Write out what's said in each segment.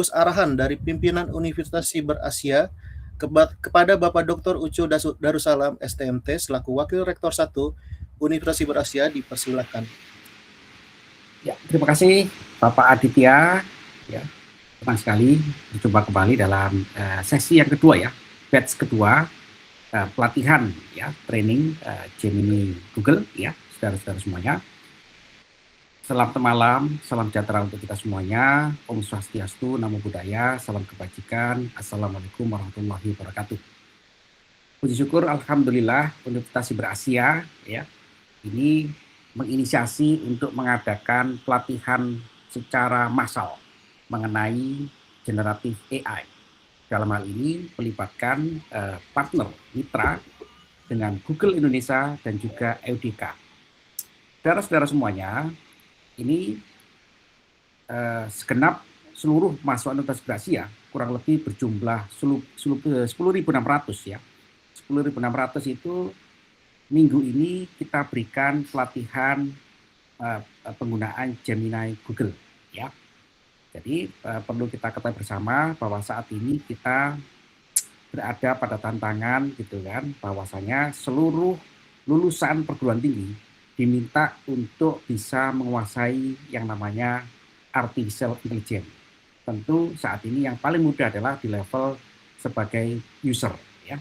sekaligus arahan dari pimpinan Universitas Siber Asia kepada Bapak Dr. Ucu Darussalam STMT selaku Wakil Rektor 1 Universitas Siber Asia, dipersilakan. Ya, terima kasih Bapak Aditya. Ya, senang sekali berjumpa kembali dalam sesi yang kedua ya, batch kedua pelatihan ya, training Gemini Google ya, saudara-saudara semuanya. Selamat malam, salam sejahtera untuk kita semuanya. Om Swastiastu, Namo Buddhaya, salam kebajikan. Assalamualaikum warahmatullahi wabarakatuh. Puji syukur, alhamdulillah, Universitas Siber Asia ya, ini menginisiasi untuk mengadakan pelatihan secara massal mengenai generatif AI. Dalam hal ini melibatkan partner mitra dengan Google Indonesia dan juga EUDK. Saudara-saudara semuanya, ini segenap seluruh mahasiswa Universitas Siber Asia kurang lebih berjumlah 10.600 ya. 10.600 itu minggu ini kita berikan pelatihan penggunaan Gemini Google ya. Jadi perlu kita ketahui bersama bahwa saat ini kita berada pada tantangan gitu kan, bahwasanya seluruh lulusan perguruan tinggi diminta untuk bisa menguasai yang namanya artificial intelligence. Tentu saat ini yang paling mudah adalah di level sebagai user ya.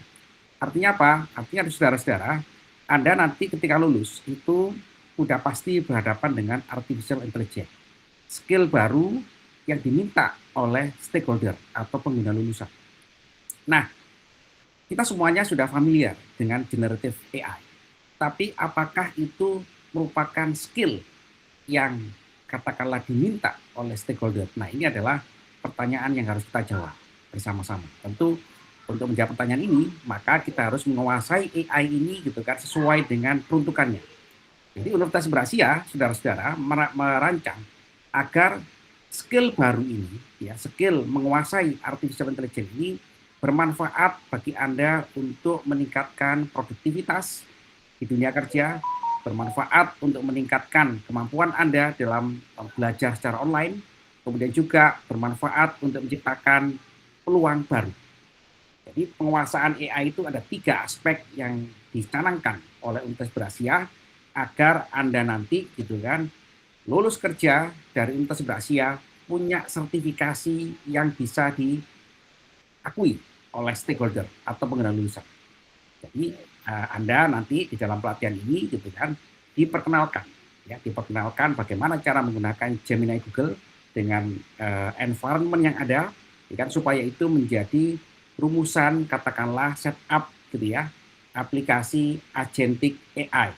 Artinya apa? Artinya saudara-saudara, Anda nanti ketika lulus itu udah pasti berhadapan dengan artificial intelligence. Skill baru yang diminta oleh stakeholder atau pengguna lulusan. Nah, kita semuanya sudah familiar dengan generative AI. Tapi apakah itu merupakan skill yang katakanlah diminta oleh stakeholder? Nah, ini adalah pertanyaan yang harus kita jawab bersama-sama. Tentu untuk menjawab pertanyaan ini, maka kita harus menguasai AI ini gitu kan, sesuai dengan peruntukannya. Jadi Universitas Siber Asia, saudara-saudara, merancang agar skill baru ini, ya, skill menguasai artificial intelligence ini bermanfaat bagi Anda untuk meningkatkan produktivitas di dunia kerja, bermanfaat untuk meningkatkan kemampuan Anda dalam belajar secara online, kemudian juga bermanfaat untuk menciptakan peluang baru. Jadi penguasaan AI itu ada 3 aspek yang dicanangkan oleh Universitas Siber Asia agar Anda nanti gitu kan lulus kerja dari Universitas Siber Asia punya sertifikasi yang bisa diakui oleh stakeholder atau pengguna lulusan. Jadi Anda nanti di dalam pelatihan ini gitu kan diperkenalkan bagaimana cara menggunakan Gemini Google dengan environment yang ada ya kan, supaya itu menjadi rumusan katakanlah setup gitu ya aplikasi agentic AI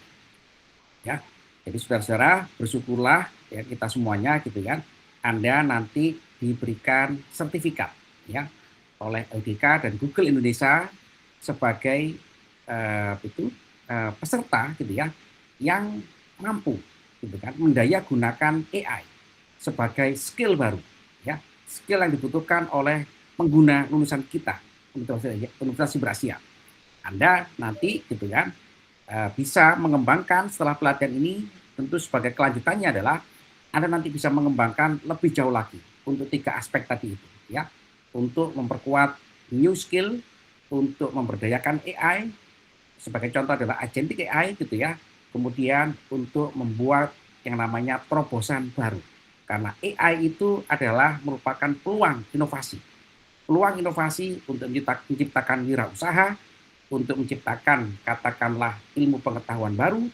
ya. Jadi saudara-saudara bersyukurlah ya kita semuanya gitu kan, Anda nanti diberikan sertifikat ya oleh EUDK dan Google Indonesia sebagai peserta gitu ya yang mampu gitu kan mendaya gunakan AI sebagai skill baru ya, skill yang dibutuhkan oleh pengguna lulusan kita Universitas Siber Asia. Anda nanti gitu kan bisa mengembangkan setelah pelatihan ini, tentu sebagai kelanjutannya adalah Anda nanti bisa mengembangkan lebih jauh lagi untuk 3 aspek tadi itu ya, untuk memperkuat new skill, untuk memberdayakan AI, sebagai contoh adalah agentic AI gitu ya, kemudian untuk membuat yang namanya terobosan baru. Karena AI itu adalah merupakan peluang inovasi untuk menciptakan wirausaha, untuk menciptakan katakanlah ilmu pengetahuan baru,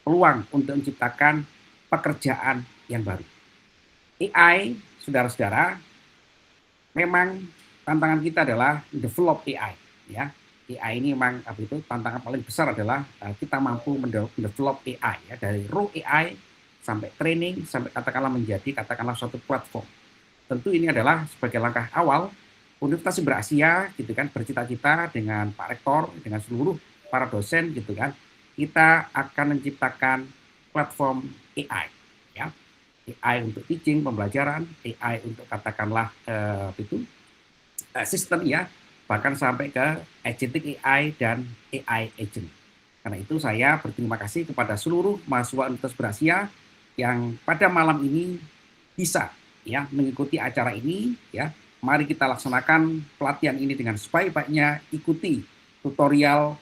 peluang untuk menciptakan pekerjaan yang baru. AI, saudara-saudara, memang tantangan kita adalah develop AI ya. AI ini memang tantangan paling besar adalah kita mampu mendevelop AI ya, dari raw AI sampai training sampai katakanlah menjadi suatu platform. Tentu ini adalah sebagai langkah awal Universitas Siber Asia gitu kan bercita-cita dengan Pak Rektor, dengan seluruh para dosen gitu kan, kita akan menciptakan platform AI ya. AI untuk teaching, pembelajaran, AI untuk katakanlah sistem ya, bahkan sampai ke agentic AI dan AI agent. Karena itu saya berterima kasih kepada seluruh mahasiswa Universitas Siber Asia yang pada malam ini bisa ya mengikuti acara ini ya, mari kita laksanakan pelatihan ini dengan sebaik-baiknya, ikuti tutorial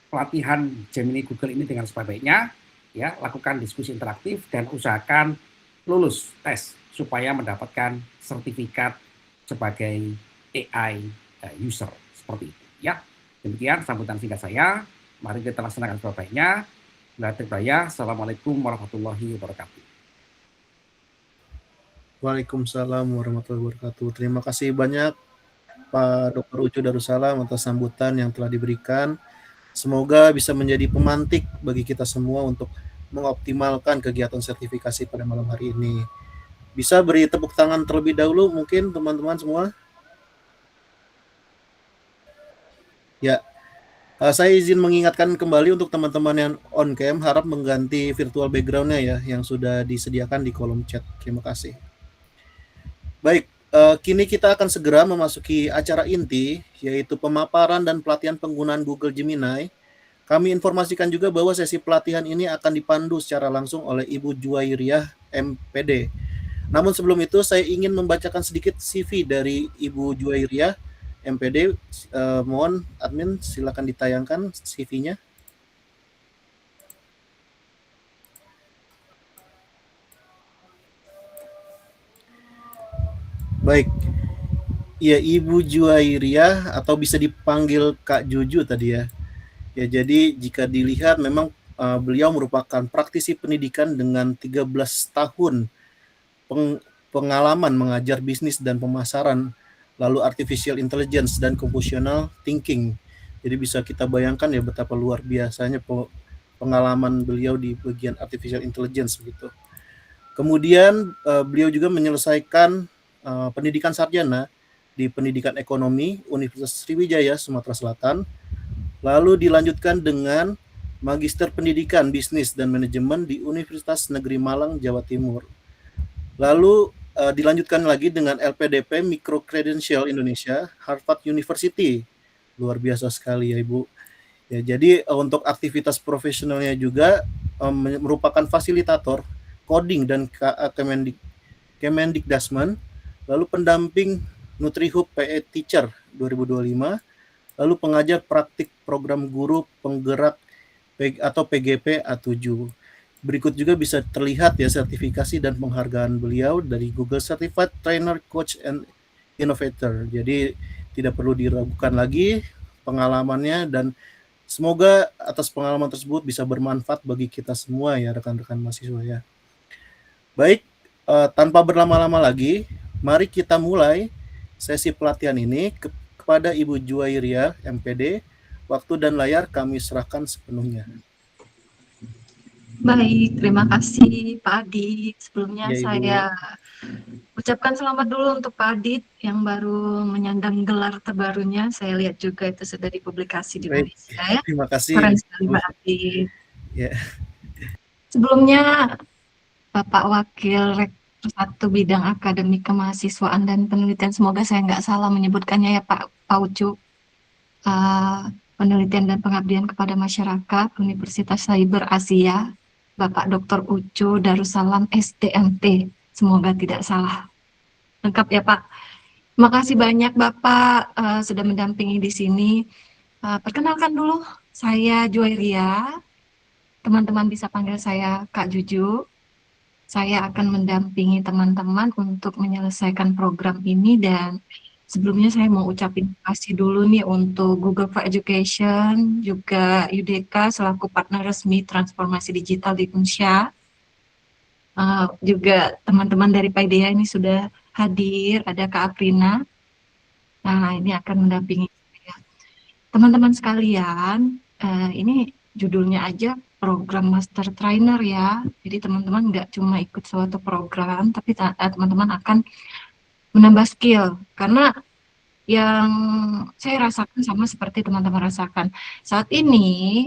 pelatihan Gemini Google ini dengan sebaik-baiknya, ya, lakukan diskusi interaktif dan usahakan lulus tes supaya mendapatkan sertifikat sebagai AI user seperti itu, ya. Demikian sambutan singkat saya. Mari kita laksanakan sebaik-baiknya. Assalamualaikum warahmatullahi wabarakatuh. Waalaikumsalam warahmatullahi wabarakatuh. Terima kasih banyak Pak Dr. Ucu Darussalam atas sambutan yang telah diberikan. Semoga bisa menjadi pemantik bagi kita semua untuk mengoptimalkan kegiatan sertifikasi pada malam hari ini. Bisa beri tepuk tangan terlebih dahulu mungkin teman-teman semua? Ya, saya izin mengingatkan kembali untuk teman-teman yang on cam, harap mengganti virtual background-nya ya, yang sudah disediakan di kolom chat. Terima kasih. Baik, kini kita akan segera memasuki acara inti, yaitu pemaparan dan pelatihan penggunaan Google Gemini. Kami informasikan juga bahwa sesi pelatihan ini akan dipandu secara langsung oleh Ibu Juwairiyah, MPD. Namun sebelum itu, saya ingin membacakan sedikit CV dari Ibu Juwairiyah, MPD. Mohon admin silakan ditayangkan CV-nya. Baik, ya Ibu Juwairiyah atau bisa dipanggil Kak Juju tadi ya. Ya, jadi jika dilihat memang beliau merupakan praktisi pendidikan dengan 13 tahun pengalaman mengajar bisnis dan pemasaran, lalu artificial intelligence dan computational thinking. Jadi bisa kita bayangkan ya betapa luar biasanya pengalaman beliau di bagian artificial intelligence begitu. Kemudian beliau juga menyelesaikan pendidikan sarjana di Pendidikan Ekonomi Universitas Sriwijaya, Sumatera Selatan. Lalu dilanjutkan dengan Magister Pendidikan Bisnis dan Manajemen di Universitas Negeri Malang, Jawa Timur. Lalu dilanjutkan lagi dengan LPDP Micro Credential Indonesia, Harvard University. Luar biasa sekali ya Ibu. Ya, jadi untuk aktivitas profesionalnya juga merupakan fasilitator coding dan Kemendikdasmen, lalu pendamping NutriHub PE Teacher 2025, lalu pengajar praktik program guru penggerak atau PGP A7. Berikut juga bisa terlihat ya sertifikasi dan penghargaan beliau dari Google Certified Trainer, Coach, and Innovator. Jadi tidak perlu diragukan lagi pengalamannya dan semoga atas pengalaman tersebut bisa bermanfaat bagi kita semua ya rekan-rekan mahasiswa ya. Baik, tanpa berlama-lama lagi, mari kita mulai sesi pelatihan ini. Kepada Ibu Juwairiyah, MPD, waktu dan layar kami serahkan sepenuhnya. Baik, terima kasih Pak Adit. Sebelumnya Ya, Ibu. saya ucapkan selamat dulu untuk Pak Adit yang baru menyandang gelar terbarunya. Saya lihat juga itu sudah dipublikasi di Malaysia ya. Terima kasih. Keren sekali Pak Adit. Ya. Sebelumnya Bapak Wakil Rektor 1 Bidang Akademik Kemahasiswaan dan Penelitian, semoga saya nggak salah menyebutkannya ya Pak Ucu. Penelitian dan Pengabdian kepada Masyarakat Universitas Cyber Asia, Bapak Dr. Ucu Darussalam SDMT. Semoga tidak salah. Lengkap ya Pak. Terima kasih banyak Bapak sudah mendampingi di sini. Perkenalkan dulu, saya Juwairiyah. Teman-teman bisa panggil saya Kak Juju. Saya akan mendampingi teman-teman untuk menyelesaikan program ini, dan sebelumnya saya mau ucapin terima kasih dulu nih untuk Google for Education, juga UDK selaku partner resmi transformasi digital di Unsya. Juga teman-teman dari PAIDEA ini sudah hadir, ada Kak Aprina. Nah, ini akan mendampingi saya. Teman-teman sekalian, ini judulnya aja program master trainer ya. Jadi teman-teman nggak cuma ikut suatu program, tapi teman-teman akan menambah skill. Karena yang saya rasakan sama seperti teman-teman rasakan. Saat ini,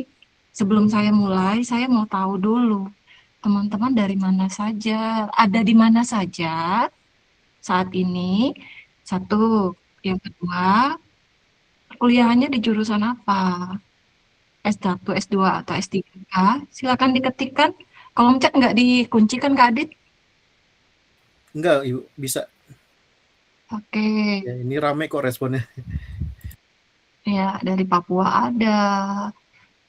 sebelum saya mulai, saya mau tahu dulu, teman-teman dari mana saja, ada di mana saja saat ini. Satu, yang kedua, kuliahannya di jurusan apa? S1, S2, atau S3? Silakan diketikkan. Kolom chat nggak dikuncikan Kak Adit? Enggak, Ibu, bisa. Oke, Ya, ini rame kok responnya. ya dari Papua ada,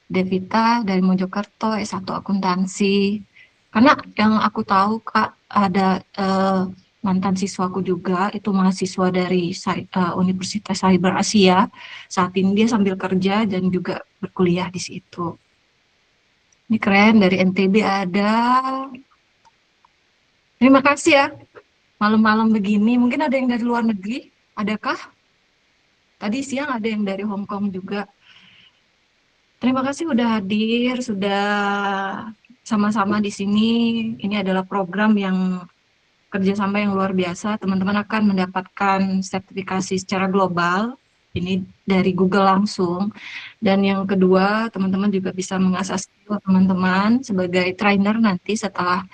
Devita dari Mojokerto S1 akuntansi. Karena yang aku tahu Kak ada mantan siswaku juga itu mahasiswa dari Universitas Cyber Asia. Saat ini dia sambil kerja dan juga berkuliah di situ. Ini keren dari NTB ada. Terima kasih ya. Malam-malam begini mungkin ada yang dari luar negeri. Adakah? Tadi siang ada yang dari Hong Kong juga. Terima kasih udah hadir, sudah sama-sama di sini. Ini adalah program yang kerjasama yang luar biasa. Teman-teman akan mendapatkan sertifikasi secara global. Ini dari Google langsung. Dan yang kedua, teman-teman juga bisa mengasah skill teman-teman sebagai trainer nanti setelah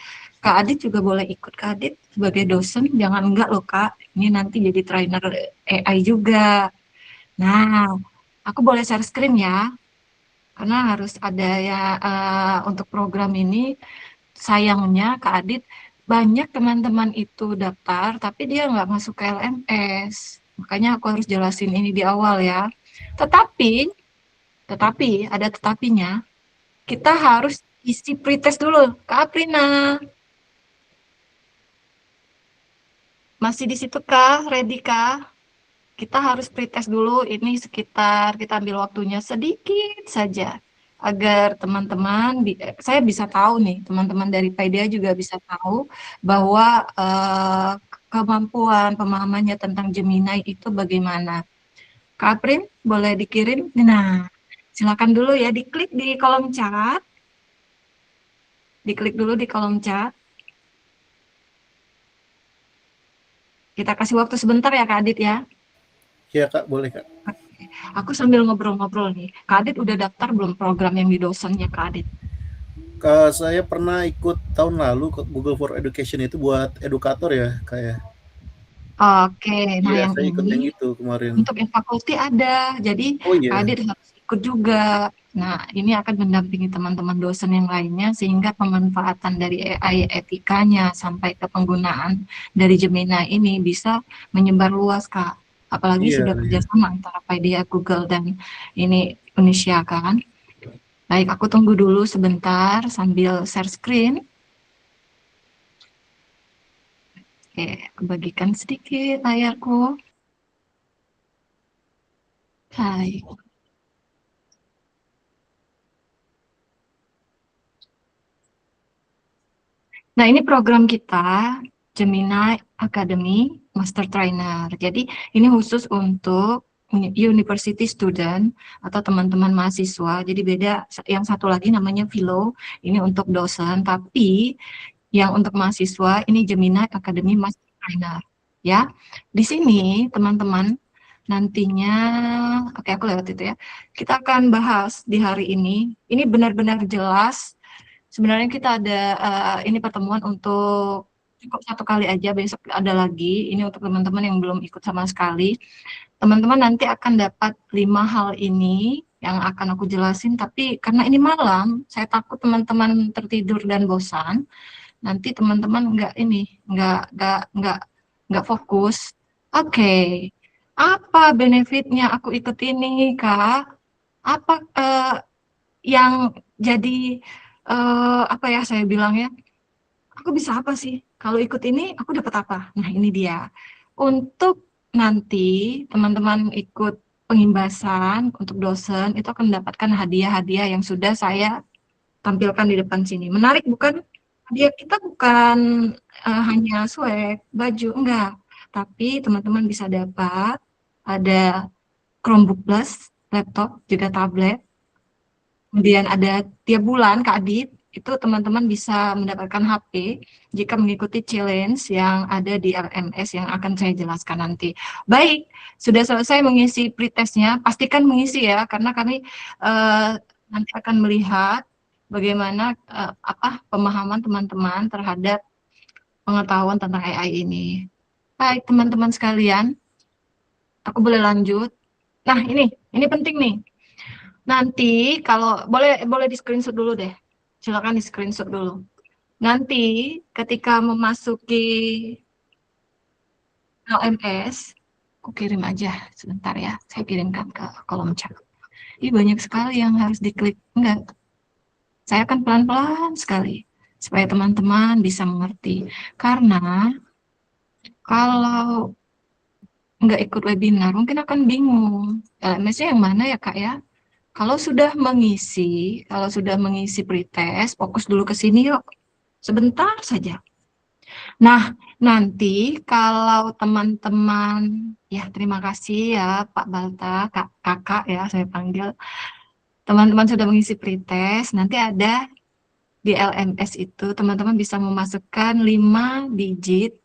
Kak Adit juga boleh ikut Kak Adit sebagai dosen. Jangan enggak loh Kak, ini nanti jadi trainer AI juga. Nah, aku boleh share screen ya, karena harus ada ya untuk program ini. Sayangnya Kak Adit banyak teman-teman itu daftar, tapi dia nggak masuk ke LMS. Makanya aku harus jelasin ini di awal ya. Tetapi, ada tetapinya, kita harus isi pretest dulu. Kak Aprina, masih di situ kah? Ready kah? Kita harus pretest dulu, ini sekitar kita ambil waktunya sedikit saja agar teman-teman saya bisa tahu nih, teman-teman dari PAIDEA juga bisa tahu bahwa kemampuan pemahamannya tentang Gemini itu bagaimana. Kak Aprin, boleh dikirim? Nah, silakan dulu ya, diklik di kolom chat, diklik dulu di kolom chat. Kita kasih waktu sebentar ya Kak Adit ya. Ya Kak, boleh Kak. Aku sambil ngobrol-ngobrol nih. Kak Adit udah daftar belum program yang di dosennya Kak Adit? Saya pernah ikut tahun lalu ke Google for Education itu buat edukator ya kayak. Oke, nah Iya, yang saya ikut ini yang itu kemarin. untuk fakulti ada, jadi Oh Kak iya, Adit harus ikut juga. Nah, ini akan mendampingi teman-teman dosen yang lainnya sehingga pemanfaatan dari AI etikanya sampai ke penggunaan dari Gemini ini bisa menyebar luas, Kak. Apalagi iya, sudah iya. kerjasama antara PAIDEA, Google, dan ini Indonesia kan. Baik, aku tunggu dulu sebentar sambil share screen. Oke, aku bagikan sedikit layarku. Hai. Nah, ini program kita, Gemini Academy Master Trainer. Jadi, ini khusus untuk university student atau teman-teman mahasiswa. Jadi, beda, yang satu lagi namanya Philo, ini untuk dosen. Tapi, yang untuk mahasiswa, ini Gemini Academy Master Trainer. Ya, di sini teman-teman nantinya, oke aku lewat itu ya. Kita akan bahas di hari ini. Ini benar-benar jelas. Sebenarnya kita ada ini pertemuan untuk cukup satu kali aja, besok ada lagi. Ini untuk teman-teman yang belum ikut sama sekali. Teman-teman nanti akan dapat 5 hal ini yang akan aku jelasin, tapi karena ini malam, saya takut teman-teman tertidur dan bosan. Nanti teman-teman nggak fokus. Oke, apa benefitnya aku ikut ini, Kak? Apa yang jadi apa ya saya bilang ya, aku bisa apa sih? Kalau ikut ini aku dapat apa? Nah, ini dia. Untuk nanti teman-teman ikut pengimbasan untuk dosen itu akan mendapatkan hadiah-hadiah yang sudah saya tampilkan di depan sini. Menarik bukan? Hadiah kita bukan hanya swag, baju, enggak. Tapi teman-teman bisa dapat ada Chromebook Plus, laptop, juga tablet. Kemudian ada tiap bulan Kak Adit, itu teman-teman bisa mendapatkan HP jika mengikuti challenge yang ada di LMS yang akan saya jelaskan nanti. Baik, sudah selesai mengisi pretestnya, pastikan mengisi ya, karena kami nanti akan melihat bagaimana pemahaman teman-teman terhadap pengetahuan tentang AI ini. Baik, teman-teman sekalian, aku boleh lanjut. Nah, ini penting nih. Nanti kalau boleh di screenshot dulu deh. Silakan di screenshot dulu. Nanti ketika memasuki LMS, aku kirim aja sebentar ya, saya kirimkan ke kolom chat. Ini banyak sekali yang harus diklik. Enggak, saya akan pelan-pelan sekali supaya teman-teman bisa mengerti. Karena kalau nggak ikut webinar mungkin akan bingung. LMS-nya yang mana ya Kak ya? Kalau sudah mengisi pretest, fokus dulu ke sini yuk. Sebentar saja. Nah, nanti kalau teman-teman, ya terima kasih ya Pak Balta, kakak ya saya panggil. Teman-teman sudah mengisi pretest, nanti ada di LMS itu teman-teman bisa memasukkan 5 digit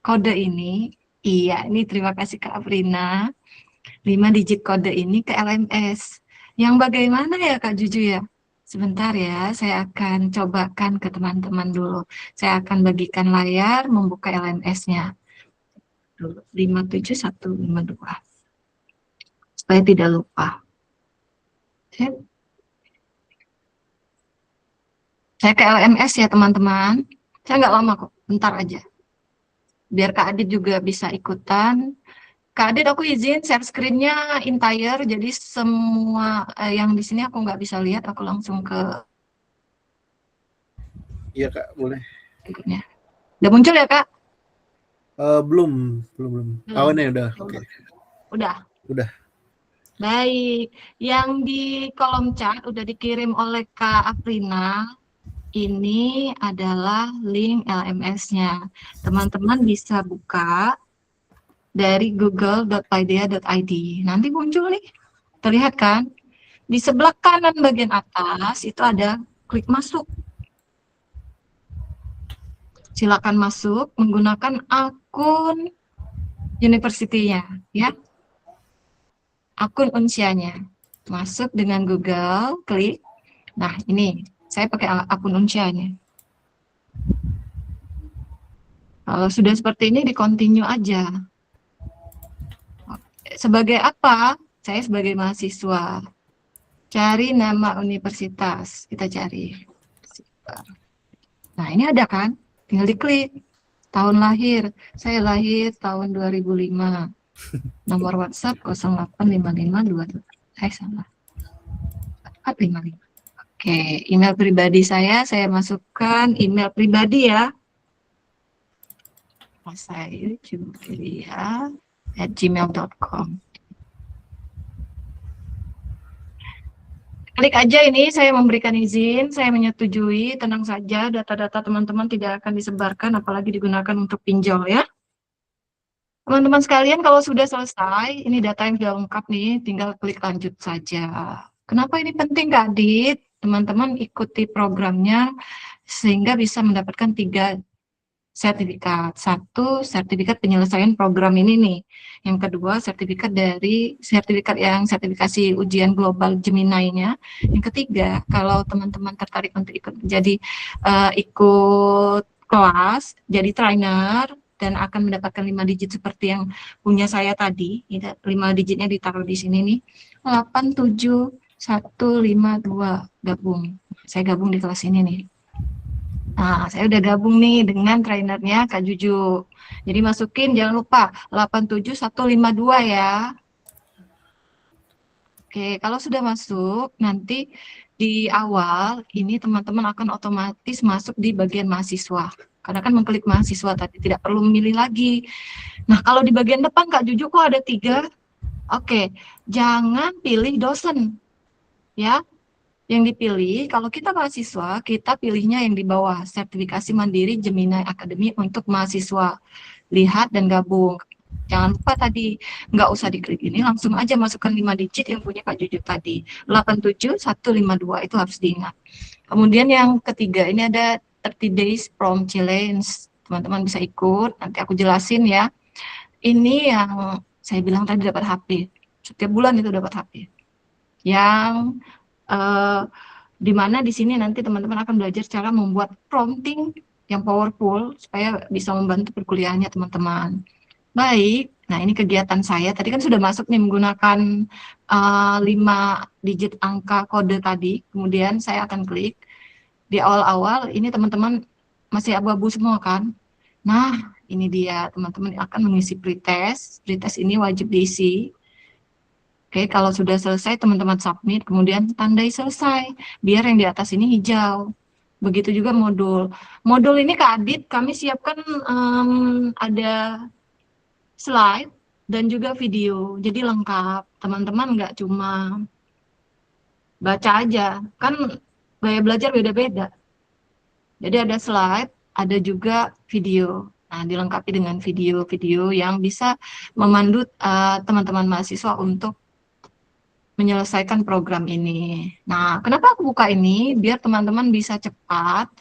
kode ini. Iya, ini terima kasih Kak Aprina. 5 digit kode ini ke LMS. Yang bagaimana ya Kak Juju ya? Sebentar ya, saya akan cobakan ke teman-teman dulu. Saya akan bagikan layar, membuka LMS-nya. 57152. Supaya tidak lupa. Saya ke LMS ya teman-teman. Saya nggak lama kok, bentar aja. Biar Kak Adit juga bisa ikutan. Kak Adit, aku izin share screen-nya entire, jadi semua yang di sini aku nggak bisa lihat, aku langsung ke Iya Kak, boleh. berikutnya. Udah muncul ya Kak? Belum. Oh ini udah, oke. Udah. Udah. Baik, yang di kolom chat udah dikirim oleh Kak Aprina. Ini adalah link LMS-nya. Teman-teman bisa buka dari google.paideia.id. Nanti muncul nih, terlihat kan? Di sebelah kanan bagian atas itu ada klik masuk. Silakan masuk menggunakan akun university-nya, ya. Akun Unsianya. Masuk dengan Google, klik. Nah, ini saya pakai akun Unsianya. Kalau sudah seperti ini, di continue aja. Sebagai apa? Saya sebagai mahasiswa. Cari nama universitas. Kita cari. Nah, ini ada kan? Tinggal diklik. Tahun lahir. Saya lahir tahun 2005. Nomor WhatsApp 085522. Saya salah. 455. Oke, email pribadi saya masukkan email pribadi ya. Saya julia@gmail.com. Klik aja ini, saya memberikan izin, saya menyetujui, tenang saja, data-data teman-teman tidak akan disebarkan, apalagi digunakan untuk pinjol ya. Teman-teman sekalian, kalau sudah selesai, ini data yang sudah lengkap nih, tinggal klik lanjut saja. Kenapa ini penting Kak Adit? Teman-teman ikuti programnya sehingga bisa mendapatkan 3 sertifikat. 1, sertifikat penyelesaian program ini nih. Yang kedua, sertifikat yang sertifikasi ujian global Gemini-nya. Yang ketiga, kalau teman-teman tertarik untuk ikut kelas, jadi trainer, dan akan mendapatkan 5 digit seperti yang punya saya tadi. 5 digitnya ditaruh di sini nih. 87152 gabung. Saya gabung di kelas ini nih. Nah, saya udah gabung nih dengan trainernya Kak Juju. Jadi masukin jangan lupa 87152 ya. Oke, kalau sudah masuk, nanti di awal ini teman-teman akan otomatis masuk di bagian mahasiswa. Karena kan mengklik mahasiswa tadi, tidak perlu memilih lagi. Nah, kalau di bagian depan Kak Juju kok ada 3? Oke, jangan pilih dosen. Ya, yang dipilih, kalau kita mahasiswa, kita pilihnya yang di bawah, sertifikasi mandiri Gemini Academy untuk mahasiswa. Lihat dan gabung. Jangan lupa tadi, nggak usah diklik ini, langsung aja masukkan 5 digit yang punya Kak Juju tadi. 87152 itu harus diingat. Kemudian yang ketiga, ini ada 30 days prom challenge. Teman-teman bisa ikut, nanti aku jelasin ya. Ini yang saya bilang tadi dapat HP. Setiap bulan itu dapat HP. Yang di mana di sini nanti teman-teman akan belajar cara membuat prompting yang powerful supaya bisa membantu perkuliahannya teman-teman. Baik, nah ini kegiatan saya. Tadi kan sudah masuk nih menggunakan 5 digit angka kode tadi. Kemudian saya akan klik. Di awal-awal ini teman-teman masih abu-abu semua kan. Nah, Ini dia, teman-teman akan mengisi pretest. Pretest ini wajib diisi. Oke, kalau sudah selesai, teman-teman submit, kemudian tandai selesai. Biar yang di atas ini hijau. Begitu juga modul. Modul ini Kak Adit, kami siapkan ada slide dan juga video. Jadi lengkap. Teman-teman nggak cuma baca aja. Kan gaya belajar beda-beda. Jadi ada slide, ada juga video. Nah, dilengkapi dengan video-video yang bisa memandu teman-teman mahasiswa untuk menyelesaikan program ini. Nah, kenapa aku buka ini? Biar teman-teman bisa cepat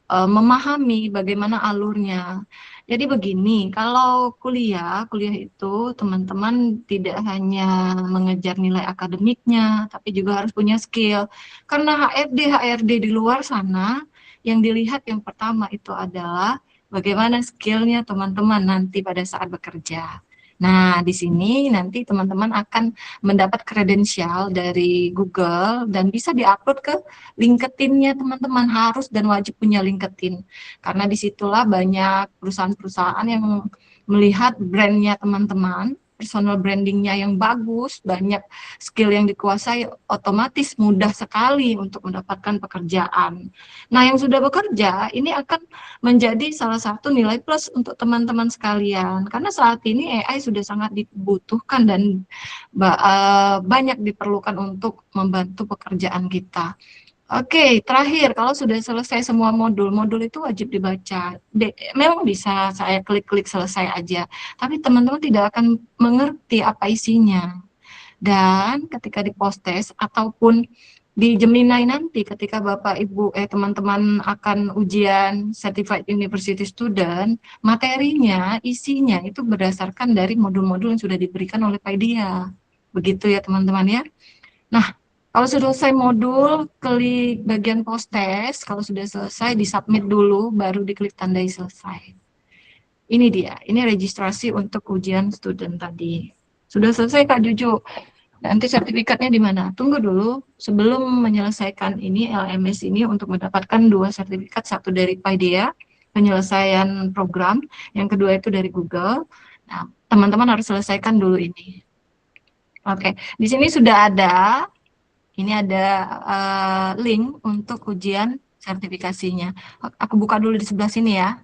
memahami bagaimana alurnya. Jadi begini, kalau kuliah itu teman-teman tidak hanya mengejar nilai akademiknya, tapi juga harus punya skill. Karena HRD di luar sana, yang dilihat yang pertama itu adalah bagaimana skillnya teman-teman nanti pada saat bekerja. Nah, di sini nanti teman-teman akan mendapat kredensial dari Google dan bisa diupload ke LinkedIn-nya teman-teman, harus dan wajib punya LinkedIn. Karena disitulah banyak perusahaan-perusahaan yang melihat brand-nya teman-teman, personal branding-nya yang bagus, banyak skill yang dikuasai, otomatis mudah sekali untuk mendapatkan pekerjaan. Nah, yang sudah bekerja, ini akan menjadi salah satu nilai plus untuk teman-teman sekalian. Karena saat ini AI sudah sangat dibutuhkan dan banyak diperlukan untuk membantu pekerjaan kita. Oke, terakhir, kalau sudah selesai semua modul itu wajib dibaca. Memang bisa saya klik-klik selesai aja, tapi teman-teman tidak akan mengerti apa isinya. Dan ketika di post-test ataupun di Gemini nanti, ketika Bapak, Ibu, teman-teman akan ujian Certified University Student, materinya, isinya itu berdasarkan dari modul-modul yang sudah diberikan oleh Paideia. Begitu ya teman-teman ya. Nah, kalau sudah selesai modul, klik bagian post-test. Kalau sudah selesai, disubmit dulu, baru diklik tandai selesai. Ini dia, ini registrasi untuk ujian student tadi. Sudah selesai Kak Juju. Nanti sertifikatnya di mana? Tunggu dulu, sebelum menyelesaikan ini, LMS ini untuk mendapatkan 2 sertifikat, satu dari Paideia, penyelesaian program, yang kedua itu dari Google. Nah, teman-teman harus selesaikan dulu ini. Oke, di sini sudah ada. Ini ada link untuk ujian sertifikasinya. Aku buka dulu di sebelah sini ya.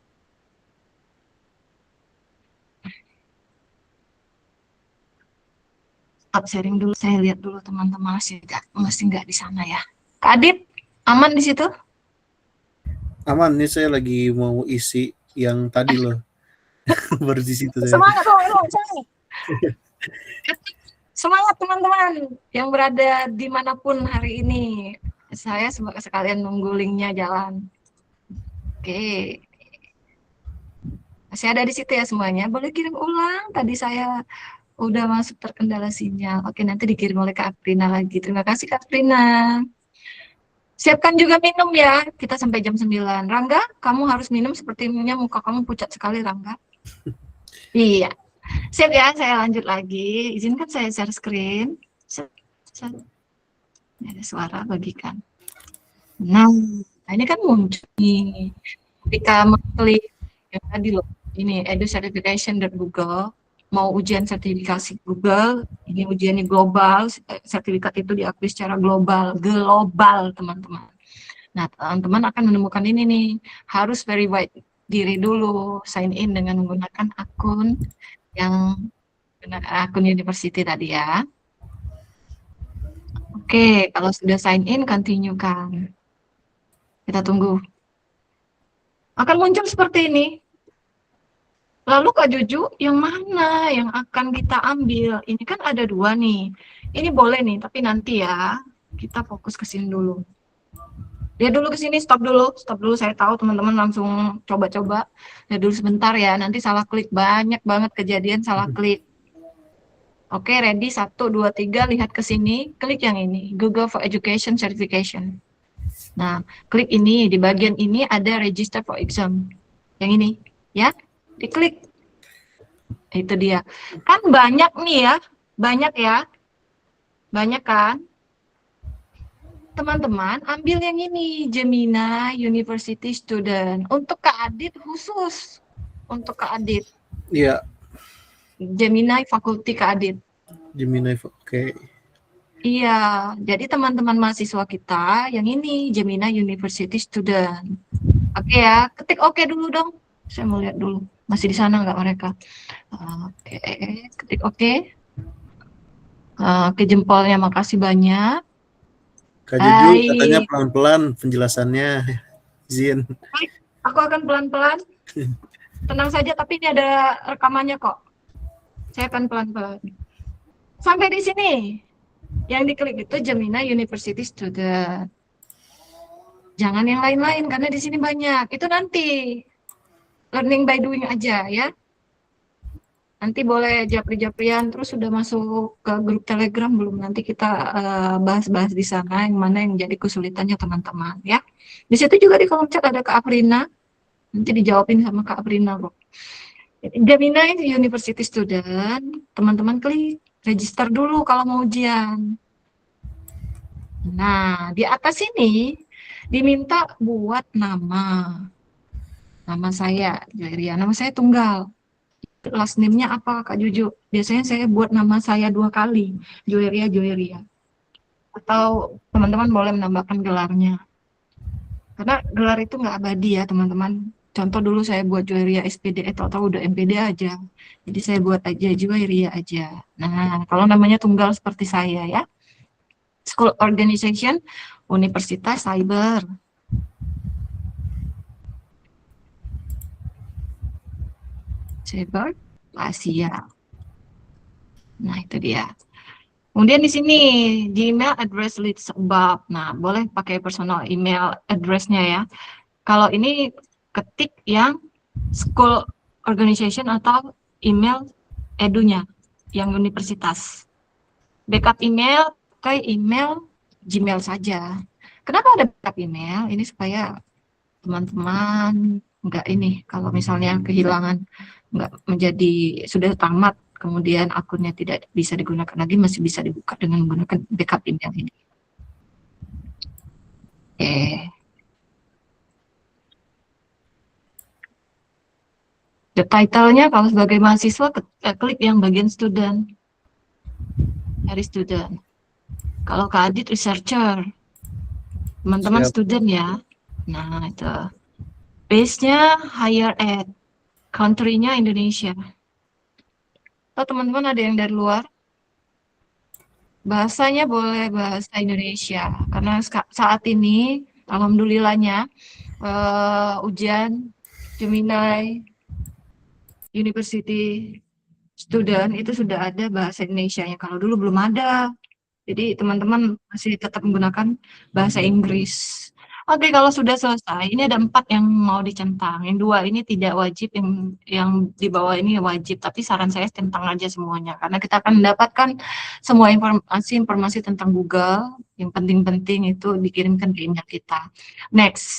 Stop sharing dulu. Saya lihat dulu teman-teman masih nggak di sana ya. Kak Adit, aman di situ? Aman, nih saya lagi mau isi yang tadi loh. Baru di situ saya. Semangat dong, semangat. Semangat teman-teman yang berada dimanapun hari ini. Saya sekalian nunggu linknya jalan. Oke. Masih ada di situ ya semuanya. Boleh kirim ulang. Tadi saya udah masuk terkendala sinyal. Oke, nanti dikirim oleh Kak Aprina lagi. Terima kasih Kak Aprina. Siapkan juga minum ya. Kita sampai jam 9. Rangga, kamu harus minum, sepertinya muka kamu pucat sekali Rangga. Iya. Siap ya, saya lanjut lagi. Izinkan saya share screen. Ini ada suara bagikan. Nah, ini kan muncul nih. Ketika mengklik yang tadi loh, ini Edu Certification dari Google, mau ujian sertifikasi Google, ini ujiannya global, sertifikat itu diakui secara global teman-teman. Nah, teman-teman akan menemukan ini nih, harus verify diri dulu, sign in dengan menggunakan akun university tadi ya. Oke, kalau sudah sign in, continue kan. Kita tunggu. Akan muncul seperti ini. Lalu Kak Juju, yang mana yang akan kita ambil? Ini kan ada 2 nih. Ini boleh nih, tapi nanti ya. Kita fokus ke sini dulu. Lihat dulu ke sini, stop dulu. Saya tahu teman-teman langsung coba-coba. Lihat dulu sebentar ya, nanti salah klik. Banyak banget kejadian salah klik. Oke, ready, 1, 2, 3, lihat ke sini, klik yang ini, Google for Education Certification. Nah, klik ini, di bagian ini ada Register for Exam. Yang ini, ya, diklik. Itu dia. Kan banyak nih ya, banyak kan? Teman-teman, ambil yang ini, Gemini University Student. Untuk Kak Adit khusus. untuk Kak Adit. Iya, Gemini Fakulti Kak Adit. Gemini. Oke. Iya, jadi teman-teman mahasiswa kita yang ini Gemini University Student. Oke ya, ketik oke dulu dong. Saya mau lihat dulu. Masih di sana nggak mereka? Oke, ketik oke. Oke, jempolnya, makasih banyak. Kak Juju Hai. katanya pelan-pelan penjelasannya. Izin. Baik, aku akan pelan-pelan. Tenang saja, tapi ini ada rekamannya kok. Saya akan pelan-pelan. Sampai di sini. Yang diklik itu Gemini University Student. Jangan yang lain-lain karena di sini banyak. Itu nanti learning by doing aja ya. Nanti boleh japri-japrian terus sudah masuk ke grup Telegram belum? Nanti kita bahas-bahas di sana yang mana yang jadi kesulitannya teman-teman ya. Di situ juga di kolom chat ada Kak Aprina. Nanti dijawabin sama Kak Aprina kok. Gemini University Student, teman-teman klik register dulu kalau mau ujian. Nah, di atas ini diminta buat nama. Nama saya, Joeria. Nama saya tunggal. Last name-nya apa, Kak Juju? Biasanya saya buat nama saya 2 kali. Joeria. Atau teman-teman boleh menambahkan gelarnya. Karena gelar itu nggak abadi ya, teman-teman. Contoh dulu saya buat Joeria SPD, atau udah MPD aja. Jadi saya buat aja Joeria aja. Nah, kalau namanya tunggal seperti saya ya. School Organization, Universitas Cyber. Cyber Asia. Nah, itu dia. Kemudian di sini Gmail address list above. Nah, boleh pakai personal email address-nya ya. Kalau ini ketik yang school organization atau email edunya yang universitas. Backup email pakai email Gmail saja. Kenapa ada backup email? Ini supaya teman-teman nggak ini, kalau misalnya kehilangan, nggak menjadi sudah tamat, kemudian akunnya tidak bisa digunakan lagi, masih bisa dibuka dengan menggunakan backup email ini. Oke. The title-nya kalau sebagai mahasiswa klik yang bagian student. Dari student. Kalau Kak Adit researcher, teman-teman student ya. Nah, itu. Base-nya higher ed, country-nya Indonesia. Atau teman-teman ada yang dari luar? Bahasanya boleh bahasa Indonesia, karena saat ini, alhamdulillahnya, ujian Gemini University Student itu sudah ada bahasa Indonesia-nya. Kalau dulu belum ada. Jadi teman-teman masih tetap menggunakan bahasa Inggris. Oke, kalau sudah selesai, ini ada 4 yang mau dicentang. Yang 2 ini tidak wajib, yang di bawah ini wajib. Tapi saran saya centang aja semuanya, karena kita akan mendapatkan semua informasi tentang Google. Yang penting-penting itu dikirimkan ke email kita. Next,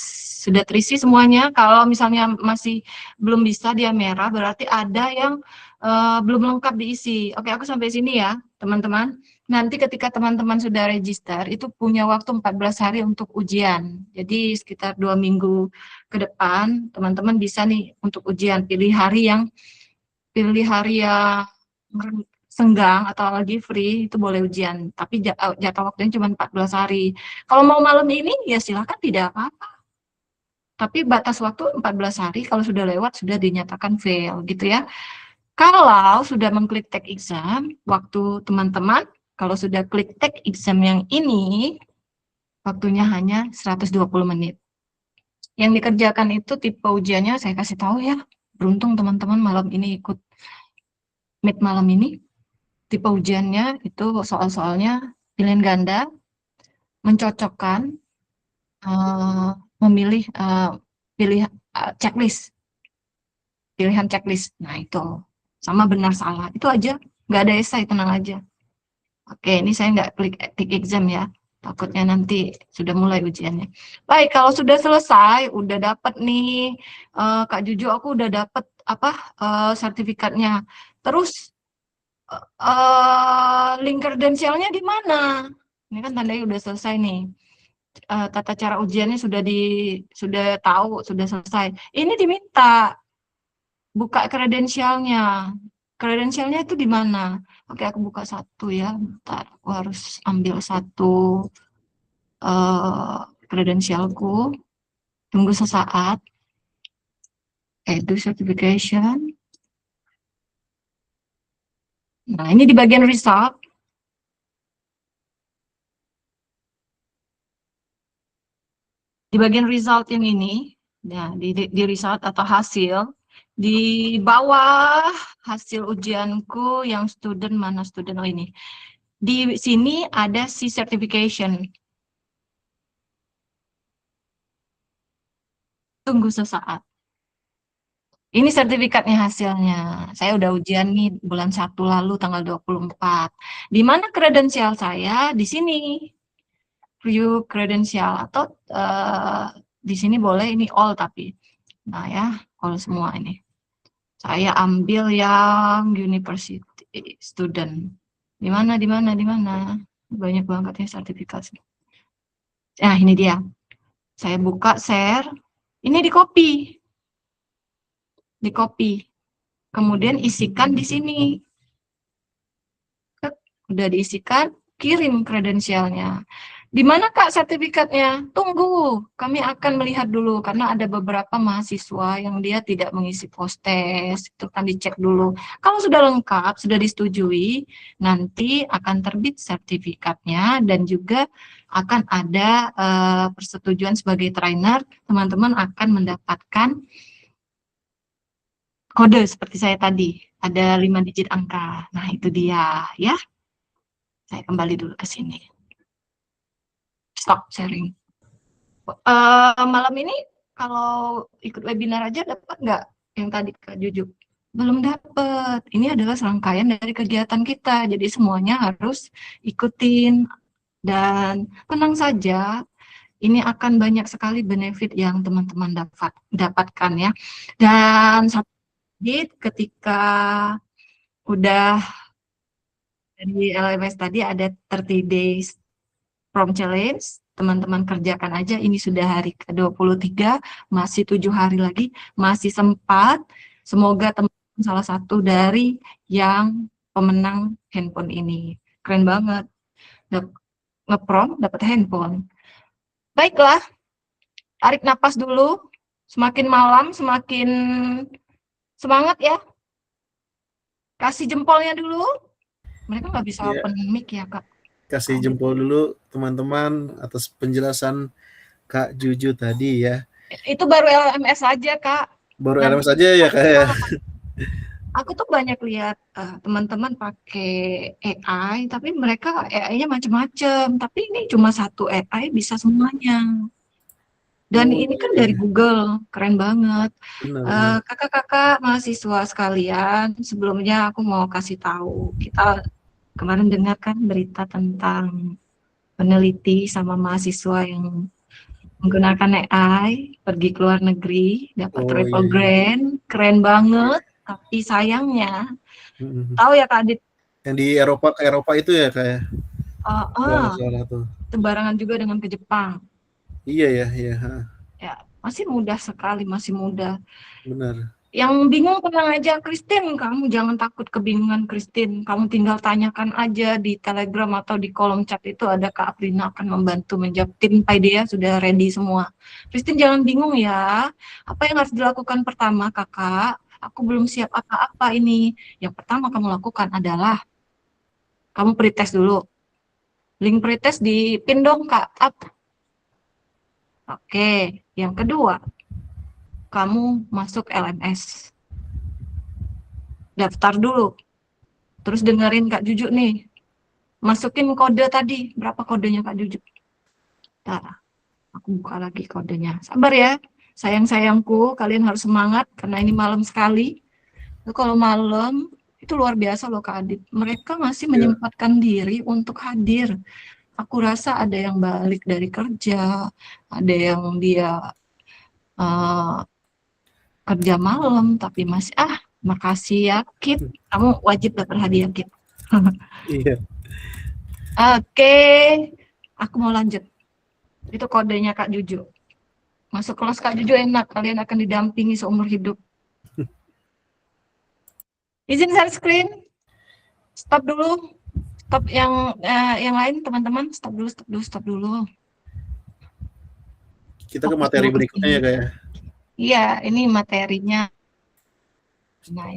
sudah terisi semuanya. Kalau misalnya masih belum bisa, dia merah, berarti ada yang belum lengkap diisi. Oke, aku sampai sini ya, teman-teman. Nanti ketika teman-teman sudah register, itu punya waktu 14 hari untuk ujian. Jadi sekitar 2 minggu ke depan, teman-teman bisa nih untuk ujian, pilih hari yang senggang atau lagi free, itu boleh ujian. Tapi jatah waktunya cuma 14 hari. Kalau mau malam ini, ya silakan, tidak apa-apa. Tapi batas waktu 14 hari, kalau sudah lewat, sudah dinyatakan fail, gitu ya. Kalau sudah mengklik take exam, waktu teman-teman, kalau sudah klik take exam yang ini, waktunya hanya 120 menit. Yang dikerjakan itu tipe ujiannya, saya kasih tahu ya. Beruntung teman-teman malam ini ikut meet malam ini. Tipe ujiannya itu soal-soalnya pilihan ganda, mencocokkan, memilih checklist. Pilihan checklist. Nah, itu. Sama benar salah. Itu aja. Nggak ada esai, tenang aja. Oke, ini saya nggak klik take exam ya. Takutnya nanti sudah mulai ujiannya. Baik, kalau sudah selesai, udah dapat nih, Kak Juju, aku udah dapat sertifikatnya. Terus link kredensialnya di mana? Ini kan tandanya udah selesai nih. Tata cara ujiannya sudah tahu, sudah selesai. Ini diminta buka kredensialnya. Kredensialnya itu di mana? Oke, aku buka satu ya. Bentar, aku harus ambil satu kredensialku. Tunggu sesaat. Edu certification. Nah, ini di bagian result. Di bagian result yang ini, nah, di result atau hasil, di bawah hasil ujianku yang student, mana student, oh ini. Di sini ada C certification. Tunggu sesaat. Ini sertifikatnya hasilnya. Saya udah ujian nih bulan 1 lalu tanggal 24. Di mana kredensial saya? Di sini. View kredensial atau di sini boleh ini all tapi. Nah ya, all semua ini. Saya ambil yang university student. Di mana? Banyak banget ya sertifikat. Nah, ini dia. Saya buka share. Ini di copy. Kemudian isikan di sini. Udah diisikan, kirim kredensialnya. Di mana Kak sertifikatnya? Tunggu, kami akan melihat dulu karena ada beberapa mahasiswa yang dia tidak mengisi post-test, itu kan dicek dulu. Kalau sudah lengkap, sudah disetujui, nanti akan terbit sertifikatnya dan juga akan ada persetujuan sebagai trainer, teman-teman akan mendapatkan kode seperti saya tadi, ada 5 digit angka. Nah, itu dia ya. Saya kembali dulu ke sini. Stop sharing. Malam ini kalau ikut webinar aja dapat nggak yang tadi Kak Juju? Belum dapat. Ini adalah serangkaian dari kegiatan kita. Jadi semuanya harus ikutin. Dan tenang saja, ini akan banyak sekali benefit yang teman-teman dapatkan ya. Dan satu ketika udah dari LMS tadi ada 30 days from challenge, teman-teman kerjakan aja, ini sudah hari ke-23, masih 7 hari lagi, masih sempat, semoga teman-teman salah satu dari yang pemenang handphone ini. Keren banget, ngeprom dapat handphone. Baiklah, tarik napas dulu, semakin malam semakin semangat ya. Kasih jempolnya dulu, mereka nggak bisa open mic ya Kak. Kasih jempol dulu teman-teman atas penjelasan Kak Juju tadi ya. Itu baru LMS aja Kak. Baru LMS aja ya Kak ya. Aku tuh banyak lihat teman-teman pakai AI, tapi mereka AI-nya macam-macam. Tapi ini cuma satu AI bisa semuanya. Dan ini kan dari Google, keren banget. Kakak-kakak mahasiswa sekalian, sebelumnya aku mau kasih tahu, kita kemarin dengar kan berita tentang peneliti sama mahasiswa yang menggunakan AI, pergi ke luar negeri, dapat travel grant, keren banget. Tapi sayangnya, tahu ya Kak Adit? Yang di Eropa, ke Eropa itu ya Kak ya? Itu barengan juga dengan ke Jepang. Iya ya, iya. Ya, masih muda sekali, masih muda. Benar. Yang bingung tenang aja, Christine, kamu jangan takut kebingungan Christine. Kamu tinggal tanyakan aja di Telegram atau di kolom chat itu ada Kak Aprina akan membantu menjawab. Tim Paideia sudah ready semua. Christine jangan bingung ya. Apa yang harus dilakukan pertama, Kakak? Aku belum siap apa-apa ini. Yang pertama kamu lakukan adalah kamu pretest dulu. Link pretest di pin dong Kak. Oke, yang kedua, kamu masuk LMS. Daftar dulu. Terus dengerin Kak Juju nih. Masukin kode tadi. Berapa kodenya Kak Juju? Bentar, aku buka lagi kodenya. Sabar ya. Sayang-sayangku, kalian harus semangat karena ini malam sekali. Kalau malam, itu luar biasa loh Kak Adit. Mereka masih menyempatkan diri untuk hadir. Aku rasa ada yang balik dari kerja, ada yang dia kerja malam, tapi masih, makasih ya Kit, kamu wajib dapat hadiah Kit. Iya. Oke, aku mau lanjut. Itu kodenya Kak Juju. Masuk kelas Kak Juju enak, kalian akan didampingi seumur hidup. Izin share screen. Stop dulu. Stop yang lain teman-teman. Stop dulu, stop dulu, stop dulu. Kita ke Fokus materi dulu berikutnya nih. ya kayak. Iya, ini materinya. Nah,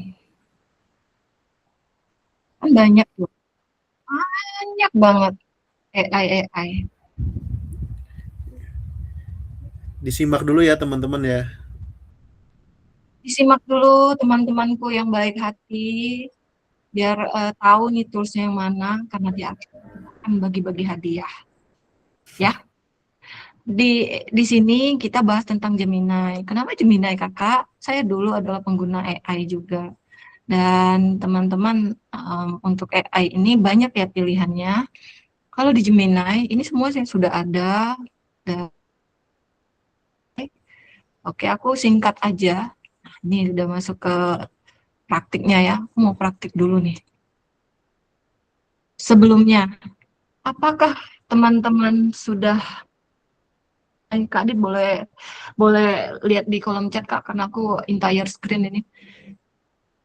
kan banyak tuh. Banyak banget AI. Disimak dulu ya teman-teman ya. Disimak dulu teman-temanku yang baik hati, biar tahu nih toolsnya yang mana, karena dia akan bagi-bagi hadiah. Ya, di sini kita bahas tentang Gemini. Kenapa Gemini, Kakak? Saya dulu adalah pengguna AI juga. Dan teman-teman, untuk AI ini banyak ya pilihannya. Kalau di Gemini, ini semua yang sudah ada. Dan, oke, aku singkat aja. Nah, ini udah masuk ke praktiknya ya. Aku mau praktik dulu nih. Sebelumnya, apakah teman-teman sudah, Kak Adit boleh boleh lihat di kolom chat Kak, karena aku entire screen ini.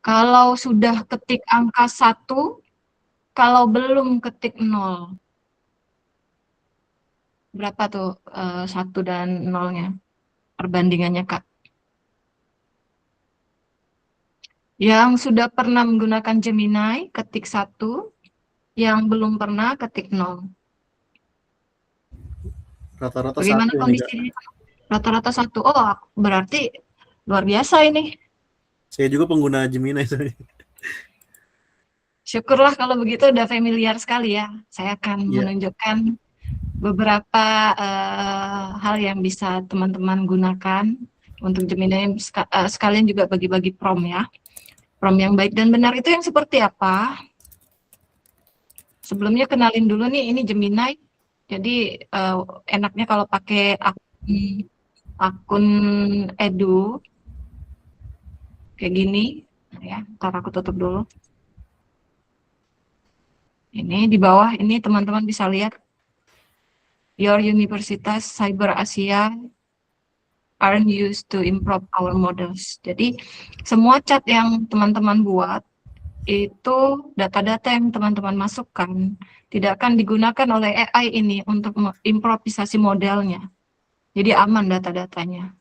Kalau sudah ketik angka 1, kalau belum ketik 0, berapa tuh 1 dan 0-nya? Perbandingannya Kak. Yang sudah pernah menggunakan Gemini, ketik 1, yang belum pernah, ketik 0. Rata-rata Bagaimana 1 nih Kak. kondisinya? Rata-rata 1. Oh, berarti luar biasa ini. Saya juga pengguna Gemini sebenarnya. Syukurlah kalau begitu udah familiar sekali ya. Saya akan Iya. menunjukkan beberapa hal yang bisa teman-teman gunakan untuk Gemini, sekalian juga bagi-bagi prompt ya. Prompt yang baik dan benar itu yang seperti apa? Sebelumnya kenalin dulu nih, ini Gemini. Jadi enaknya kalau pakai akun Edu kayak gini, ya. Ntar aku tutup dulu. Ini di bawah ini teman-teman bisa lihat Your Universitas Cyber Asia are used to improve our models. Jadi semua chat yang teman-teman buat itu data-data yang teman-teman masukkan tidak akan digunakan oleh AI ini untuk improvisasi modelnya. Jadi aman data-datanya.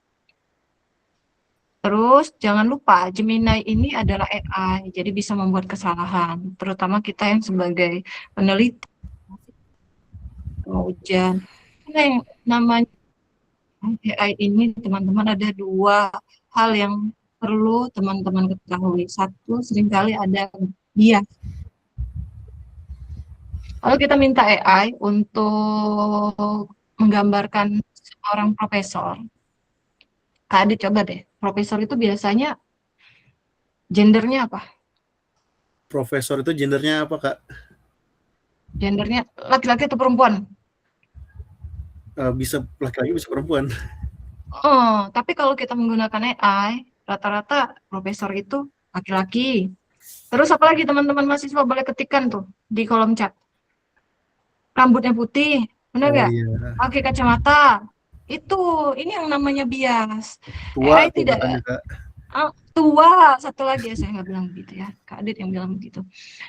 Terus jangan lupa Gemini ini adalah AI, jadi bisa membuat kesalahan, terutama kita yang sebagai peneliti ujian. Karena yang namanya AI ini teman-teman ada dua hal yang perlu teman-teman ketahui. Satu, seringkali ada bias. Kalau kita minta AI untuk menggambarkan seorang profesor, Kak Adit coba deh, profesor itu biasanya gendernya apa? Profesor itu gendernya apa Kak? Gendernya laki-laki atau perempuan? Bisa laki-laki bisa perempuan. Oh, tapi kalau kita menggunakan AI, rata-rata profesor itu laki-laki. Terus apalagi teman-teman mahasiswa boleh ketikkan tuh di kolom chat. Rambutnya putih, benar Oh nggak? iya. Pakai kacamata. Itu, ini yang namanya bias. Tua AI tuh tidak katanya Kak. tua, satu lagi ya, saya nggak bilang begitu ya. Kak Adit yang bilang begitu.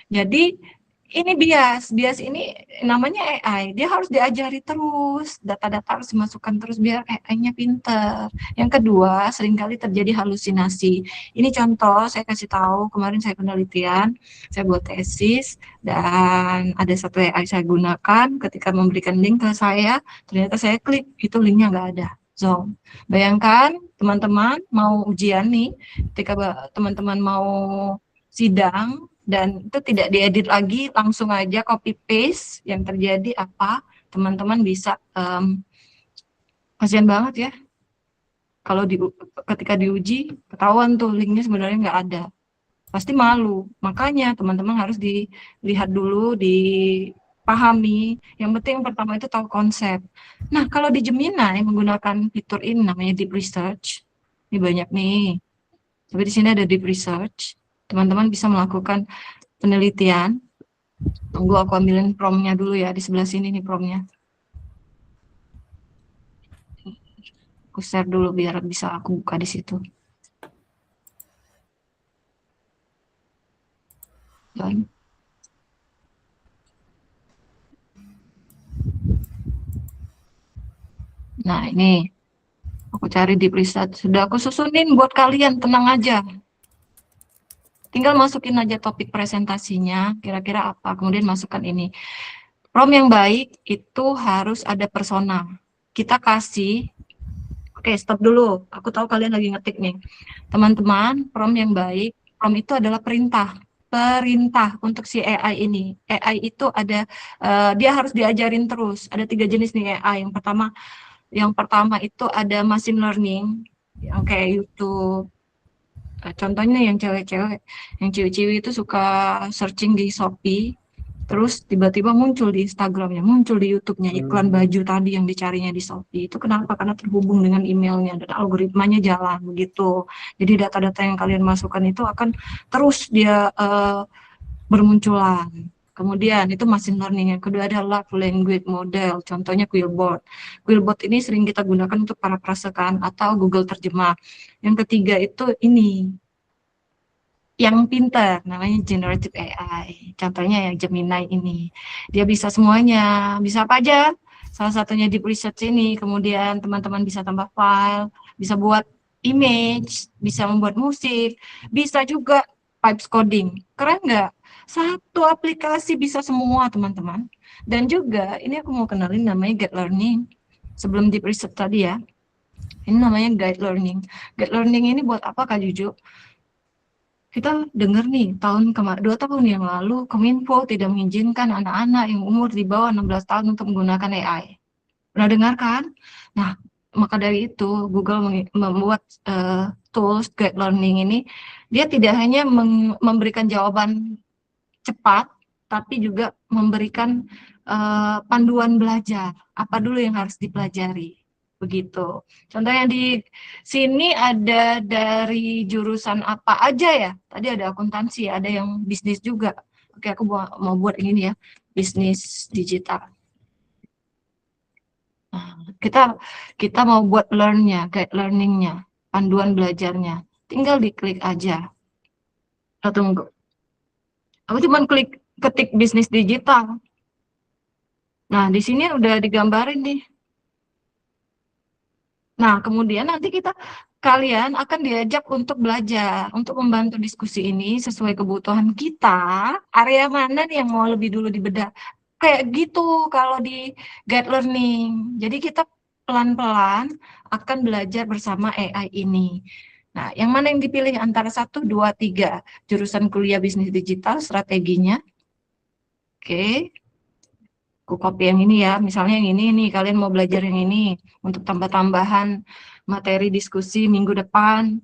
Jadi ini bias ini namanya AI, dia harus diajari terus, data-data harus dimasukkan terus biar AI-nya pinter. Yang kedua, seringkali terjadi halusinasi. Ini contoh, saya kasih tahu, kemarin saya penelitian, saya buat tesis, dan ada satu AI saya gunakan, ketika memberikan link ke saya, ternyata saya klik, itu linknya nggak ada. So, bayangkan teman-teman mau ujian nih, ketika teman-teman mau sidang, dan itu tidak diedit lagi, langsung aja copy paste, yang terjadi apa? Teman-teman bisa kasihan banget ya kalau ketika diuji ketahuan tuh linknya sebenarnya nggak ada, pasti malu. Makanya teman-teman harus dilihat dulu, dipahami. Yang penting yang pertama itu tahu konsep. Nah, kalau di Gemini menggunakan fitur ini namanya deep research. Ini banyak nih. Tapi di sini ada deep research. Teman-teman bisa melakukan penelitian. Tunggu aku ambilin promnya dulu ya, di sebelah sini nih promnya. Aku share dulu biar bisa aku buka di situ. Nah, ini aku cari di preset. Sudah aku susunin buat kalian, tenang aja. Tinggal masukin aja topik presentasinya, kira-kira apa. Kemudian masukkan ini. Prompt yang baik itu harus ada persona. Kita kasih, oke, stop dulu. Aku tahu kalian lagi ngetik nih. Teman-teman, prompt yang baik, prompt itu adalah perintah. Perintah untuk si AI ini. AI itu ada, dia harus diajarin terus. Ada 3 jenis nih AI. Yang pertama itu ada machine learning, yang kayak YouTube. Contohnya yang cewek-cewek itu suka searching di Shopee, terus tiba-tiba muncul di Instagramnya, muncul di YouTube-nya iklan baju tadi yang dicarinya di Shopee. Itu kenapa? Karena terhubung dengan emailnya dan algoritmanya jalan begitu. Jadi data-data yang kalian masukkan itu akan terus dia bermunculan. Kemudian itu machine learning. Yang kedua adalah language model, contohnya Quillbot. Quillbot ini sering kita gunakan untuk parafrasekan atau Google terjemah. Yang ketiga itu ini, yang pintar, namanya generative AI. Contohnya yang Gemini ini. Dia bisa semuanya, bisa apa aja. Salah satunya deep research ini, kemudian teman-teman bisa tambah file, bisa buat image, bisa membuat musik, bisa juga pipes coding. Keren nggak? Satu aplikasi bisa semua, teman-teman. Dan juga, ini aku mau kenalin namanya Get Learning. Sebelum deep research tadi ya. Ini namanya Guide Learning. Guide Learning ini buat apa, Kak Juju? Kita dengar nih, 2 tahun yang lalu, Kominfo tidak mengizinkan anak-anak yang umur di bawah 16 tahun untuk menggunakan AI. Pernah dengar kan? Nah, maka dari itu, Google membuat tools Guide Learning ini, dia tidak hanya memberikan jawaban cepat, tapi juga memberikan panduan belajar. Apa dulu yang harus dipelajari. Begitu. Contohnya di sini ada dari jurusan apa aja ya. Tadi ada akuntansi, ada yang bisnis juga. Oke, aku mau buat ini ya, bisnis digital. Nah, kita mau buat learn-nya, guide learning-nya, panduan belajarnya. Tinggal diklik aja. Tunggu. Aku cuma ketik bisnis digital. Nah, di sini udah digambarin nih. Nah, kemudian nanti kalian akan diajak untuk belajar, untuk membantu diskusi ini sesuai kebutuhan kita, area mana nih yang mau lebih dulu dibedah. Kayak gitu kalau di guide learning. Jadi kita pelan-pelan akan belajar bersama AI ini. Nah, yang mana yang dipilih antara 1, 2, 3? Jurusan kuliah bisnis digital, strateginya. Oke. Aku copy yang ini ya, misalnya yang ini nih, kalian mau belajar yang ini untuk tambah-tambahan materi diskusi minggu depan,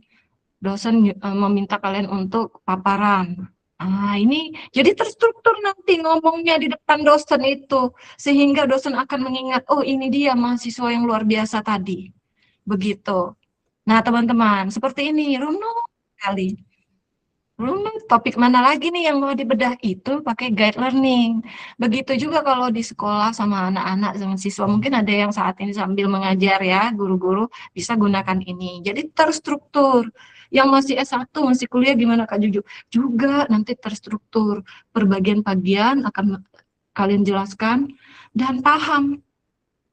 dosen meminta kalian untuk paparan. Nah, ini jadi terstruktur nanti ngomongnya di depan dosen itu, sehingga dosen akan mengingat, oh ini dia mahasiswa yang luar biasa tadi. Begitu. Nah, teman-teman, seperti ini, runut kali. Topik mana lagi nih yang mau dibedah itu pakai guide learning. Begitu juga kalau di sekolah sama anak-anak, sama siswa, mungkin ada yang saat ini sambil mengajar ya, guru-guru bisa gunakan ini. Jadi terstruktur. Yang masih S1, masih kuliah gimana Kak Juju? Juga nanti terstruktur. Perbagian-bagian akan kalian jelaskan dan paham.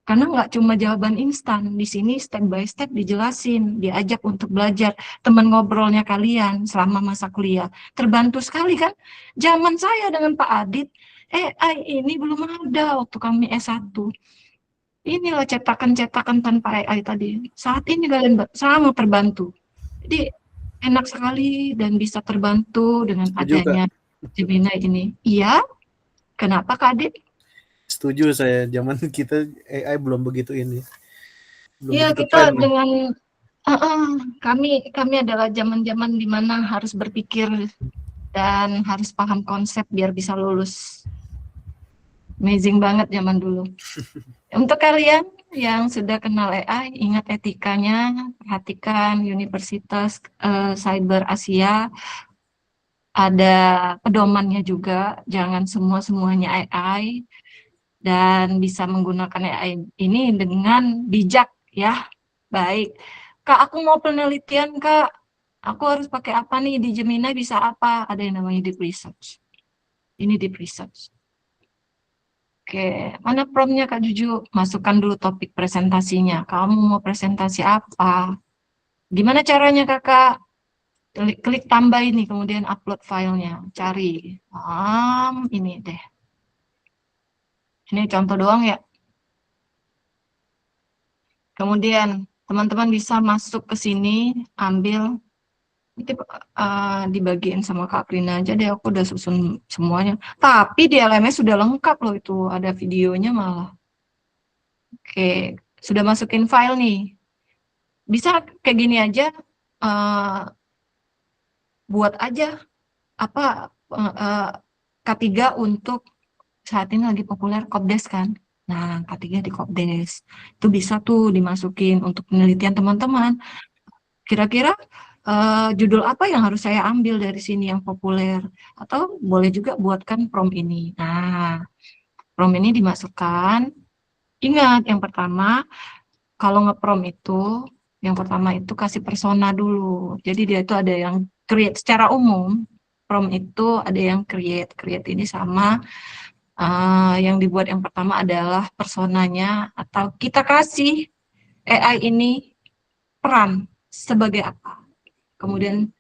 Karena nggak cuma jawaban instan, di sini step by step dijelasin, diajak untuk belajar, teman ngobrolnya kalian selama masa kuliah. Terbantu sekali kan? Zaman saya dengan Pak Adit, AI ini belum ada waktu kami S1. Inilah cetakan-cetakan tanpa AI tadi. Saat ini kalian sangat terbantu. Jadi enak sekali dan bisa terbantu dengan adanya Gemini ini. Iya, kenapa Kak Adit? Setuju saya, zaman kita AI belum begitu ini. Iya, kita dengan kami adalah zaman-zaman di mana harus berpikir dan harus paham konsep biar bisa lulus. Amazing banget zaman dulu. Untuk kalian yang sudah kenal AI, ingat etikanya, perhatikan Universitas Cyber Asia, ada pedomannya juga, jangan semuanya AI, dan bisa menggunakan AI ini dengan bijak ya. Baik, Kak, aku mau penelitian, Kak. Aku harus pakai apa nih di Gemini, bisa apa? Ada yang namanya deep research. Ini di preset. Oke, mana promnya Kak Juju? Masukkan dulu topik presentasinya. Kamu mau presentasi apa? Gimana caranya Kakak? Klik tambah ini, kemudian upload filenya. Cari. Ini deh. Ini contoh doang ya. Kemudian teman-teman bisa masuk ke sini, ambil. Nanti dibagiin sama Kak Prina aja deh, aku udah susun semuanya. Tapi di LMS sudah lengkap loh itu, ada videonya malah. Oke, sudah masukin file nih. Bisa kayak gini aja, buat aja apa K3 untuk saat ini lagi populer Kopdes kan. Nah, K3 di Kopdes. Itu bisa tuh dimasukin untuk penelitian teman-teman. Kira-kira judul apa yang harus saya ambil dari sini yang populer? Atau boleh juga buatkan prompt ini. Nah, prompt ini dimasukkan. Ingat, yang pertama, kalau nge-prompt itu, yang pertama itu kasih persona dulu. Jadi dia itu ada yang create secara umum. Prompt itu ada yang create. Create ini sama yang dibuat yang pertama adalah personanya, atau kita kasih AI ini peran sebagai apa. Kemudian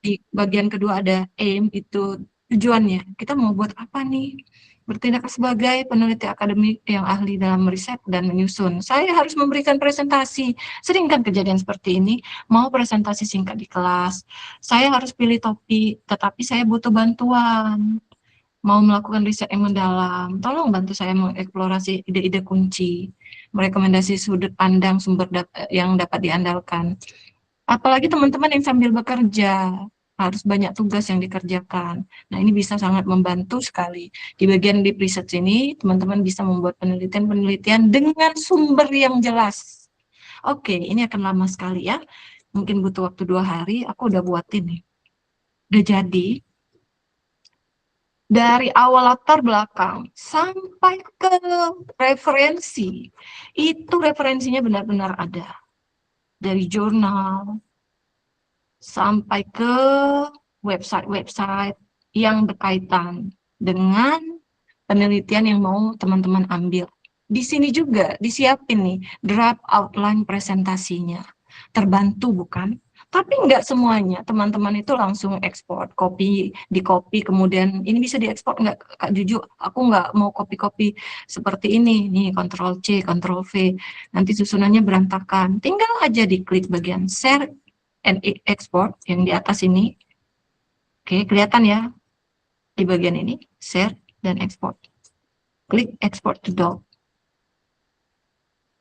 di bagian kedua ada aim, itu tujuannya. Kita mau buat apa nih? Bertindak sebagai peneliti akademik yang ahli dalam riset dan menyusun. Saya harus memberikan presentasi. Sering kan kejadian seperti ini, mau presentasi singkat di kelas. Saya harus pilih topik, tetapi saya butuh bantuan. Mau melakukan riset yang mendalam, tolong bantu saya mengeksplorasi ide-ide kunci, merekomendasi sudut pandang sumber yang dapat diandalkan. Apalagi teman-teman yang sambil bekerja, harus banyak tugas yang dikerjakan. Nah, ini bisa sangat membantu sekali. Di bagian di preset ini, teman-teman bisa membuat penelitian-penelitian dengan sumber yang jelas. Oke, ini akan lama sekali ya. Mungkin butuh waktu 2 hari, aku udah buatin nih. Udah jadi. Dari awal latar belakang sampai ke referensi, itu referensinya benar-benar ada. Dari jurnal sampai ke website-website yang berkaitan dengan penelitian yang mau teman-teman ambil. Di sini juga disiapin nih draft outline presentasinya. Terbantu bukan? Tapi enggak semuanya, teman-teman itu langsung ekspor, di copy, kemudian ini bisa diekspor enggak, Kak Juju? Aku enggak mau copy-copy seperti ini, nih Ctrl C, Ctrl V, nanti susunannya berantakan. Tinggal aja diklik bagian share and export yang di atas ini. Oke, kelihatan ya di bagian ini, share dan export. Klik export to doc.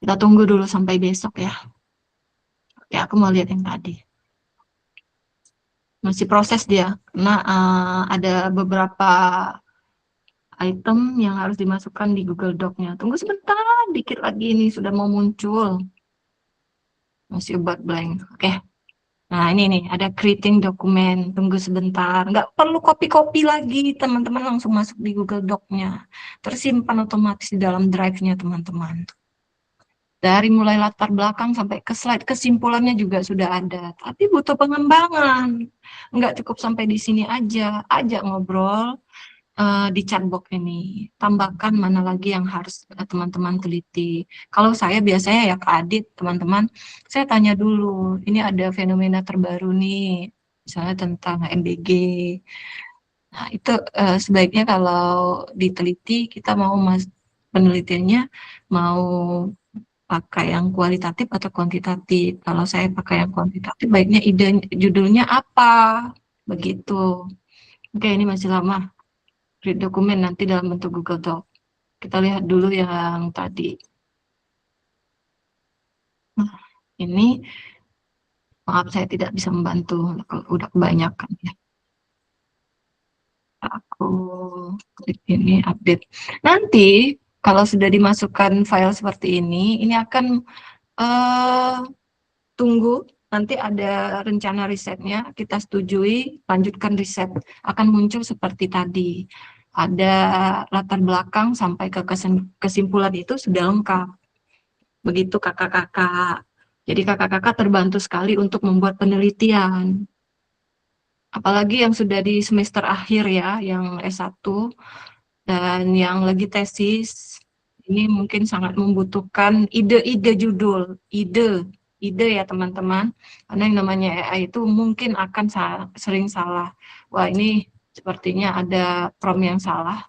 Kita tunggu dulu sampai besok ya. Oke, aku mau lihat yang tadi. Masih proses dia, karena ada beberapa item yang harus dimasukkan di Google Doc-nya. Tunggu sebentar, dikit lagi ini sudah mau muncul. Masih about blank. Oke. Nah, ini nih, ada creating dokumen. Tunggu sebentar. Nggak perlu copy-copy lagi, teman-teman langsung masuk di Google Doc-nya. Tersimpan otomatis di dalam drive-nya, teman-teman. Dari mulai latar belakang sampai ke slide kesimpulannya juga sudah ada. Tapi butuh pengembangan. Nggak cukup sampai di sini aja. Ajak ngobrol di chatbox ini. Tambahkan mana lagi yang harus teman-teman teliti. Kalau saya biasanya ya Kak Adit, teman-teman, saya tanya dulu. Ini ada fenomena terbaru nih. Misalnya tentang MBG. Nah, itu sebaiknya kalau diteliti, kita mau penelitiannya mau pakai yang kualitatif atau kuantitatif. Kalau saya pakai yang kuantitatif, baiknya ide judulnya apa, begitu. Oke, ini masih lama. Create dokumen nanti dalam bentuk Google Doc. Kita lihat dulu yang tadi. Nah, ini maaf saya tidak bisa membantu, udah kebanyakan ya. Aku klik ini update. Nanti kalau sudah dimasukkan file seperti ini akan tunggu, nanti ada rencana risetnya, kita setujui, lanjutkan riset. Akan muncul seperti tadi. Ada latar belakang sampai ke kesimpulan itu sudah lengkap. Begitu kakak-kakak. Jadi kakak-kakak terbantu sekali untuk membuat penelitian. apalagi yang sudah di semester akhir ya, yang S1 dan yang lagi tesis, ini mungkin sangat membutuhkan ide-ide judul, ide ya teman-teman, karena yang namanya AI itu mungkin akan sering salah. Wah, ini sepertinya ada prompt yang salah,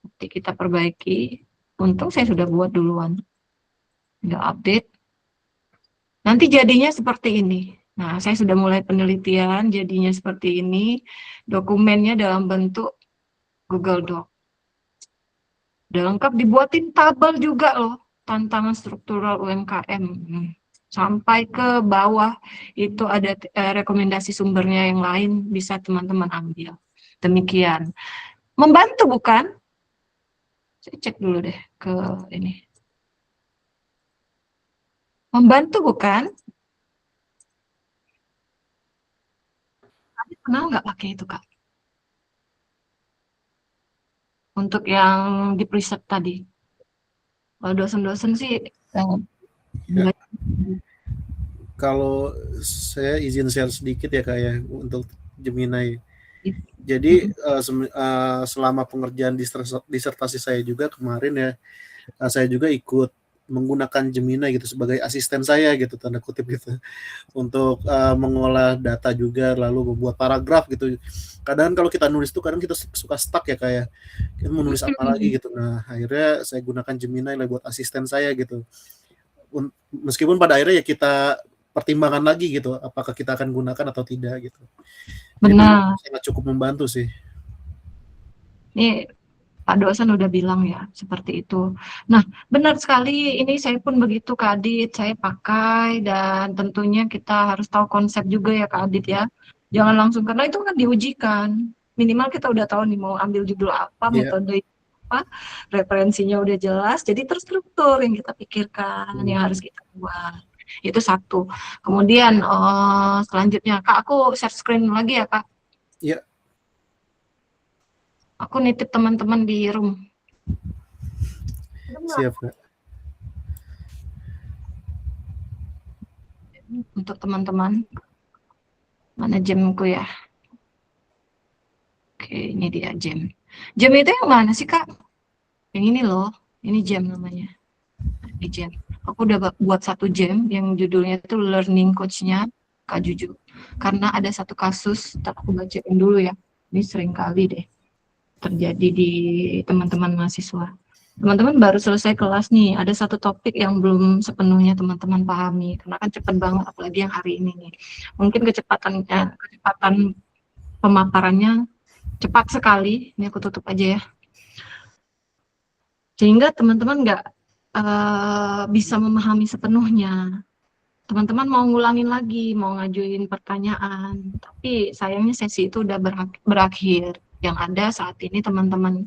nanti kita perbaiki. Untung saya sudah buat duluan, nggak update. Nanti jadinya seperti ini. Nah, saya sudah mulai penelitian, jadinya seperti ini. Dokumennya dalam bentuk Google Doc. Udah lengkap, dibuatin tabel juga loh, tantangan struktural UMKM. Sampai ke bawah itu ada rekomendasi sumbernya yang lain, bisa teman-teman ambil. Demikian. Membantu bukan? Saya cek dulu deh ke ini. Membantu bukan? Kenal nggak pakai itu, Kak? Untuk yang di preset tadi. Kalau dosen-dosen sih Ya. Kalau saya izin share sedikit ya Kak ya untuk Gemini. Jadi selama pengerjaan disertasi saya juga kemarin ya, saya juga ikut menggunakan Gemini gitu sebagai asisten saya gitu, tanda kutip gitu, untuk mengolah data juga, lalu membuat paragraf gitu. Kadang kalau kita nulis tuh kadang kita suka stuck ya kayak kita mau nulis apa lagi gitu. Nah akhirnya saya gunakan Gemini lah buat asisten saya gitu. Meskipun pada akhirnya ya kita pertimbangan lagi gitu, apakah kita akan gunakan atau tidak gitu. Benar. Jadi sangat cukup membantu sih. Ini Pak dosen udah bilang ya, seperti itu. Nah, benar sekali, ini saya pun begitu Kak Adit, saya pakai, dan tentunya kita harus tahu konsep juga ya Kak Adit ya. Jangan langsung, karena itu kan diujikan. Minimal kita udah tahu nih mau ambil judul apa, metode apa, referensinya udah jelas, jadi terstruktur yang kita pikirkan, yang harus kita buat. Itu satu. Kemudian selanjutnya, Kak, aku share screen lagi ya Kak. Iya. Aku nitip teman-teman di room. Siap, Kak. Untuk teman-teman. Mana jamku ya? Oke, ini dia jam. Jam itu yang mana sih, Kak? Yang ini loh. Ini jam namanya. Ini jam. Aku udah buat satu jam yang judulnya itu Learning Coach-nya Kak Juju. Karena ada satu kasus, aku bacain dulu ya. Ini sering kali deh terjadi di teman-teman mahasiswa. Teman-teman baru selesai kelas nih, ada satu topik yang belum sepenuhnya teman-teman pahami, karena kan cepat banget, apalagi yang hari ini nih. Mungkin kecepatan pemaparannya cepat sekali, ini aku tutup aja ya. Sehingga teman-teman nggak bisa memahami sepenuhnya. Teman-teman mau ngulangin lagi, mau ngajuin pertanyaan, tapi sayangnya sesi itu udah berakhir. Yang ada saat ini teman-teman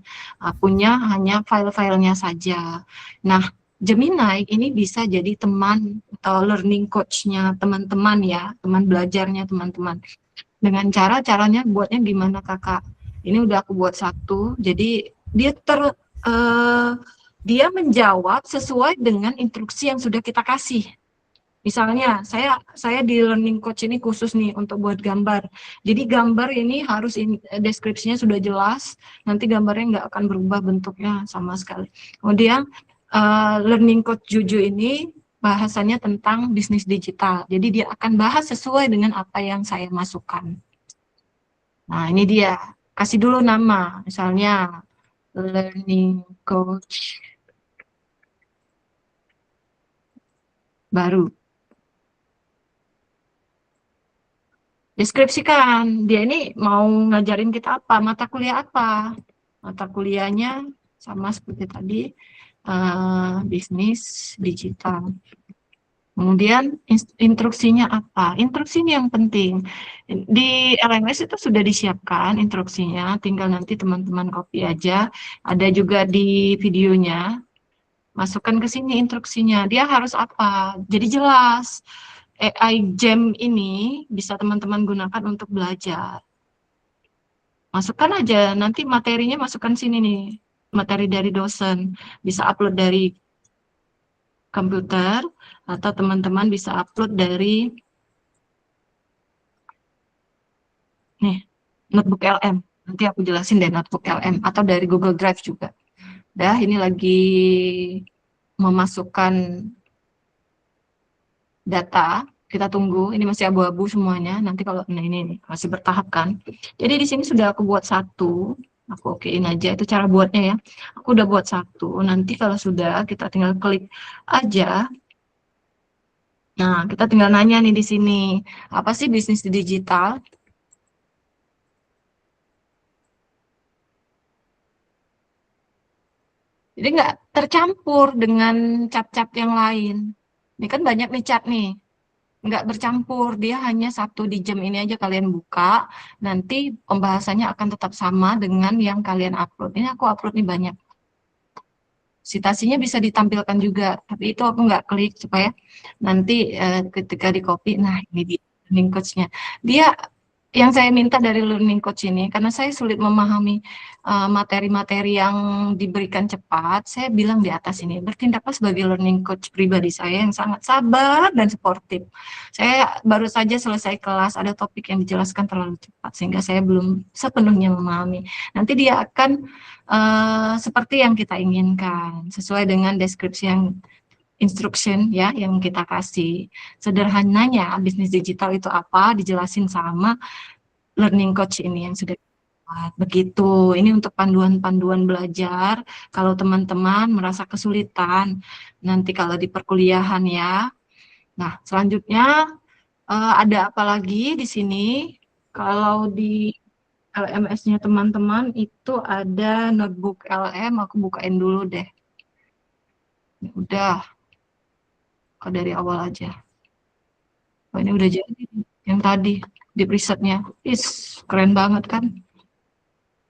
punya hanya file-filenya saja. Nah, Gemini ini bisa jadi teman atau learning coach-nya teman-teman ya, teman belajarnya teman-teman. Dengan caranya buatnya gimana Kakak? Ini udah aku buat satu, jadi dia menjawab sesuai dengan instruksi yang sudah kita kasih. Misalnya, saya di Learning Coach ini khusus nih untuk buat gambar. Jadi gambar ini harus deskripsinya sudah jelas, nanti gambarnya nggak akan berubah bentuknya sama sekali. Kemudian, Learning Coach Juju ini bahasanya tentang bisnis digital. Jadi dia akan bahas sesuai dengan apa yang saya masukkan. Nah, ini dia. Kasih dulu nama, misalnya Learning Coach baru. Deskripsikan, dia ini mau ngajarin kita apa, mata kuliah apa. Mata kuliahnya sama seperti tadi, bisnis digital. Kemudian instruksinya apa? Instruksi ini yang penting. Di LMS itu sudah disiapkan instruksinya, tinggal nanti teman-teman copy aja. Ada juga di videonya, masukkan ke sini instruksinya. Dia harus apa? Jadi jelas. AI Jam ini bisa teman-teman gunakan untuk belajar. Masukkan aja, nanti materinya masukkan sini nih, materi dari dosen. Bisa upload dari komputer, atau teman-teman bisa upload dari Nih, notebook LM. Nanti aku jelasin deh notebook LM atau dari Google Drive juga. Dah, ini lagi memasukkan data. Kita tunggu, ini masih abu-abu semuanya. Nanti kalau ini masih bertahap kan. Jadi di sini sudah aku buat satu. Aku okein aja itu cara buatnya ya. Aku udah buat satu. Nanti kalau sudah kita tinggal klik aja. Nah, kita tinggal nanya nih di sini. Apa sih bisnis digital? Jadi nggak tercampur dengan cat-cat yang lain. Ini kan banyak nih cat nih. Nggak bercampur, dia hanya satu di jam ini aja kalian buka, nanti pembahasannya akan tetap sama dengan yang kalian upload. Ini aku upload nih banyak. Citasinya bisa ditampilkan juga, tapi itu aku nggak klik supaya nanti ketika di copy, nah ini dia learning coach-nya. Dia yang saya minta dari learning coach ini, karena saya sulit memahami materi-materi yang diberikan cepat, saya bilang di atas ini, bertindaklah sebagai learning coach pribadi saya yang sangat sabar dan sportif. Saya baru saja selesai kelas, ada topik yang dijelaskan terlalu cepat, sehingga saya belum sepenuhnya memahami. Nanti dia akan seperti yang kita inginkan, sesuai dengan deskripsi yang instruction ya yang kita kasih. Sederhananya bisnis digital itu apa dijelasin sama learning coach ini yang sudah buat. Begitu. Ini untuk panduan-panduan belajar kalau teman-teman merasa kesulitan nanti kalau di perkuliahan ya. Nah, selanjutnya ada apa lagi di sini? Kalau di LMS-nya teman-teman itu ada notebook LM, aku bukain dulu deh. Udah, kok dari awal aja. Oh, ini udah jadi yang tadi di presetnya. Keren banget kan?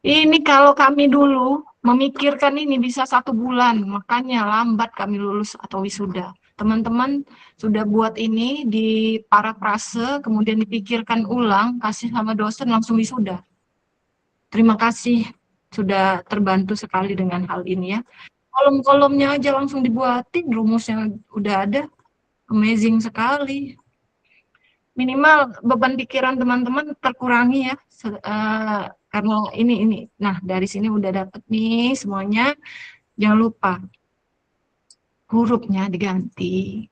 Ini kalau kami dulu memikirkan ini bisa 1 bulan, makanya lambat kami lulus atau wisuda. Teman-teman sudah buat ini di parafrase, kemudian dipikirkan ulang, kasih sama dosen langsung wisuda. Terima kasih sudah terbantu sekali dengan hal ini ya. Kolom-kolomnya aja langsung dibuatin, rumusnya udah ada. Amazing sekali. Minimal beban pikiran teman-teman terkurangi ya. Karena ini. Nah, dari sini udah dapet nih semuanya. Jangan lupa hurufnya diganti.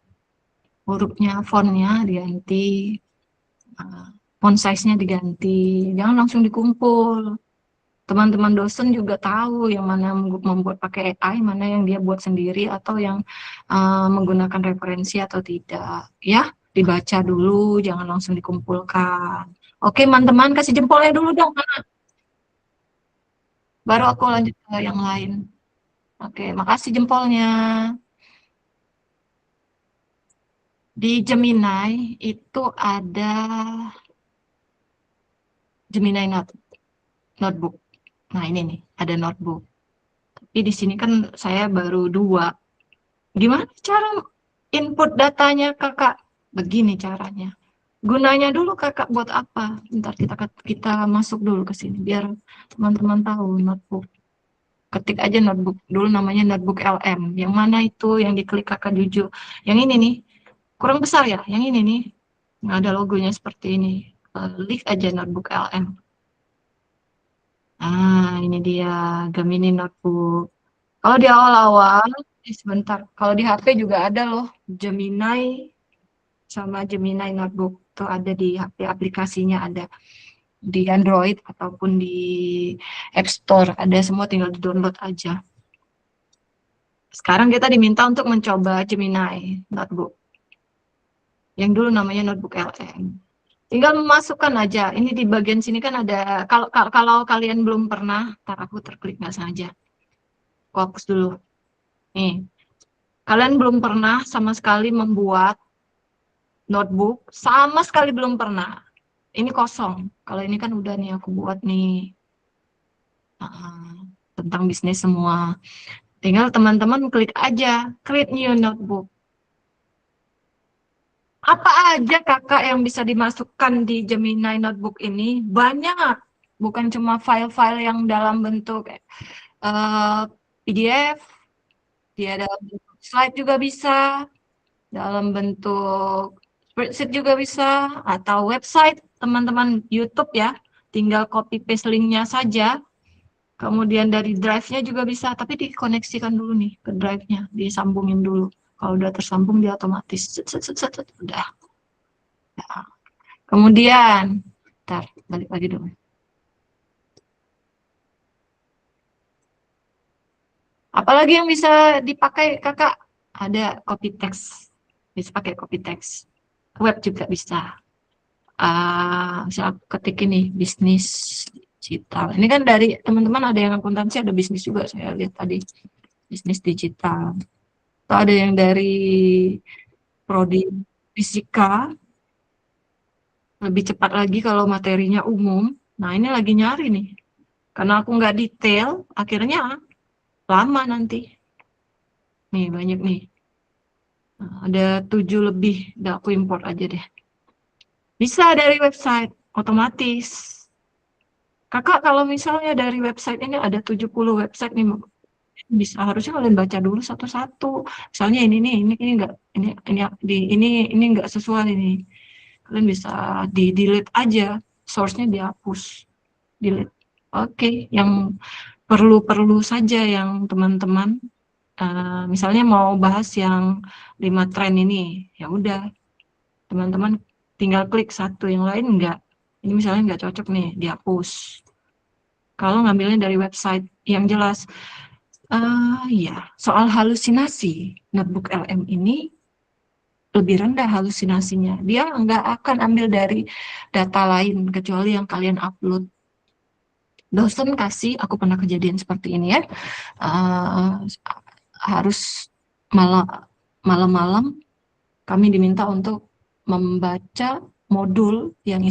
Hurufnya, fontnya diganti. Font size-nya diganti. Jangan langsung dikumpul. Teman-teman dosen juga tahu yang mana membuat pakai AI, mana yang dia buat sendiri atau yang menggunakan referensi atau tidak. Ya, dibaca dulu, jangan langsung dikumpulkan. Oke, teman-teman, kasih jempolnya dulu dong. Baru aku lanjut ke yang lain. Oke, makasih jempolnya. Di Gemini itu ada Gemini Notebook. Nah, ini nih, ada notebook. Tapi di sini kan saya baru 2. Gimana cara input datanya, Kakak? Begini caranya. Gunanya dulu, Kakak, buat apa? Ntar kita masuk dulu ke sini, biar teman-teman tahu notebook. Ketik aja notebook. Dulu namanya notebook LM. Yang mana itu yang diklik Kakak Juju? Yang ini nih. Kurang besar ya? Yang ini nih. Yang ada logonya seperti ini. Klik aja notebook LM. Nah, ini dia Gemini Notebook. Kalau di awal-awal, sebentar. Kalau di HP juga ada loh, Gemini sama Gemini Notebook. Itu ada di HP, aplikasinya ada di Android ataupun di App Store. Ada semua, tinggal di-download aja. Sekarang kita diminta untuk mencoba Gemini Notebook. Yang dulu namanya Notebook LM. Tinggal memasukkan aja. Ini di bagian sini kan ada, kalau kalian belum pernah, ntar aku terklik nggak sengaja. Fokus dulu. Nih, kalian belum pernah sama sekali membuat notebook, sama sekali belum pernah. Ini kosong. Kalau ini kan udah nih aku buat nih. Tentang bisnis semua. Tinggal teman-teman klik aja, create new notebook. Apa aja Kakak yang bisa dimasukkan di Gemini Notebook ini? Banyak. Bukan cuma file-file yang dalam bentuk PDF, dia dalam bentuk slide juga bisa, dalam bentuk spreadsheet juga bisa, atau website teman-teman YouTube ya. tinggal copy paste linknya saja. Kemudian dari drive-nya juga bisa, tapi dikoneksikan dulu nih ke drive-nya, disambungin dulu. Kalau udah tersambung dia otomatis udah. Nah, kemudian, ntar balik lagi dulu. Apalagi yang bisa dipakai kakak? Ada copy text, bisa pakai copy text. Web juga bisa. Misal ketik ini bisnis digital. Ini kan dari teman-teman ada yang akuntansi, ada bisnis juga saya lihat tadi, bisnis digital. Atau ada yang dari prodi fisika, lebih cepat lagi kalau materinya umum. Nah ini lagi nyari nih, karena aku nggak detail, akhirnya lama nanti. Nih banyak nih, nah, ada 7 lebih, udah aku import aja deh. Bisa dari website, otomatis. Kakak kalau misalnya dari website ini ada 70 website nih, bisa harusnya kalian baca dulu satu-satu. Misalnya ini enggak, ini enggak sesuai ini. Kalian bisa di delete aja, source-nya dihapus, delete. Oke, yang perlu saja yang teman-teman misalnya mau bahas yang 5 tren ini, ya udah teman-teman tinggal klik satu, yang lain enggak. Ini misalnya enggak cocok nih, dihapus. Kalau ngambilnya dari website yang jelas. Ya, soal halusinasi, notebook LM ini lebih rendah halusinasinya. Dia nggak akan ambil dari data lain kecuali yang kalian upload. Dosen kasih, aku pernah kejadian seperti ini ya, harus malam-malam kami diminta untuk membaca modul yang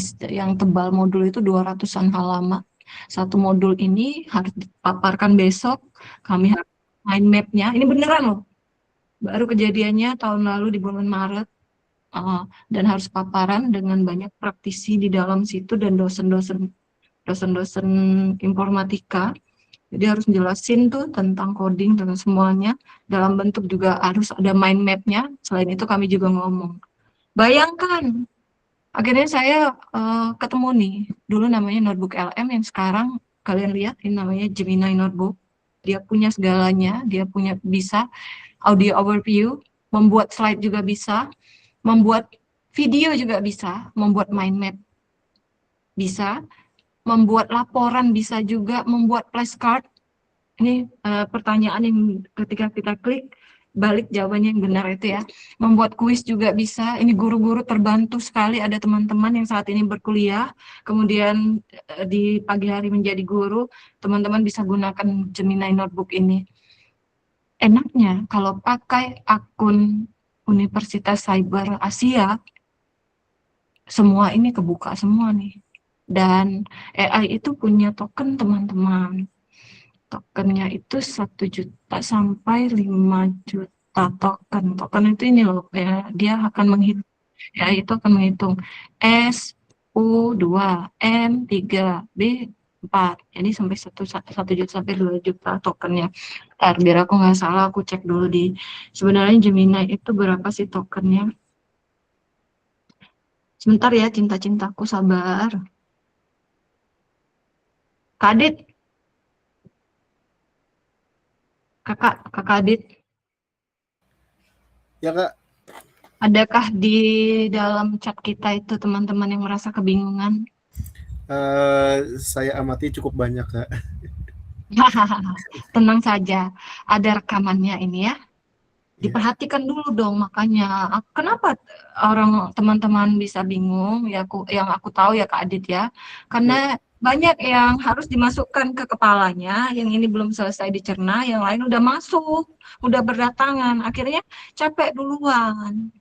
tebal, modul itu 200-an halaman. Satu modul ini harus dipaparkan besok, kami harus mind map-nya, ini beneran loh, baru kejadiannya tahun lalu di bulan Maret, dan harus paparan dengan banyak praktisi di dalam situ dan dosen-dosen informatika. Jadi harus jelasin tuh tentang coding dan semuanya, dalam bentuk juga harus ada mind map-nya. Selain itu kami juga ngomong. Bayangkan, akhirnya saya ketemu nih, dulu namanya notebook LM, yang sekarang kalian lihat ini namanya Gemini Notebook. Dia punya segalanya, dia punya bisa audio overview, membuat slide juga bisa, membuat video juga bisa, membuat mind map bisa, membuat laporan bisa juga, membuat flashcard. Ini pertanyaan yang ketika kita klik, balik jawabannya yang benar itu ya. Membuat kuis juga bisa. Ini guru-guru terbantu sekali, ada teman-teman yang saat ini berkuliah, kemudian di pagi hari menjadi guru, teman-teman bisa gunakan Gemini Notebook ini. Enaknya kalau pakai akun Universitas Cyber Asia, semua ini kebuka semua nih. Dan AI itu punya token teman-teman. Tokennya itu 1 juta sampai 5 juta token. Token itu ini loh, ya, dia akan menghitung, ya itu akan menghitung S, U 2, M 3, B 4. Jadi sampai 1 juta sampai 2 juta tokennya. Ntar, biar aku nggak salah, aku cek dulu sebenarnya Gemini itu berapa sih tokennya. Sebentar ya, cinta-cintaku, sabar. Kadit, kakak Adit, Ya Kak, adakah di dalam chat kita itu teman-teman yang merasa kebingungan? saya amati cukup banyak Kak. Tenang saja, ada rekamannya ini ya. Ya. Diperhatikan dulu dong, makanya kenapa teman-teman bisa bingung ya, yang aku tahu ya Kak Adit ya, karena banyak yang harus dimasukkan ke kepalanya, yang ini belum selesai dicerna, yang lain udah masuk, udah berdatangan, akhirnya capek duluan.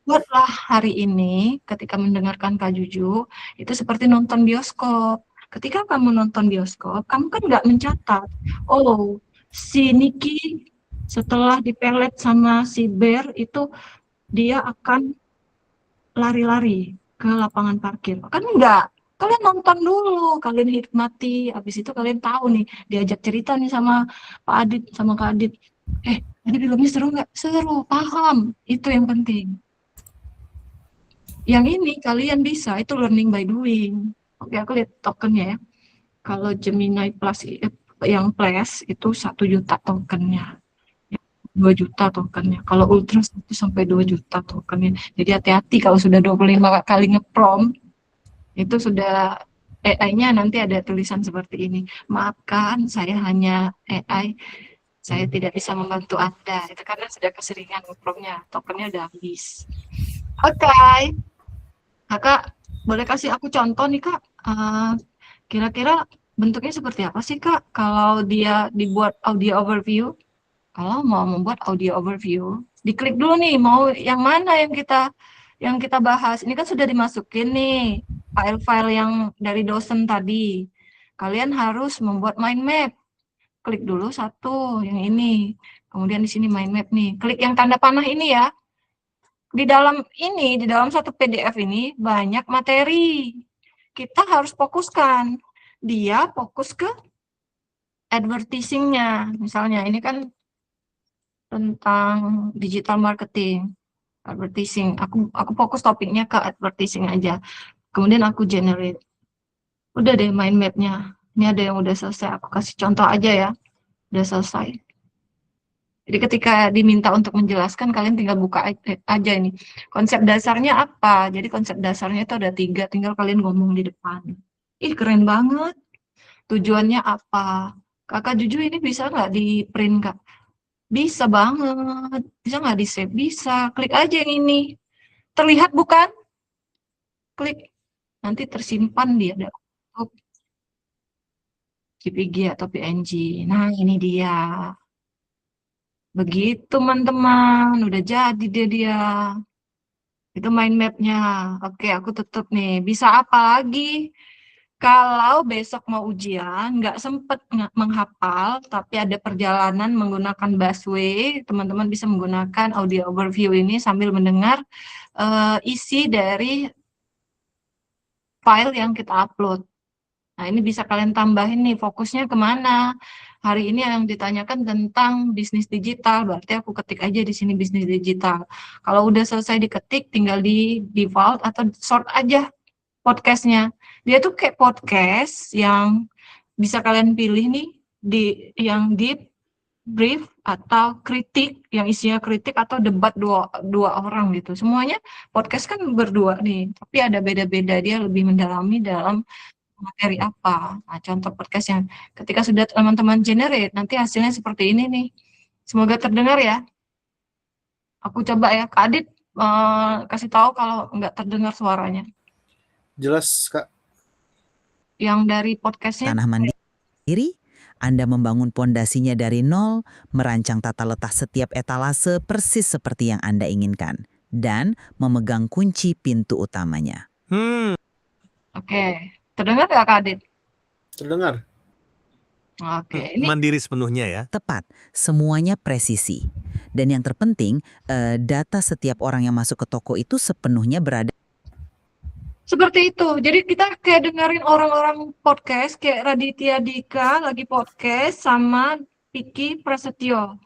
Buatlah hari ini ketika mendengarkan Kak Juju itu seperti nonton bioskop. Ketika kamu nonton bioskop, kamu kan nggak mencatat, oh si Niki setelah dipelet sama si Bear itu dia akan lari-lari ke lapangan parkir. Kan enggak. Kalian nonton dulu, kalian hikmati, habis itu kalian tahu nih, diajak cerita nih sama Pak Adit, sama Kak Adit. Tadi filmnya seru nggak? Seru, paham. Itu yang penting. Yang ini kalian bisa, itu learning by doing. Oke, aku lihat tokennya ya. Kalau Gemini Plus yang Plus itu 1 juta tokennya. 2 juta tokennya. Kalau Ultra 1 sampai 2 juta tokennya. Jadi hati-hati kalau sudah 25 kali nge-prompt, itu sudah AI-nya nanti ada tulisan seperti ini. Maafkan, saya hanya AI, saya tidak bisa membantu Anda. Itu karena sudah keseringan nge-prompt-nya, tokennya udah habis. Oke. Kakak, boleh kasih aku contoh nih, Kak? Kira-kira bentuknya seperti apa sih, Kak? Kalau dia dibuat audio overview, kalau mau membuat audio overview, diklik dulu nih, mau yang mana yang kita bahas. Ini kan sudah dimasukin nih, file-file yang dari dosen tadi. Kalian harus membuat mind map. Klik dulu satu, yang ini. Kemudian di sini mind map nih. Klik yang tanda panah ini ya. Di dalam satu PDF ini banyak materi. Kita harus fokuskan. Dia fokus ke advertising-nya. Misalnya ini kan tentang digital marketing, advertising. Aku fokus topiknya ke advertising aja. Kemudian aku generate. Udah deh mind map-nya. Ini ada yang udah selesai. Aku kasih contoh aja ya. Udah selesai. Jadi ketika diminta untuk menjelaskan, kalian tinggal buka aja ini. Konsep dasarnya apa? Jadi konsep dasarnya itu ada 3, tinggal kalian ngomong di depan. Ih, keren banget. Tujuannya apa? Kakak Juju ini bisa nggak di print, Kak? Bisa banget. Bisa nggak di save? Bisa. Klik aja yang ini. Terlihat bukan? Klik. Nanti tersimpan dia dalam bentuk JPG atau PNG. Nah, ini dia. Begitu teman-teman, udah jadi dia. Itu mind map-nya. Oke, aku tutup nih. Bisa apa lagi? Kalau besok mau ujian, nggak sempet menghafal, tapi ada perjalanan menggunakan busway, teman-teman bisa menggunakan audio overview ini sambil mendengar isi dari file yang kita upload. Nah, ini bisa kalian tambahin nih, fokusnya kemana. Hari ini yang ditanyakan tentang bisnis digital, berarti aku ketik aja di sini bisnis digital. Kalau udah selesai diketik, tinggal di default atau sort aja podcastnya. Dia tuh kayak podcast yang bisa kalian pilih nih, yang deep, brief, atau kritik, yang isinya kritik, atau debat dua orang gitu. Semuanya podcast kan berdua nih, tapi ada beda-beda, dia lebih mendalami dalam materi apa. Nah, contoh podcast yang ketika sudah teman-teman generate, nanti hasilnya seperti ini nih. Semoga terdengar ya. Aku coba ya, Kak Adit kasih tahu kalau nggak terdengar suaranya. Jelas, Kak. Yang dari podcastnya. Tanah Mandiri, Anda membangun pondasinya dari nol, merancang tata letak setiap etalase persis seperti yang Anda inginkan, dan memegang kunci pintu utamanya. Oke. Terdengar nggak, Kak Adit? Terdengar. Oke, ini Mandiri sepenuhnya ya. Tepat, semuanya presisi. Dan yang terpenting, data setiap orang yang masuk ke toko itu sepenuhnya berada. seperti itu. Jadi kita kayak dengerin orang-orang podcast, kayak Raditya Dika lagi podcast sama Vicky Prasetyo.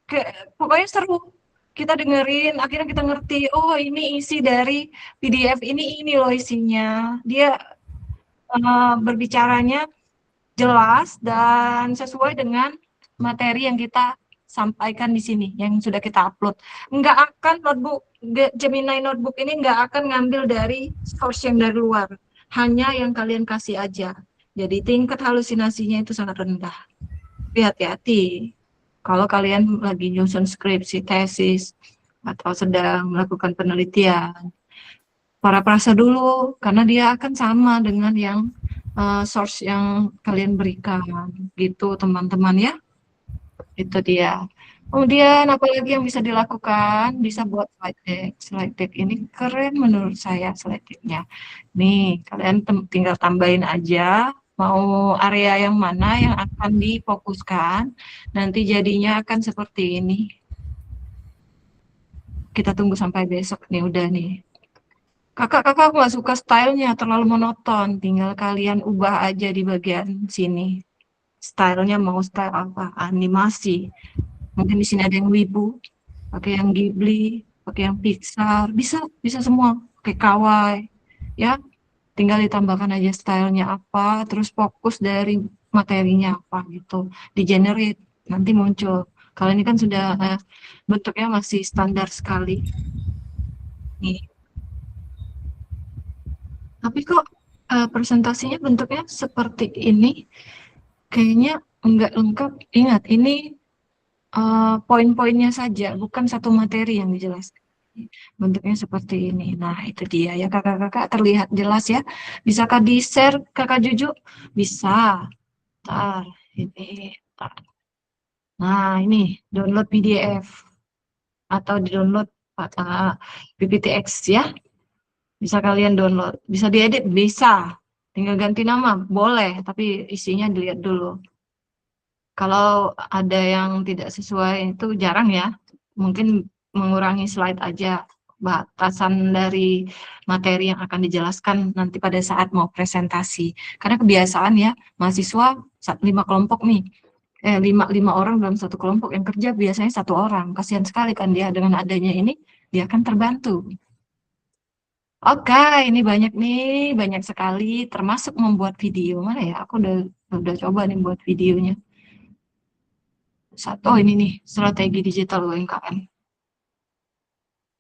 Kayak pokoknya seru. Kita dengerin, akhirnya kita ngerti, oh ini isi dari PDF ini loh isinya. Dia berbicaranya jelas dan sesuai dengan materi yang kita sampaikan di sini, yang sudah kita upload. Nggak akan Gemini Notebook ini nggak akan ngambil dari source yang dari luar, hanya yang kalian kasih aja. Jadi tingkat halusinasinya itu sangat rendah. Tapi hati-hati, kalau kalian lagi nyusun skripsi, tesis, atau sedang melakukan penelitian, parafrase dulu, karena dia akan sama dengan yang source yang kalian berikan, gitu teman-teman ya. Itu dia. Kemudian apalagi yang bisa dilakukan, bisa buat slide deck. Slide deck ini keren menurut saya slide decknya. Nih, kalian tinggal tambahin aja mau area yang mana yang akan difokuskan. Nanti jadinya akan seperti ini. Kita tunggu sampai besok nih, udah nih. Kakak nggak suka stylenya terlalu monoton, tinggal kalian ubah aja di bagian sini. Stylenya mau style apa? Animasi. Mungkin di sini ada yang Wibu, pakai yang Ghibli, pakai yang Pixar, bisa semua, pakai Kawaii, ya. tinggal ditambahkan aja stylenya apa, terus fokus dari materinya apa gitu, di generate nanti muncul. Kalau ini kan sudah bentuknya masih standar sekali nih, tapi kok presentasinya bentuknya seperti ini, kayaknya enggak lengkap. Ingat, ini poin-poinnya saja, bukan satu materi yang dijelaskan. Bentuknya seperti ini. Nah, itu dia ya kakak-kakak, terlihat jelas ya. Bisakah di-share kakak Juju? Bisa. Ntar, ini. Ntar. Nah, ini download PDF atau di-download PPTX ya. Bisa kalian download. Bisa diedit? Bisa. Tinggal ganti nama? Boleh, tapi isinya dilihat dulu. Kalau ada yang tidak sesuai itu jarang ya, mungkin mengurangi slide aja, batasan dari materi yang akan dijelaskan nanti pada saat mau presentasi. Karena kebiasaan ya, mahasiswa 5 kelompok nih, lima orang dalam satu kelompok, yang kerja biasanya 1 orang. Kasihan sekali kan dia, dengan adanya ini dia akan terbantu. Oke, ini banyak nih, banyak sekali, termasuk membuat video. Mana ya? Aku udah coba nih buat videonya. Oh ini nih, strategi digital UMKM.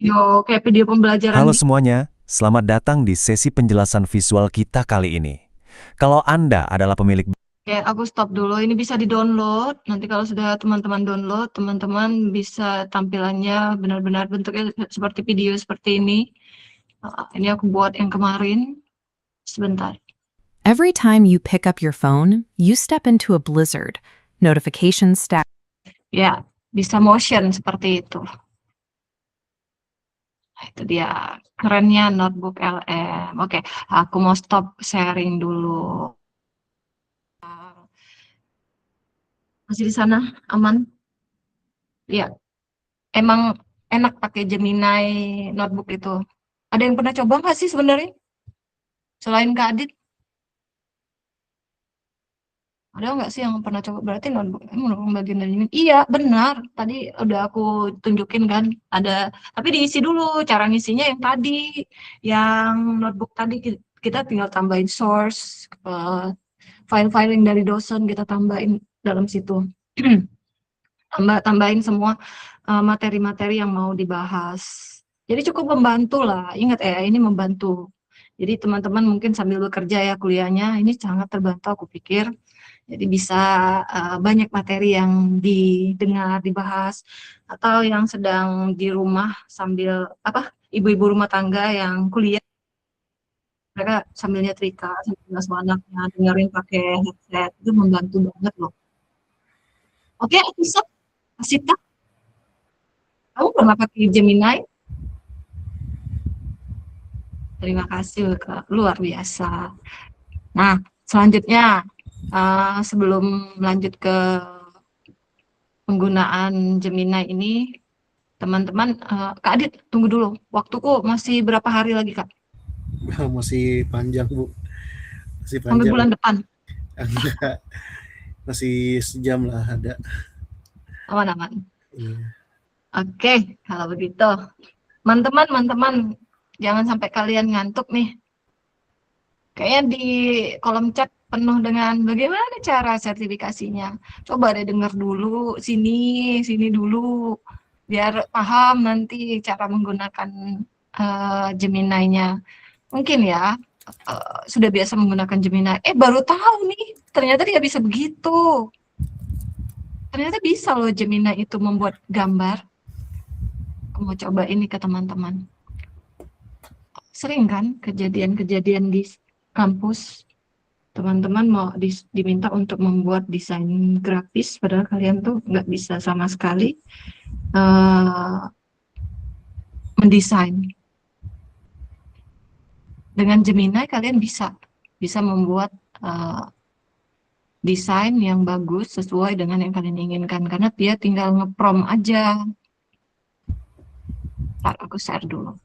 Yo, kayak video pembelajaran Halo semuanya, selamat datang di sesi penjelasan visual kita kali ini. Kalau Anda adalah pemilik Oke, aku stop dulu. Ini bisa di-download. Nanti kalau sudah teman-teman download, teman-teman bisa tampilannya benar-benar bentuknya seperti video seperti ini. Ini aku buat yang kemarin. Sebentar. Every time you pick up your phone, you step into a blizzard. Notifications stack. Ya, bisa motion seperti itu. Nah, itu dia. Kerennya notebook LM. Oke, aku mau stop sharing dulu. Masih di sana? Aman? Ya, emang enak pakai Gemini notebook itu. Ada yang pernah coba nggak sih sebenarnya? Selain Kak Adit, ada nggak sih yang pernah coba? Berarti notebook emang bagian dari ini. Iya, benar. Tadi udah aku tunjukin kan. Ada, tapi diisi dulu. Cara ngisinya yang tadi, yang notebook tadi kita tinggal tambahin source, file-file yang dari dosen kita tambahin dalam situ. Tambahin semua materi-materi yang mau dibahas. Jadi cukup membantu lah. Ingat ya, ini membantu. Jadi teman-teman mungkin sambil bekerja ya kuliahnya, ini sangat terbantu aku pikir. Jadi bisa banyak materi yang didengar, dibahas, atau yang sedang di rumah sambil ibu-ibu rumah tangga yang kuliah, mereka sambil nyetrika, sambil ngasuh anaknya, dengerin pakai headset, itu membantu banget loh. Oke, bisa Asita, kamu pernah pakai Gemini? Terima kasih, luar biasa. Nah, selanjutnya sebelum lanjut ke penggunaan Gemini ini, teman-teman, Kak Adit, tunggu dulu. Waktuku masih berapa hari lagi, Kak? Masih panjang, Bu. Masih Sampai panjang. bulan depan? Enggak. Masih sejam lah ada. Aman-aman. Iya. Oke, kalau begitu. Teman-teman, jangan sampai kalian ngantuk nih. Kayaknya di kolom chat penuh dengan bagaimana cara sertifikasinya. Coba deh dengar dulu, sini dulu. Biar paham nanti cara menggunakan Gemini-nya. Mungkin ya, sudah biasa menggunakan Gemini. Baru tahu nih, ternyata dia bisa begitu. Ternyata bisa loh Gemini itu membuat gambar. Aku mau coba ini ke teman-teman. Sering kan kejadian-kejadian di kampus, teman-teman mau diminta untuk membuat desain grafis, padahal kalian tuh nggak bisa sama sekali mendesain. Dengan Gemini kalian bisa membuat desain yang bagus sesuai dengan yang kalian inginkan, karena dia tinggal nge-prompt aja. Ntar aku share dulu.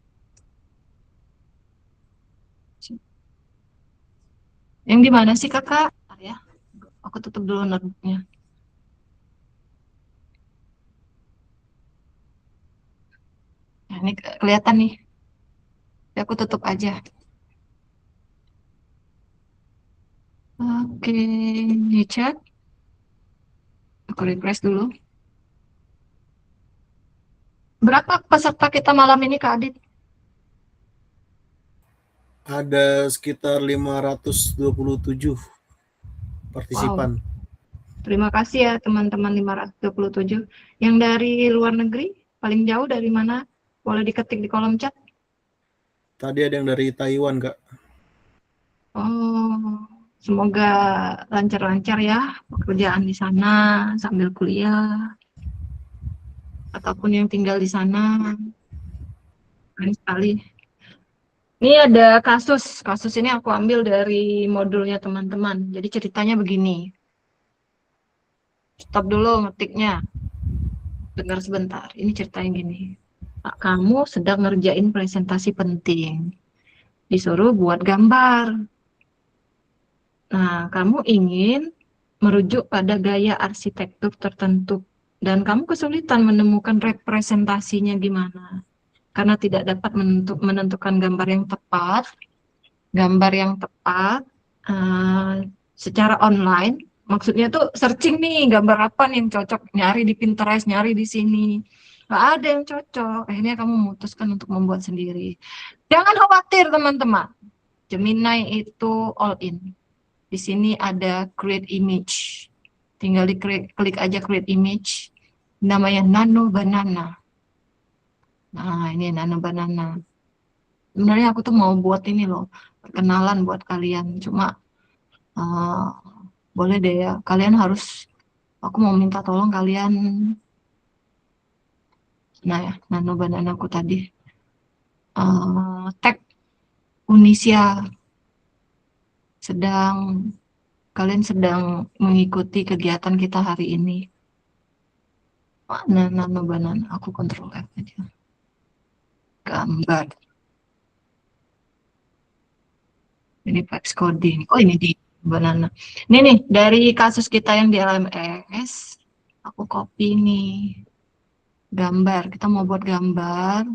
Yang di mana sih kakak? Ntar ya, aku tutup dulu notebooknya. Nah, ini kelihatan nih. Tapi aku tutup aja. Oke, di chat. Aku refresh dulu. Berapa peserta kita malam ini, Kak Adit? Ada sekitar 527 partisipan. Terima kasih ya teman-teman 527. Yang dari luar negeri, paling jauh dari mana? Boleh diketik di kolom chat. Tadi ada yang dari Taiwan, Kak. Oh, semoga lancar-lancar ya pekerjaan di sana sambil kuliah, ataupun yang tinggal di sana. Keren sekali. Ini ada kasus. Kasus ini aku ambil dari modulnya teman-teman. Jadi ceritanya begini. Stop dulu ngetiknya. Dengar sebentar. Ini ceritanya gini. Pak, kamu sedang ngerjain presentasi penting. Disuruh buat gambar. Nah, kamu ingin merujuk pada gaya arsitektur tertentu. Dan kamu kesulitan menemukan representasinya gimana. Karena tidak dapat menentukan gambar yang tepat. Gambar yang tepat secara online. Maksudnya tuh searching nih, gambar apa nih yang cocok. Nyari di Pinterest, nyari di sini. Nggak ada yang cocok. Akhirnya kamu memutuskan untuk membuat sendiri. Jangan khawatir teman-teman. Gemini itu all in. Di sini ada create image. Tinggal klik aja create image. Namanya Nano Banana. Nah, ini Nano Banana. Sebenarnya aku tuh mau buat ini loh, perkenalan buat kalian. Cuma boleh deh ya, kalian harus, aku mau minta tolong kalian. Nah ya, Nano Banana aku tadi. Tag Unisia kalian sedang mengikuti kegiatan kita hari ini. Mana Nano Banana? Aku kontrol F aja. Gambar. Ini vibes coding. Oh, ini di Banana. Ini nih, dari kasus kita yang di LMS, aku copy nih. Gambar. Kita mau buat gambar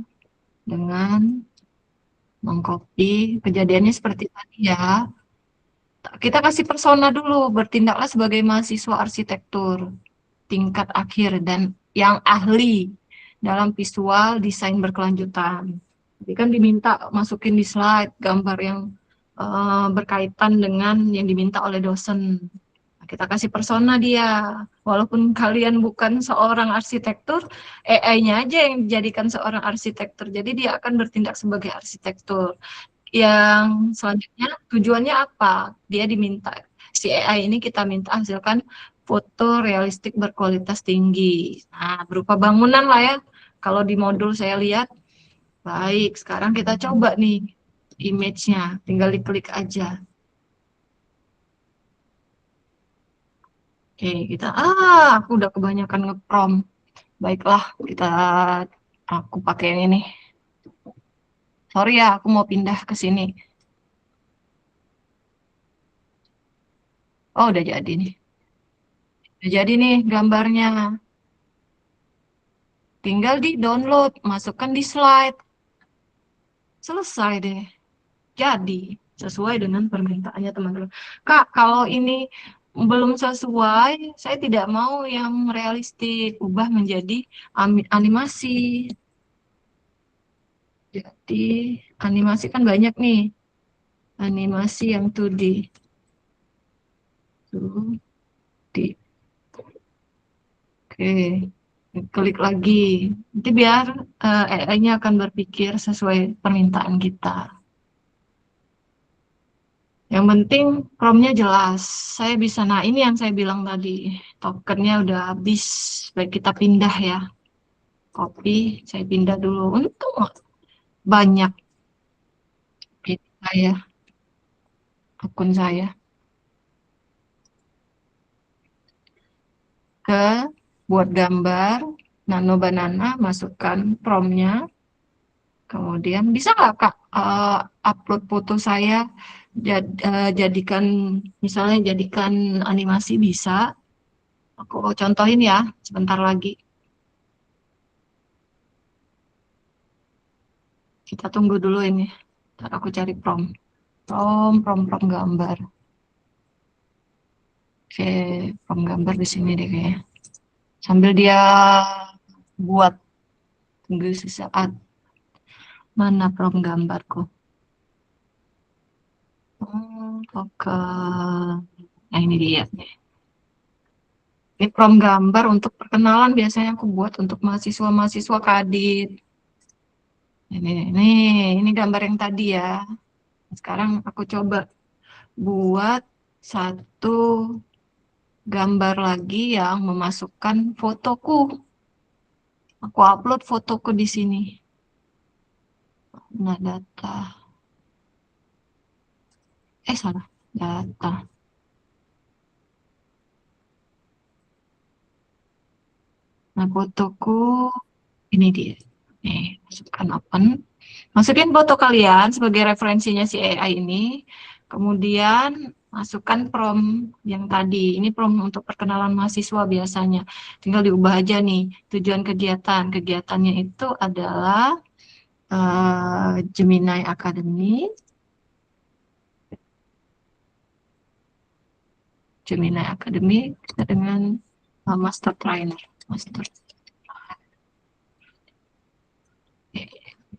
dengan mengcopy. Kejadiannya seperti tadi ya. Kita kasih persona dulu, bertindaklah sebagai mahasiswa arsitektur tingkat akhir dan yang ahli dalam visual desain berkelanjutan. Jadi kan diminta masukin di slide gambar yang berkaitan dengan yang diminta oleh dosen. Nah, kita kasih persona dia. Walaupun kalian bukan seorang arsitektur, AI-nya aja yang dijadikan seorang arsitektur. Jadi dia akan bertindak sebagai arsitektur. Yang selanjutnya tujuannya apa? Dia diminta, si AI ini kita minta hasilkan foto realistik berkualitas tinggi. Nah, berupa bangunan lah ya. Kalau di modul saya lihat, baik, sekarang kita coba nih image-nya, tinggal diklik aja. Oke, aku udah kebanyakan nge-prompt. Baiklah, aku pakai yang ini. Sorry ya, aku mau pindah ke sini. Oh, udah jadi nih. Udah jadi nih gambarnya. Tinggal di-download, masukkan di slide. Selesai deh. Jadi, sesuai dengan permintaannya teman-teman. Kak, kalau ini belum sesuai, saya tidak mau yang realistik, ubah menjadi animasi. Jadi, animasi kan banyak nih. Animasi yang 2D. 2D. Oke, klik lagi. Nanti biar AI-nya akan berpikir sesuai permintaan kita. Yang penting prompt-nya jelas. Saya bisa, nah ini yang saya bilang tadi. Tokennya udah habis. Baik, kita pindah ya. Copy, saya pindah dulu. Untung banyak. Ini saya, akun saya. Ke buat gambar, Nano Banana, masukkan prompt-nya. Kemudian bisa nggak Kak upload foto saya, misalnya jadikan animasi bisa. Aku contohin ya, sebentar lagi. Kita tunggu dulu ini. Ntar aku cari prompt gambar. Oke, penggambar di sini deh kayaknya. Sambil dia buat, tunggu sesaat. Mana penggambarku? Oke. Nah, ini dia nih. Ini gambar untuk perkenalan biasanya aku buat untuk mahasiswa-mahasiswa Kadit. Ini gambar yang tadi ya. Sekarang aku coba buat satu gambar lagi yang memasukkan fotoku. Aku upload fotoku di sini. Nah, data. Salah. Data. Nah, fotoku ini dia. Nih, masukkan open. Masukin foto kalian sebagai referensinya si AI ini. Kemudian masukkan prompt yang tadi. Ini prompt untuk perkenalan mahasiswa biasanya. Tinggal diubah aja nih tujuan kegiatan. Kegiatannya itu adalah Gemini Academy. Gemini Academy dengan Master Trainer.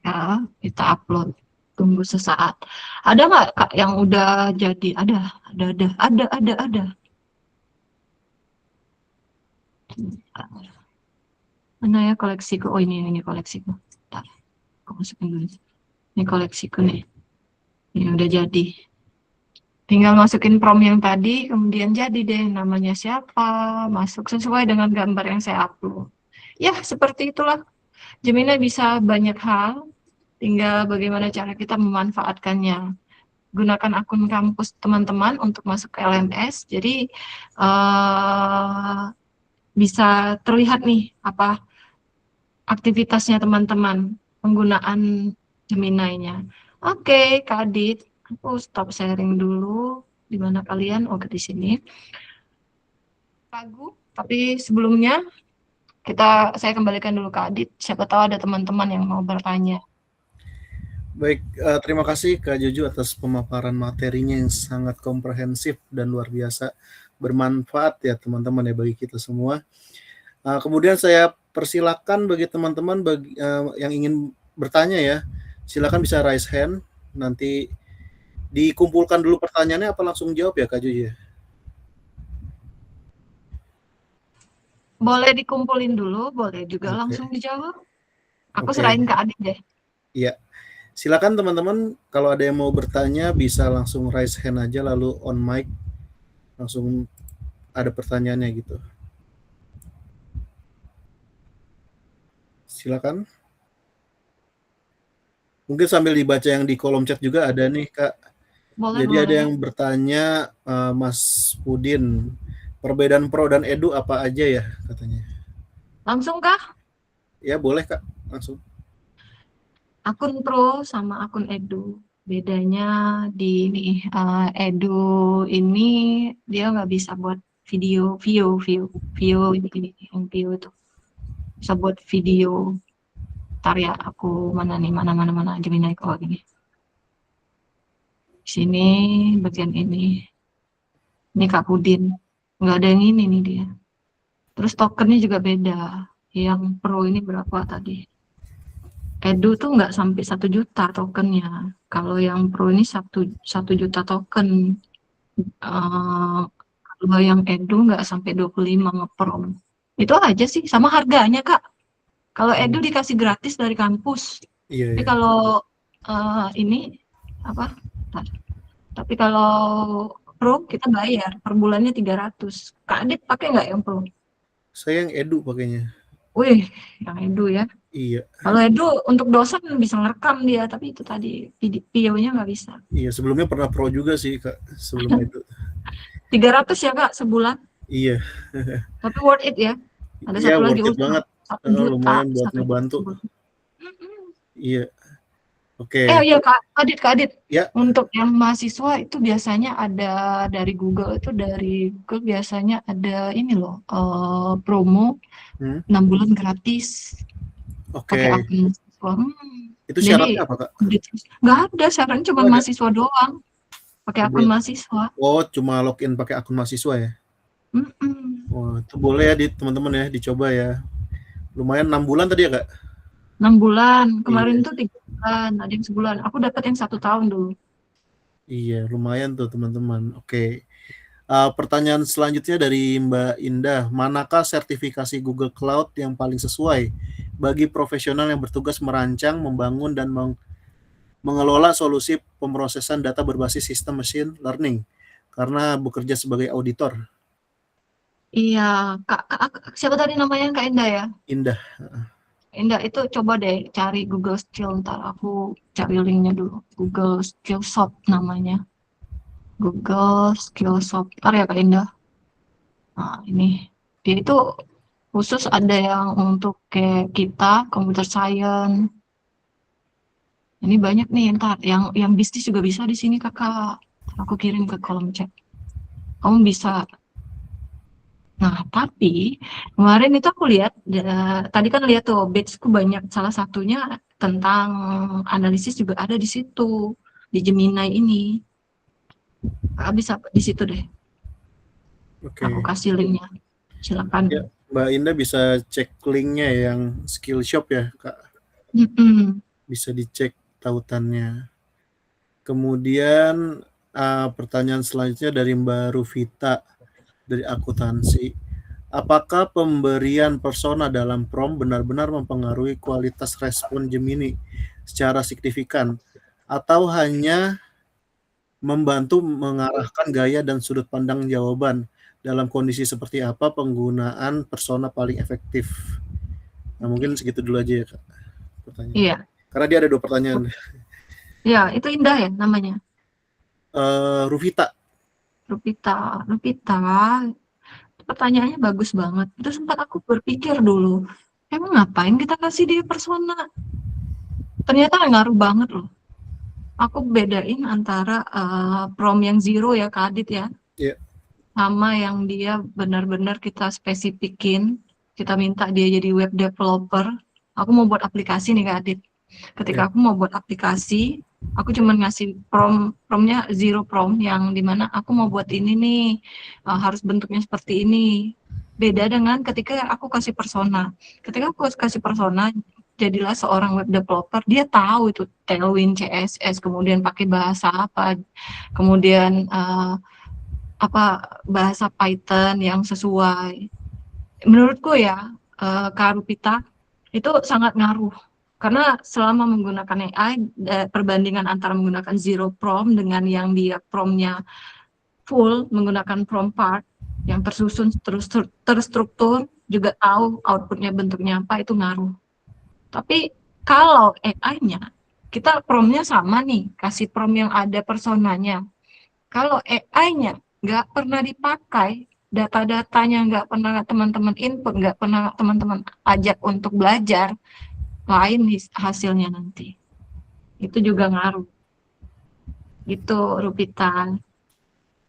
Ya, kita upload. Tunggu sesaat. Ada nggak Kak yang udah jadi? Ada. Mana ya koleksiku? Oh, ini koleksiku. Bentar, aku masukin dulu. Ini koleksiku nih. Ini udah jadi. Tinggal masukin prompt yang tadi, kemudian jadi deh namanya siapa, masuk sesuai dengan gambar yang saya upload. Ya, seperti itulah. Gemini bisa banyak hal, tinggal bagaimana cara kita memanfaatkannya. Gunakan akun kampus teman-teman untuk masuk ke LMS, jadi bisa terlihat nih apa aktivitasnya teman-teman, penggunaan Gemini-nya. Oke, Kak Adit, aku stop sharing dulu. Di mana kalian? Oh, di sini. Lagu, tapi sebelumnya saya kembalikan dulu Kak Adit. Siapa tahu ada teman-teman yang mau bertanya. Baik, terima kasih Kak Jojo atas pemaparan materinya yang sangat komprehensif dan luar biasa bermanfaat ya teman-teman ya bagi kita semua. Kemudian saya persilakan bagi teman-teman yang ingin bertanya ya, silakan bisa raise hand. Nanti dikumpulkan dulu pertanyaannya apa langsung jawab ya Kak Jojo? Boleh dikumpulin dulu, boleh juga langsung dijawab. Aku serahin Kak Adit deh. Iya. Silakan teman-teman, kalau ada yang mau bertanya bisa langsung raise hand aja lalu on mic langsung ada pertanyaannya gitu. Silakan. Mungkin sambil dibaca yang di kolom chat juga ada nih Kak. Boleh. Ada yang bertanya, Mas Pudin, perbedaan pro dan edu apa aja ya katanya. Langsung kah? Ya boleh Kak, langsung. Akun pro sama akun edu. Bedanya di ini, edu ini dia nggak bisa buat video ini yang view itu bisa buat video. Ntar ya aku mana Gemini kok gini. Sini bagian ini Kak Pudin nggak ada yang ini nih dia. Terus tokennya juga beda. Yang pro ini berapa tadi? Edu tuh nggak sampai 1 juta tokennya. Kalau yang pro ini 1 juta token. Kalau yang edu nggak sampai 25 ngeprom. Itu aja sih, sama harganya Kak. Kalau edu dikasih gratis dari kampus. Iya. Tapi kalau ini apa? Tapi kalau pro kita bayar per bulannya 300. Kak Adit pakai nggak yang pro? Saya yang edu pakainya. Wih, yang edu ya. Iya. Kalau edu untuk dosen bisa ngerekam dia, tapi itu tadi videonya nggak bisa. Iya, sebelumnya pernah pro juga sih Kak, sebelum itu. 300 ya Kak sebulan. Iya. Tapi worth it ya. Ada Iya, satu lagi worth it banget. 1 juta. Lumayan buat ngebantu. Iya. Oke. Iya Kak Adit. Ya. Untuk yang mahasiswa itu biasanya ada dari Google biasanya ada ini loh, promo 6 bulan gratis. Oke. Pakai akun mahasiswa. Itu syaratnya apa Kak? Nggak ada, syaratnya cuma mahasiswa doang. Pakai akun mahasiswa. Oh, cuma login pakai akun mahasiswa ya? Mm-mm. Wah, itu boleh ya teman-teman ya dicoba ya. Lumayan 6 bulan tadi ya Kak? 6 bulan, Iya, kemarin tuh 3 bulan, ada yang sebulan. Aku dapat yang 1 tahun dulu. iya lumayan tuh teman-teman. Oke. Pertanyaan selanjutnya dari Mbak Indah, manakah sertifikasi Google Cloud yang paling sesuai bagi profesional yang bertugas merancang, membangun, dan mengelola solusi pemrosesan data berbasis sistem machine learning karena bekerja sebagai auditor? Iya, siapa tadi namanya Kak Indah ya? Indah. Indah itu coba deh cari Google Skill, ntar aku cari linknya dulu. Google Skillshop namanya. Google Skillshop. Ntar ya Kak Indah. Nah, ini. Dia itu khusus ada yang untuk kayak kita, computer science. Ini banyak nih, ntar yang bisnis juga bisa di sini Kakak. Aku kirim ke kolom chat. Kamu bisa. Nah, tapi kemarin itu aku lihat, tadi kan lihat tuh, batchku banyak, salah satunya tentang analisis juga ada di situ, di Gemini ini. Bisa di situ deh, Oke. aku kasih linknya, silakan. Ya, Mbak Indah bisa cek linknya yang Skillshop ya, Kak. Mm-mm. Bisa dicek tautannya. Kemudian pertanyaan selanjutnya dari Mbak Rufita dari akuntansi. Apakah pemberian persona dalam prompt benar-benar mempengaruhi kualitas respon Gemini secara signifikan atau hanya membantu mengarahkan gaya dan sudut pandang jawaban? Dalam kondisi seperti apa penggunaan persona paling efektif? Nah, mungkin segitu dulu aja ya, Kak, pertanyaan. Iya, Karena dia ada 2 pertanyaan. ya itu Indah ya namanya, Rufita. Lupita. Lupita, pertanyaannya bagus banget. Itu sempat aku berpikir dulu, emang ngapain kita kasih dia persona? Ternyata ngaruh banget loh. Aku bedain antara prompt yang zero ya Kak Adit ya, Iya. sama yang dia benar-benar kita spesifikin, kita minta dia jadi web developer. Aku mau buat aplikasi nih Kak Adit. Ketika Iya. aku mau buat aplikasi, aku cuma ngasih promptnya zero prompt, yang dimana aku mau buat ini nih, harus bentuknya seperti ini. Beda dengan ketika aku kasih persona. Ketika aku kasih persona, jadilah seorang web developer, dia tahu itu Tailwind, CSS, kemudian pakai bahasa apa, kemudian bahasa Python yang sesuai. Menurutku ya, Kak Rupita, itu sangat ngaruh. Karena selama menggunakan AI, perbandingan antara menggunakan zero prompt dengan yang dia promptnya full, menggunakan prompt part yang tersusun terstruktur, juga tahu outputnya bentuknya apa, itu ngaruh. Tapi kalau AI-nya, kita promptnya sama nih, kasih prompt yang ada personanya. Kalau AI-nya nggak pernah dipakai, data-datanya nggak pernah teman-teman input, nggak pernah teman-teman ajak untuk belajar, lain hasilnya nanti. Itu juga ngaruh. Gitu, Rupita.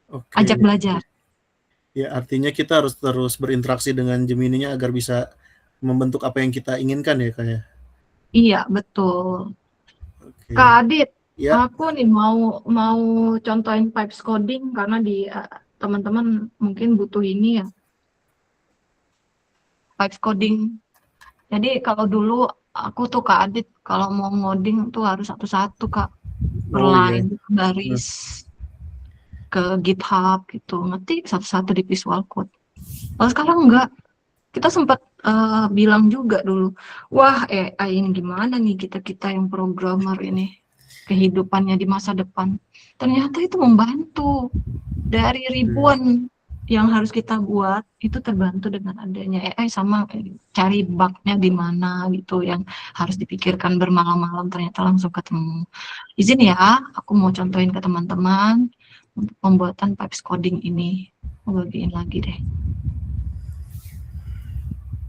Oke. Ajak belajar. Ya, artinya kita harus terus berinteraksi dengan Gemini-nya agar bisa membentuk apa yang kita inginkan ya, Kak ya? Iya, betul. Oke. Kak Adit, Ya, aku nih mau contohin pipes coding karena di teman-teman mungkin butuh ini ya, pipes coding. Jadi kalau dulu aku tuh Kak Adit kalau mau ngoding tuh harus satu-satu Kak, per oh iya. line, baris ke GitHub gitu, ngetik satu-satu di Visual Code. Kalau sekarang enggak, kita sempat bilang juga dulu, wah AI ini gimana nih kita yang programmer ini kehidupannya di masa depan. Ternyata itu membantu. Dari ribuan yang harus kita buat, itu terbantu dengan adanya AI, sama cari bug-nya di mana gitu yang harus dipikirkan bermalam-malam, ternyata langsung ketemu. Izin ya, aku mau contohin ke teman-teman untuk pembuatan pipes coding ini. Aku bagiin lagi deh.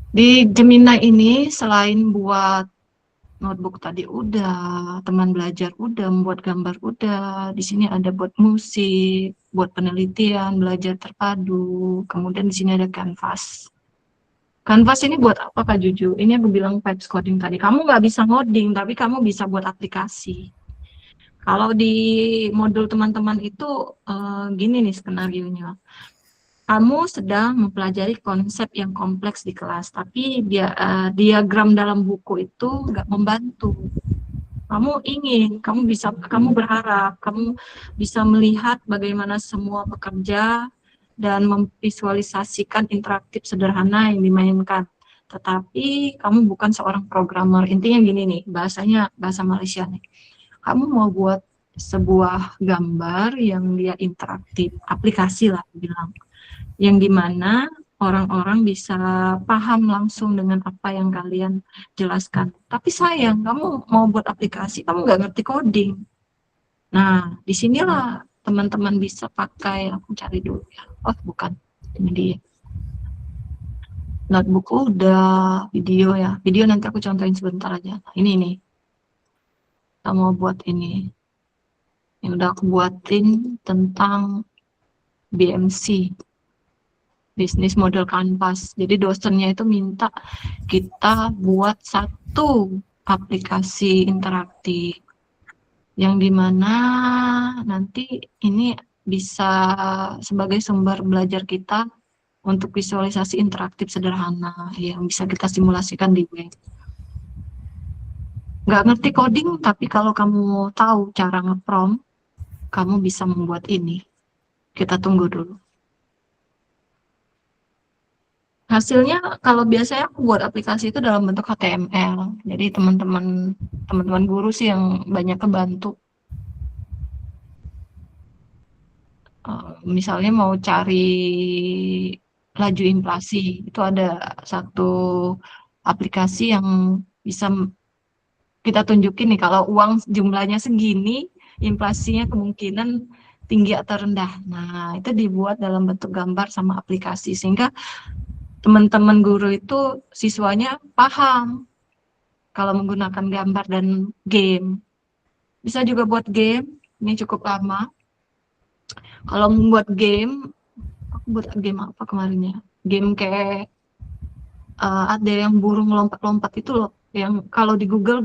Di Gemini ini selain buat notebook tadi udah, teman belajar udah, membuat gambar udah, di sini ada buat musik, buat penelitian, belajar terpadu, kemudian di sini ada Canvas. Canvas ini buat apa Kak Juju? Ini aku bilang pipes coding tadi. Kamu nggak bisa ngoding, tapi kamu bisa buat aplikasi. Kalau di modul teman-teman itu gini nih skenarionya. kamu sedang mempelajari konsep yang kompleks di kelas, tapi diagram dalam buku itu nggak membantu. Kamu berharap, kamu bisa melihat bagaimana semua bekerja dan memvisualisasikan interaktif sederhana yang dimainkan. Tetapi kamu bukan seorang programmer. Intinya gini nih, bahasa Malaysia nih. Kamu mau buat sebuah gambar yang dia interaktif, aplikasi lah bilang, yang dimana orang-orang bisa paham langsung dengan apa yang kalian jelaskan. Tapi sayang, kamu mau buat aplikasi, kamu nggak ngerti coding. Nah, disinilah teman-teman bisa pakai, aku cari dulu ya. Oh, bukan, ini dia. Notebook udah, video ya. Video nanti aku contohin sebentar aja. Nah, ini nih. Kita mau buat ini. Yang udah aku buatin tentang BMC. Business Model Canvas. Jadi dosennya itu minta kita buat satu aplikasi interaktif yang dimana nanti ini bisa sebagai sumber belajar kita untuk visualisasi interaktif sederhana yang bisa kita simulasikan di web. Nggak ngerti coding, tapi kalau kamu tahu cara nge-prompt, kamu bisa membuat ini. Kita tunggu dulu. Hasilnya kalau biasanya aku buat aplikasi itu dalam bentuk HTML. Jadi teman-teman guru sih yang banyak kebantu. Misalnya mau cari laju inflasi, itu ada satu aplikasi yang bisa kita tunjukin nih kalau uang jumlahnya segini, inflasinya kemungkinan tinggi atau rendah. Nah, itu dibuat dalam bentuk gambar sama aplikasi sehingga teman-teman guru itu siswanya paham kalau menggunakan gambar dan game. Bisa juga buat game, ini cukup lama. Kalau membuat game, aku buat game apa kemarin ya? Game kayak ada yang burung lompat-lompat itu loh, yang kalau di Google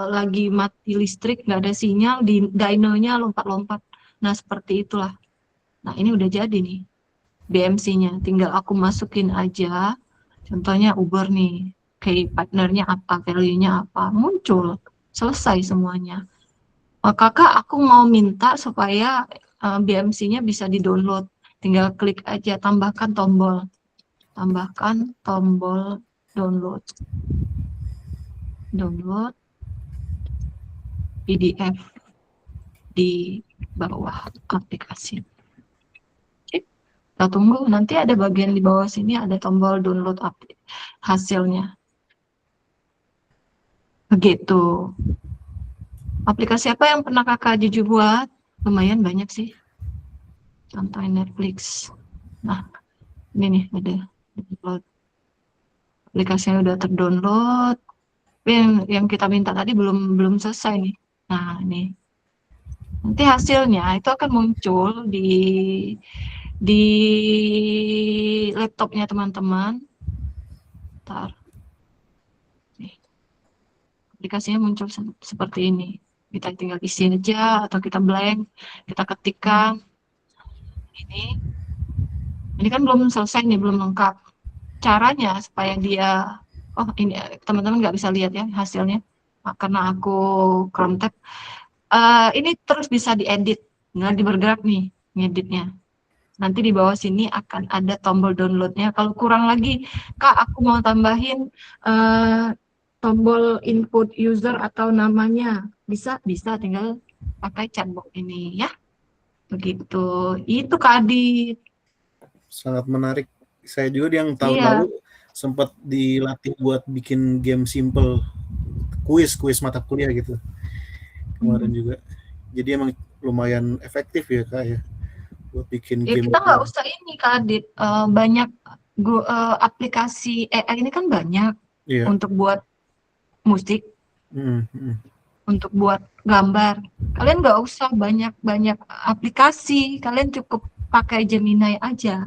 lagi mati listrik, nggak ada sinyal, di dino-nya lompat-lompat. Nah, seperti itulah. Nah, ini udah jadi nih. BMC-nya, tinggal aku masukin aja, contohnya Uber nih, kayak partnernya apa, value-nya apa, muncul, selesai semuanya. Kakak, aku mau minta supaya BMC-nya bisa di-download, tinggal klik aja, tambahkan tombol download PDF di bawah aplikasi. Kita tunggu, nanti ada bagian di bawah sini ada tombol download hasilnya. Begitu. Aplikasi apa yang pernah kakak jujur buat? Lumayan banyak sih. Contohnya Netflix. Nah, ini nih ada download. Aplikasinya udah terdownload. Tapi yang kita minta tadi belum selesai nih. Nah, ini. Nanti hasilnya itu akan muncul di laptopnya teman-teman. Ntar. Nih. Aplikasinya muncul seperti ini. Kita tinggal isi aja atau kita blank, kita ketikkan. Ini kan belum selesai nih, belum lengkap. Caranya supaya dia, oh ini teman-teman nggak bisa lihat ya hasilnya, karena aku Chrome tab. Ini terus bisa diedit, nggak bergerak nih ngeditnya. Nanti di bawah sini akan ada tombol downloadnya. Kalau kurang lagi, Kak, aku mau tambahin tombol input user atau namanya. Bisa tinggal pakai chatbox ini ya. Begitu. Itu Kak Adit. Sangat menarik. Saya juga yang tahun Iya. lalu sempat dilatih buat bikin game simple, kuis mata kuliah gitu. Kemarin juga. Jadi emang lumayan efektif ya Kak ya. Buat bikin Ya, game. kita nggak usah ini Kak Adit, banyak aplikasi AI ini kan banyak Iya. untuk buat musik, Mm. untuk buat gambar. Kalian nggak usah banyak aplikasi, kalian cukup pakai Gemini aja.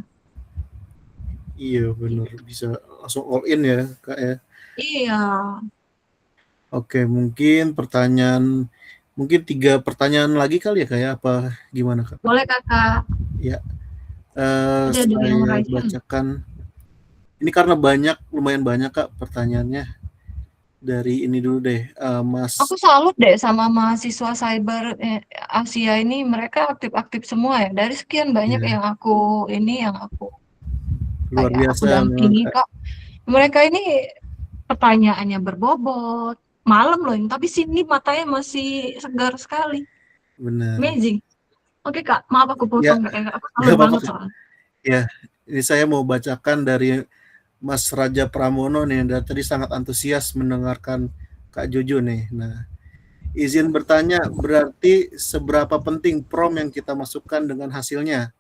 Iya benar, bisa langsung all in ya Kak ya. Iya, Oke, mungkin 3 pertanyaan lagi kali ya Kak ya, apa gimana Kak? boleh Kakak. Ya. Ada dari yang Saya Raisa. bacakan. Ini karena lumayan banyak Kak pertanyaannya. Dari ini dulu deh, Mas. Aku salut deh sama mahasiswa cyber Asia ini, mereka aktif-aktif semua ya. Dari sekian banyak Ya, yang aku luar kayak aku biasa memang dampingi Kak. Kak. Mereka ini pertanyaannya berbobot, malam loh, tapi sini matanya masih segar sekali. Benar. Amazing. Oke Kak, maaf aku Ya, potong Kak. Aku nggak salut apa-apa banget Kak. soalnya. Ya, ini saya mau bacakan dari Mas Raja Pramono nih, dari tadi sangat antusias mendengarkan Kak Jojo nih. Nah, izin bertanya, berarti seberapa penting prom yang kita masukkan dengan hasilnya?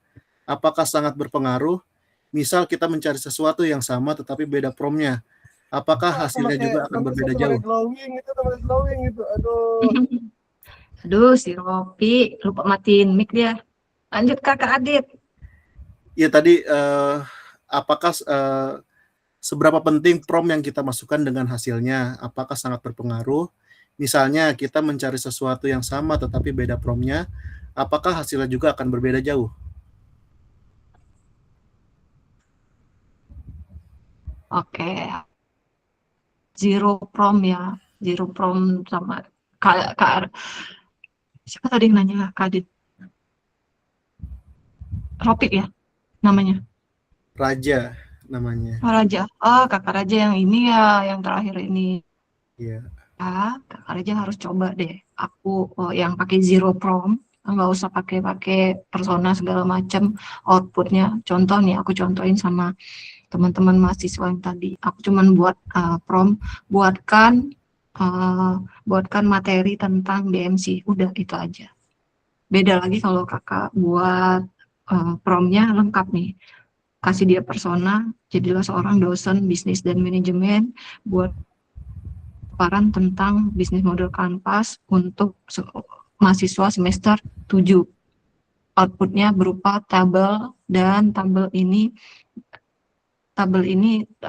Apakah sangat berpengaruh? Misal kita mencari sesuatu yang sama tetapi beda promnya, apakah hasilnya juga akan berbeda jauh? Glowing itu, aduh. Aduh, si Ropi lupa matiin mic dia. Lanjut Kakak Adit. Ya tadi apakah seberapa penting prom yang kita masukkan dengan hasilnya? Apakah sangat berpengaruh? Misalnya kita mencari sesuatu yang sama tetapi beda promnya, apakah hasilnya juga akan berbeda jauh? Oke, zero prom ya. Zero prom sama Kak siapa tadi yang nanya Kak Adit? Ropi ya namanya. Raja namanya. Oh, Raja. Oh, Kakak Raja yang ini ya, yang terakhir ini. Iya. Ya, Kakak Raja harus coba deh. Aku yang pakai zero prom, nggak usah pakai persona segala macam outputnya. Contoh nih, aku contohin sama teman-teman mahasiswa yang tadi. Aku cuman buat prom, buatkan materi tentang DMC. Udah itu aja. Beda lagi kalau kakak buat promnya lengkap nih. Kasih dia persona, jadilah seorang dosen bisnis dan manajemen, buat paparan tentang bisnis model kanvas untuk mahasiswa semester 7. Outputnya berupa tabel, dan tabel ini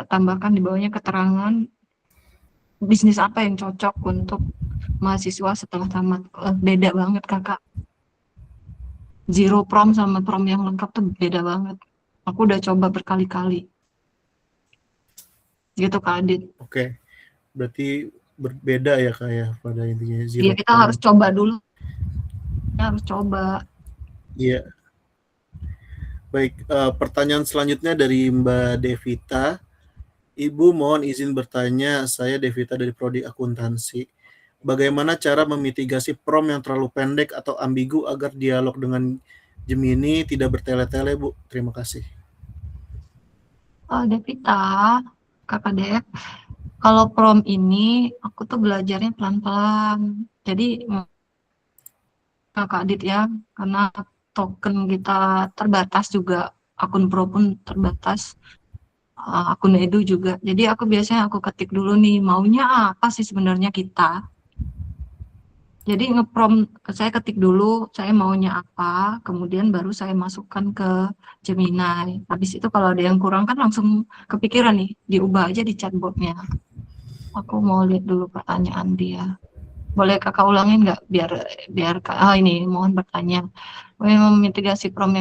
tambahkan di bawahnya keterangan bisnis apa yang cocok untuk mahasiswa setelah tamat. Beda banget kakak. Zero prom sama prom yang lengkap tuh beda banget. Aku udah coba berkali-kali. Gitu Kak Adit. Oke. Berarti berbeda ya Kak ya pada intinya Iya, zero kita prom. harus coba dulu. Kita harus coba. Iya. Baik, pertanyaan selanjutnya dari Mbak Devita. Ibu mohon izin bertanya, saya Devita dari Prodi Akuntansi. Bagaimana cara memitigasi prom yang terlalu pendek atau ambigu agar dialog dengan Gemini tidak bertele-tele, Bu? Terima kasih. Devita, Kakak Dev, kalau prom ini aku tuh belajarnya pelan-pelan. Jadi Kakak Adit ya, karena token kita terbatas juga, akun pro pun terbatas, akun edu juga. Jadi aku biasanya ketik dulu nih, maunya apa sih sebenarnya kita. Jadi saya ketik dulu, saya maunya apa, kemudian baru saya masukkan ke Gemini. Habis itu kalau ada yang kurang kan langsung kepikiran nih, diubah aja di chatbotnya. Aku mau lihat dulu pertanyaan dia. Boleh kakak ulangin nggak biar ini mohon bertanya. Memitigasi prom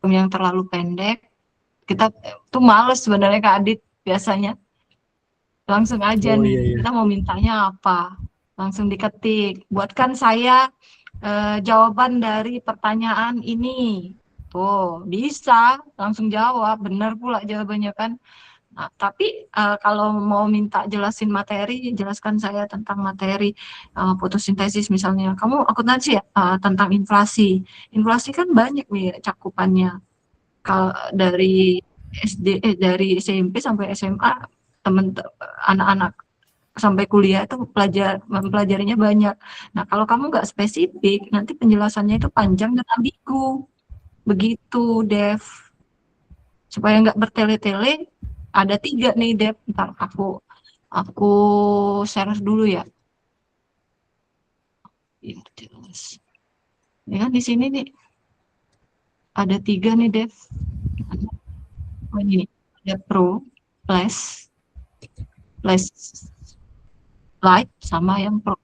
yang terlalu pendek. Kita tuh males sebenarnya Kak Adit biasanya. Langsung aja Oh nih, iya iya. kita mau mintanya apa? Langsung diketik. Buatkan saya jawaban dari pertanyaan ini. Tuh, bisa langsung jawab, benar pula jawabannya kan. Nah, tapi kalau mau minta jelasin materi, jelaskan saya tentang materi fotosintesis misalnya. Kamu akuntansi ya tentang inflasi. Inflasi kan banyak nih cakupannya. Kalau dari dari SMP sampai SMA, anak-anak sampai kuliah itu mempelajarinya banyak. Nah, kalau kamu nggak spesifik, nanti penjelasannya itu panjang dan ambigu. Begitu, Dev. Supaya nggak bertele-tele, ada 3 nih, Dev. Ntar aku share dulu ya. Biar jelas. Ya, di sini nih ada 3 nih, Dev. Oh, ini ada Pro, Plus, Light, sama yang Pro.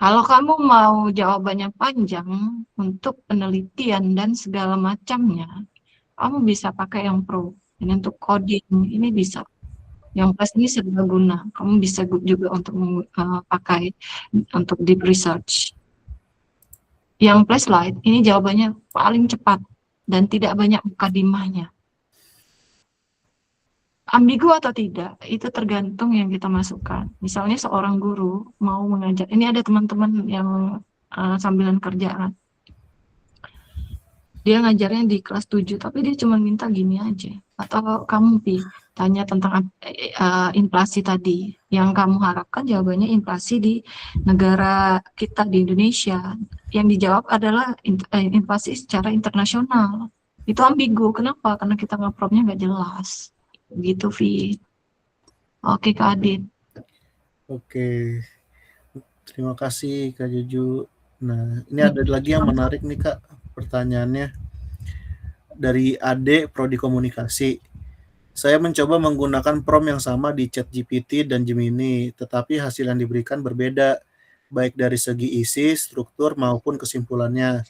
Kalau kamu mau jawabannya panjang untuk penelitian dan segala macamnya, kamu bisa pakai yang pro. Ini untuk coding, ini bisa. Yang plus ini serbaguna. Kamu bisa juga untuk pakai untuk deep research. Yang plus light, ini jawabannya paling cepat dan tidak banyak mukadimahnya. Ambigu atau tidak, itu tergantung yang kita masukkan. Misalnya seorang guru mau mengajar, ini ada teman-teman yang sambilan kerjaan. Dia ngajarnya di kelas 7, tapi dia cuma minta gini aja. Atau kamu tanya tentang inflasi tadi. Yang kamu harapkan jawabannya inflasi di negara kita di Indonesia. Yang dijawab adalah inflasi secara internasional. Itu ambigu. Kenapa? Karena kita nge-promnya nggak jelas. Gitu, Vi. Oke, Kak Adit. Oke. Terima kasih, Kak Juju. Nah, ini ada lagi yang menarik nih, Kak, pertanyaannya. Dari Ade, Prodi Komunikasi. Saya mencoba menggunakan prompt yang sama di ChatGPT dan Gemini, tetapi hasil yang diberikan berbeda, baik dari segi isi, struktur, maupun kesimpulannya.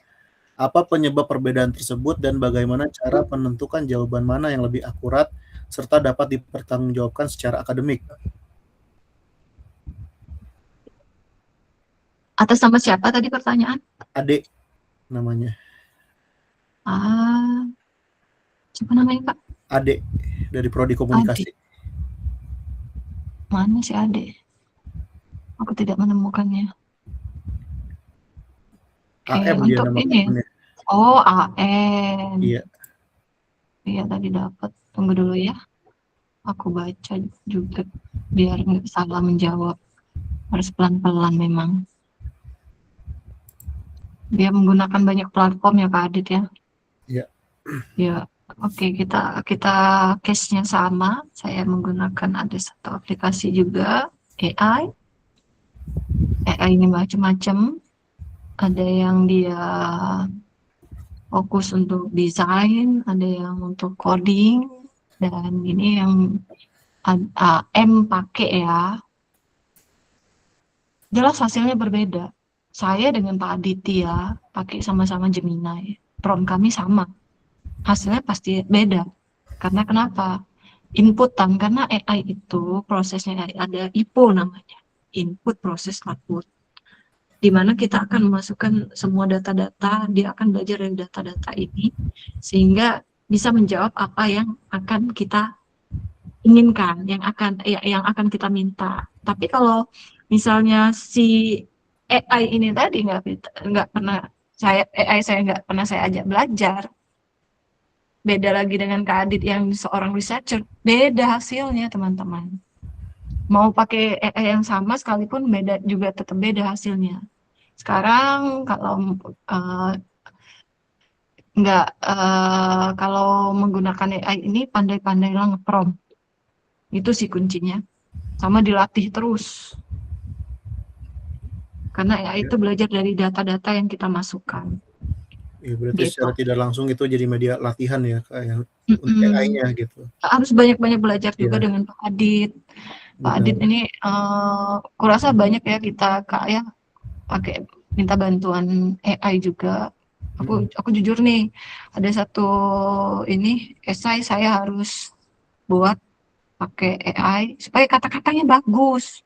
Apa penyebab perbedaan tersebut dan bagaimana cara menentukan jawaban mana yang lebih akurat serta dapat dipertanggungjawabkan secara akademik? Atas nama siapa tadi pertanyaan? Ade namanya. Siapa namanya, Pak? Ade dari Prodi Komunikasi. Ade. Mana si Ade? Aku tidak menemukannya. AM dia untuk nama ini. akunnya. Oh, AM. Iya. Iya, tadi dapat. Tunggu dulu ya. Aku baca juga biar nggak salah menjawab. Harus pelan-pelan memang. Dia menggunakan banyak platform ya, Kak Adit ya. Iya. Ya, oke, kita case-nya sama. Saya menggunakan ada satu aplikasi juga AI. AI ini macam-macam. Ada yang dia fokus untuk desain, ada yang untuk coding, dan ini yang M pakai ya. Jelas hasilnya berbeda. Saya dengan Pak Aditya pakai sama-sama Gemini. Prompt kami sama. Hasilnya pasti beda. Karena kenapa? Inputan, karena AI itu prosesnya ada IPO namanya. Input, proses, output. Di mana kita akan memasukkan semua data-data, dia akan belajar dari data-data ini, sehingga bisa menjawab apa yang akan kita inginkan, yang akan kita minta. Tapi kalau misalnya si AI ini tadi nggak pernah saya nggak pernah saya ajak belajar, beda lagi dengan Kak Adit yang seorang researcher, beda hasilnya teman-teman. Mau pakai AI yang sama sekalipun beda juga, tetap beda hasilnya. Sekarang kalau kalau menggunakan AI ini pandai-pandailah nge-prompt. Itu sih kuncinya. Sama dilatih terus. Karena AI itu belajar dari data-data yang kita masukkan. Ya, berarti Gitu. secara tidak langsung itu jadi media latihan ya, kayak untuk AI-nya gitu. Harus banyak-banyak belajar juga dengan Pak Adit. Pak Adit ini kurasa banyak ya kita Kak ya pakai minta bantuan AI juga. Aku jujur nih, ada satu ini esai saya harus buat pakai AI supaya kata-katanya bagus.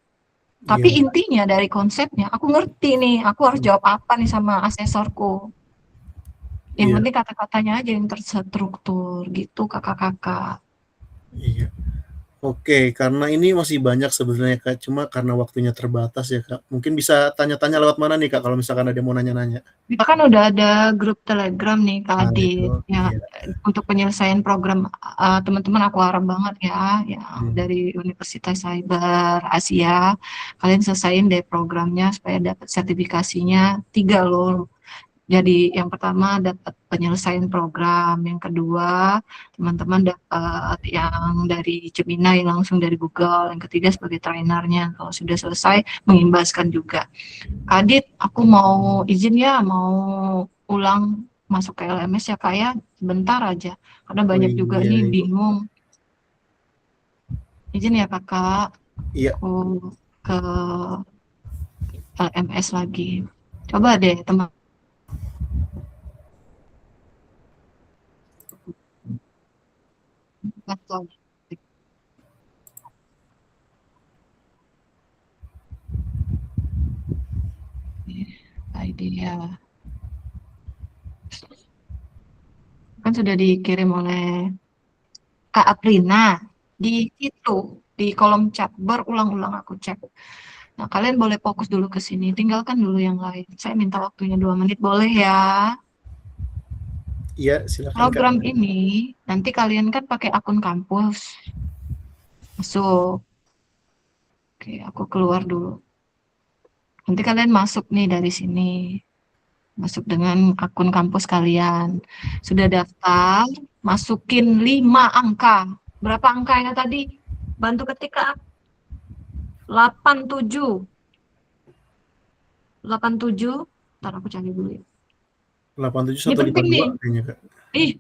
Tapi intinya dari konsepnya aku ngerti nih, aku harus jawab apa nih sama asesorku. Yang penting kata-katanya aja yang terstruktur gitu, kakak-kakak. Iya. Oke, karena ini masih banyak sebenarnya Kak, cuma karena waktunya terbatas ya Kak. Mungkin bisa tanya-tanya lewat mana nih Kak, kalau misalkan ada yang mau nanya-nanya? Kita kan udah ada grup Telegram nih Kak Adit. Itu, Ya, untuk penyelesaian program teman-teman aku harap banget ya, dari Universitas Cyber Asia, kalian selesaiin deh programnya supaya dapat sertifikasinya 3 loh. Jadi yang pertama dapat penyelesaian program, yang kedua teman-teman dapat yang dari Gemini langsung dari Google, yang ketiga sebagai trainernya. Kalau sudah selesai mengimbaskan juga. Adit, aku mau izin ya, mau ulang masuk ke LMS ya Kak ya, sebentar aja, karena banyak juga nih bingung. Izin ya Kakak, Iya. aku ke LMS lagi. Coba deh teman. Idea kan sudah dikirim oleh Kak Aprina di situ di kolom chat, berulang-ulang aku cek. Nah, kalian boleh fokus dulu ke sini, tinggalkan dulu yang lain. Saya minta waktunya 2 menit, boleh ya? Iya, silakan Kak. Program ini nanti kalian kan pakai akun kampus. Masuk. Oke, aku keluar dulu. Nanti kalian masuk nih dari sini. Masuk dengan akun kampus kalian. Sudah daftar, masukin 5 angka. Berapa angkanya tadi? Bantu ketik Kak. 87. 87. Ntar aku cari dulu ya. 87152 kayaknya Kak. Ih,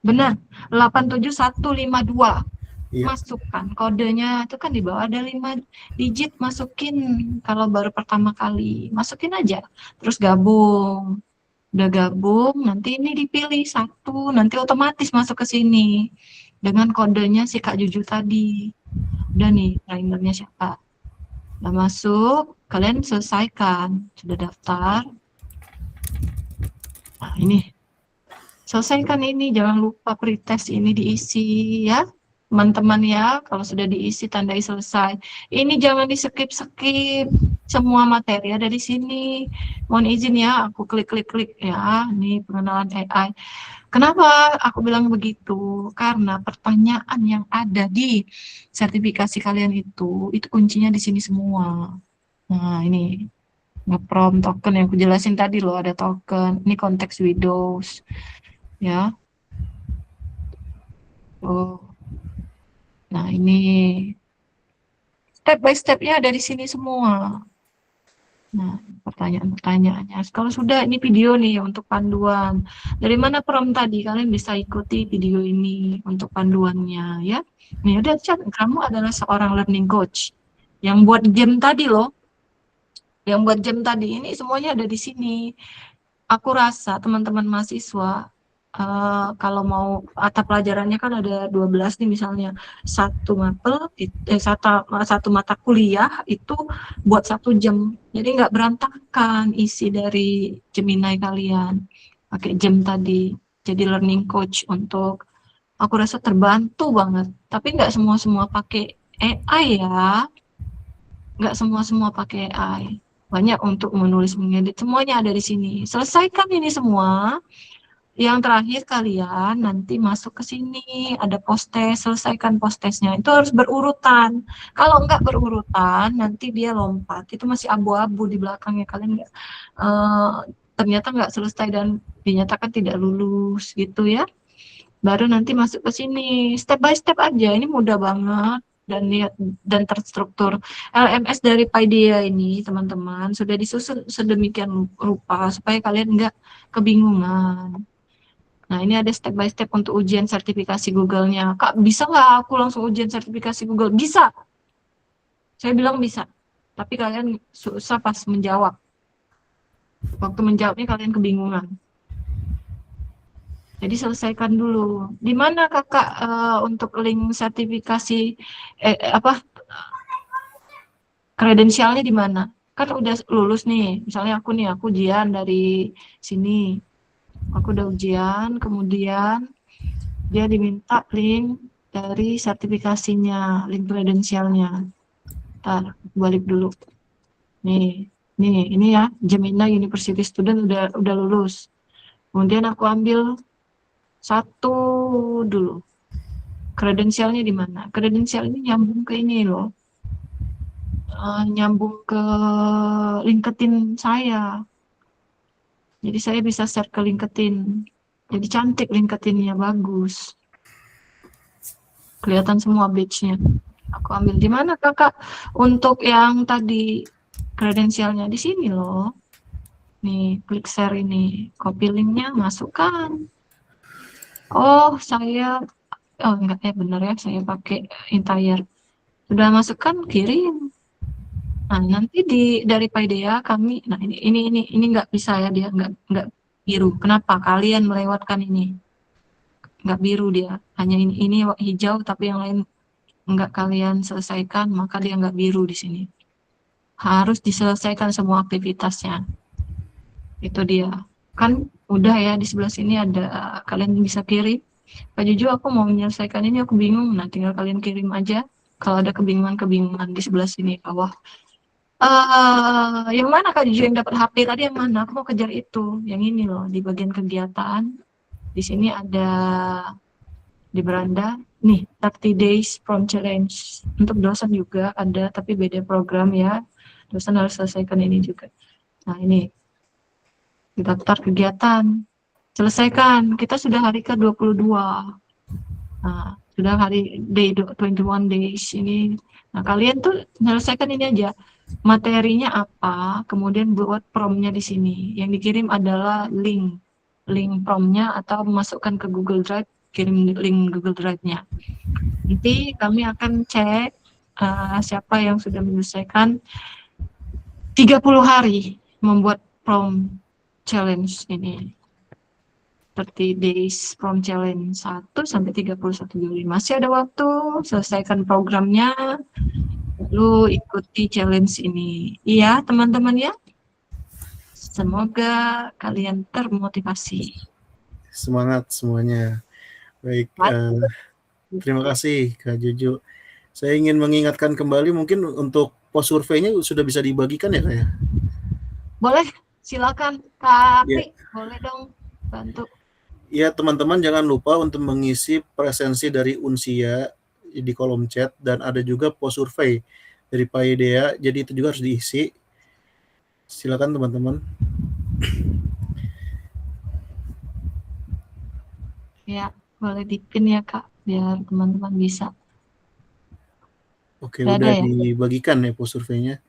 benar. 87152. Iya. Masukkan kodenya itu kan di bawah ada 5 digit, masukin kalau baru pertama kali. Masukin aja. Terus gabung. Udah gabung, nanti ini dipilih 1, nanti otomatis masuk ke sini. Dengan kodenya si Kak Juju tadi. Udah nih, primernya siapa. Udah masuk, kalian selesaikan. Sudah daftar. Nah, ini. Selesaikan ini, jangan lupa pretest ini diisi ya. Teman-teman ya, kalau sudah diisi tandai selesai. Ini jangan di-skip-skip. Semua materi ada di sini. Mohon izin ya, aku klik-klik-klik ya. Ini pengenalan AI. Kenapa aku bilang begitu? Karena pertanyaan yang ada di sertifikasi kalian itu kuncinya di sini semua. Nah, ini nge-prompt token yang aku jelasin tadi loh, ada token. Ini konteks Windows. Ya. Oh. Nah, ini step by step-nya ada di sini semua. Nah, pertanyaan-pertanyaannya. Kalau sudah, ini video nih untuk panduan. Dari mana prompt tadi? Kalian bisa ikuti video ini untuk panduannya ya. Nih, udah chat, kamu adalah seorang learning coach. Yang buat game tadi loh. Yang buat game tadi ini semuanya ada di sini. Aku rasa teman-teman mahasiswa kalau mau mata pelajarannya kan ada 12 nih misalnya, satu mata kuliah itu buat 1 jam, jadi nggak berantakan isi dari Gemini kalian pakai jam tadi. Jadi learning coach untuk, aku rasa terbantu banget, tapi nggak semua pakai AI ya, nggak semua pakai AI, banyak untuk menulis, mengedit, semuanya ada di sini. Selesaikan ini semua. Yang terakhir kalian nanti masuk ke sini, ada post-test, selesaikan post-testnya. Itu harus berurutan. Kalau enggak berurutan, nanti dia lompat. Itu masih abu-abu di belakangnya. Kalian enggak, ternyata enggak selesai dan dinyatakan tidak lulus gitu ya. Baru nanti masuk ke sini. Step by step aja. Ini mudah banget dan lihat dan terstruktur. LMS dari Paideia ini teman-teman sudah disusun sedemikian rupa supaya kalian enggak kebingungan. Nah, ini ada step by step untuk ujian sertifikasi Google-nya. Kak, bisa nggak aku langsung ujian sertifikasi Google? Bisa. Saya bilang bisa. Tapi kalian susah pas menjawab. Waktu menjawabnya kalian kebingungan. Jadi selesaikan dulu. Di mana kakak untuk link sertifikasi kredensialnya di mana? Kan udah lulus nih. Misalnya aku ujian dari sini. Aku udah ujian, kemudian dia diminta link dari sertifikasinya, link kredensialnya. Ntar, balik dulu. Nih, ini ya, Gemini University Student udah lulus. Kemudian aku ambil 1 dulu. Kredensialnya di mana? Kredensial ini nyambung ke ini loh. Nyambung ke LinkedIn saya. Jadi saya bisa share ke LinkedIn. Jadi cantik LinkedIn-nya, bagus. Kelihatan semua badge-nya. Aku ambil di mana kakak? Untuk yang tadi kredensialnya di sini loh. Nih, klik share ini. Copy link-nya, masukkan. Oh, enggak benar ya, saya pakai entire. Sudah masukkan, kirim. Nah, nanti dari Paideia kami, nah ini nggak bisa ya, dia nggak biru. Kenapa? Kalian melewatkan ini, nggak biru dia. Hanya ini hijau, tapi yang lain nggak kalian selesaikan, maka dia nggak biru di sini. Harus diselesaikan semua aktivitasnya. Itu dia. Kan udah ya, di sebelah sini ada, kalian bisa kirim. Kak Juju, aku mau menyelesaikan ini, aku bingung. Nah, tinggal kalian kirim aja. Kalau ada kebingungan di sebelah sini bawah. Yang mana Kak Juju yang dapat HP tadi, yang mana? Aku mau kejar itu. Yang ini loh, di bagian kegiatan. Di sini ada di beranda. Nih, 30 days from challenge. Untuk dosen juga ada, tapi beda program ya. Dosen harus selesaikan ini juga. Nah, ini daftar kegiatan. Selesaikan. Kita sudah hari ke-22. Nah, sudah day 21 days ini. Nah, kalian tuh menyelesaikan ini aja. Materinya apa, kemudian buat promnya di sini. Yang dikirim adalah link promnya atau memasukkan ke Google Drive, kirim link Google Drive-nya. Nanti kami akan cek siapa yang sudah menyelesaikan 30 hari membuat prom challenge ini. 30 days prom challenge 1 sampai 31 Juli. Masih ada waktu, selesaikan programnya, lalu ikuti challenge ini. Iya, teman-teman ya. Semoga kalian termotivasi. Semangat semuanya. Baik, terima kasih Kak Juju. Saya ingin mengingatkan kembali mungkin untuk pos surveinya sudah bisa dibagikan ya Kak ya? Boleh, silakan Kak Ya. Pri, boleh dong bantu. Ya, teman-teman jangan lupa untuk mengisi presensi dari Unsia di kolom chat, dan ada juga pos survei dari Paideia, jadi itu juga harus diisi. Silakan teman-teman. Ya, boleh dipin ya Kak, biar teman-teman bisa. Oke, Udah udah ada ya? dibagikan ya pos surveinya.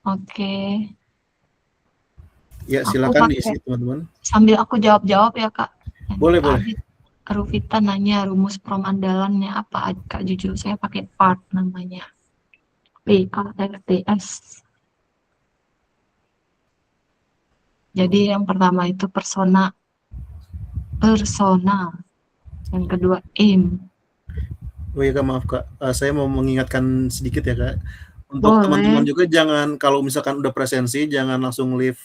Oke. Ya, Aku silakan pakai, diisi teman-teman. sambil aku jawab-jawab ya Kak. Boleh, Kak boleh. Adit, Ruvita nanya rumus prom andalannya apa, Kak Jujur saya pakai part namanya. PARTS. Jadi yang pertama itu persona. Yang kedua aim. Oh iya Kak, maaf Kak. Saya mau mengingatkan sedikit ya Kak. Untuk Boleh. teman-teman juga jangan, kalau misalkan udah presensi, jangan langsung leave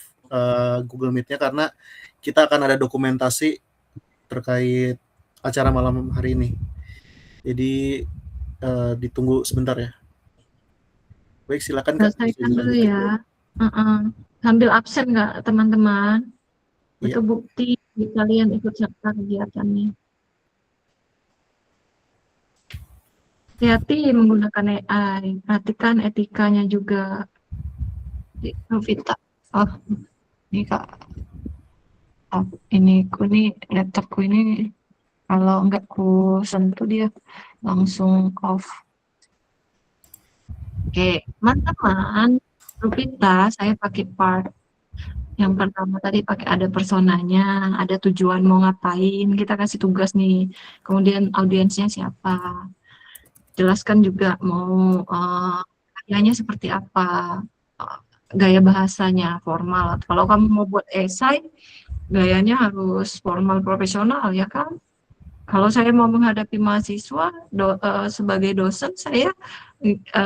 Google Meet-nya, karena kita akan ada dokumentasi terkait acara malam hari ini. Jadi ditunggu sebentar ya. Baik, silakan Kak. Selesaikan dulu ya. Sambil absen nggak teman-teman? Iya. Itu bukti kalian ikut serta kegiatannya. Hati-hati menggunakan AI. Perhatikan etikanya juga. Ruvita. Oh, ini Kak. Oh, ini laptopku ini kalau nggak ku sentuh dia langsung off. Oke, teman-teman, Ruvita saya pakai part. Yang pertama tadi pakai ada personanya, ada tujuan mau ngapain, kita kasih tugas nih. Kemudian audiensnya siapa. Jelaskan juga mau gayanya seperti apa, gaya bahasanya formal. Kalau kamu mau buat esai, gayanya harus formal profesional ya kan. Kalau saya mau menghadapi mahasiswa sebagai dosen, saya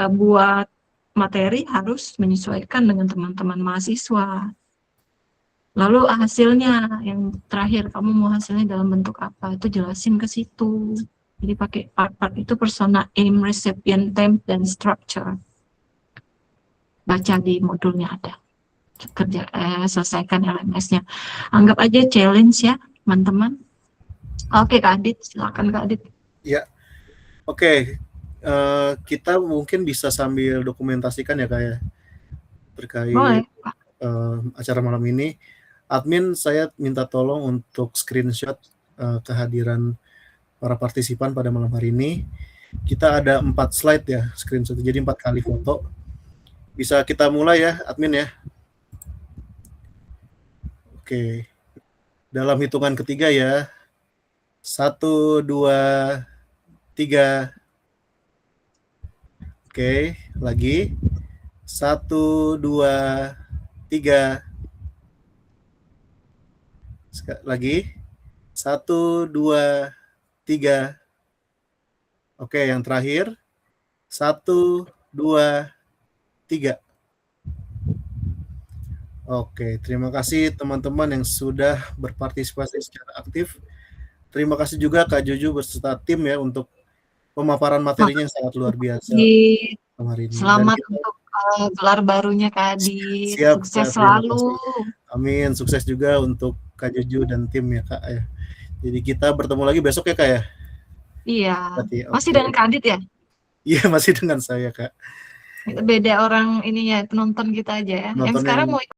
buat materi harus menyesuaikan dengan teman-teman mahasiswa. Lalu hasilnya yang terakhir, kamu mau hasilnya dalam bentuk apa, itu jelasin ke situ. Jadi pakai part-part itu persona, aim, recipient, temp, dan structure. Baca di modulnya ada. Selesaikan LMS-nya. Anggap aja challenge ya, teman-teman. Oke, Kak Adit, silakan Kak Adit. Ya, oke. Kita mungkin bisa sambil dokumentasikan ya Kak ya, terkait Boleh. acara malam ini. Admin, saya minta tolong untuk screenshot kehadiran para partisipan pada malam hari ini. Kita ada 4 slide ya, screenshot, jadi 4 kali foto. Bisa kita mulai ya, admin ya. Oke. Dalam hitungan ketiga ya. 1, 2, 3. Oke, lagi. 1, 2, 3. Lagi. 1, 2, 3. Oke, yang terakhir. 1, 2, 3. Oke, terima kasih teman-teman yang sudah berpartisipasi secara aktif. Terima kasih juga Kak Juju beserta tim ya untuk pemaparan materinya yang sangat luar biasa Adit. kemarin ini. Dan Selamat kita untuk gelar barunya Kak Adit. siap Sukses Kak, terima selalu. kasih. Amin, sukses juga untuk Kak Juju dan tim ya Kak ya. Jadi kita bertemu lagi besok ya Kak ya. Iya. Berarti, Masih oke. dengan Kak Adit ya? Iya, masih dengan saya Kak. Beda orang ininya, penonton kita aja ya. Yang Penonton sekarang yang mau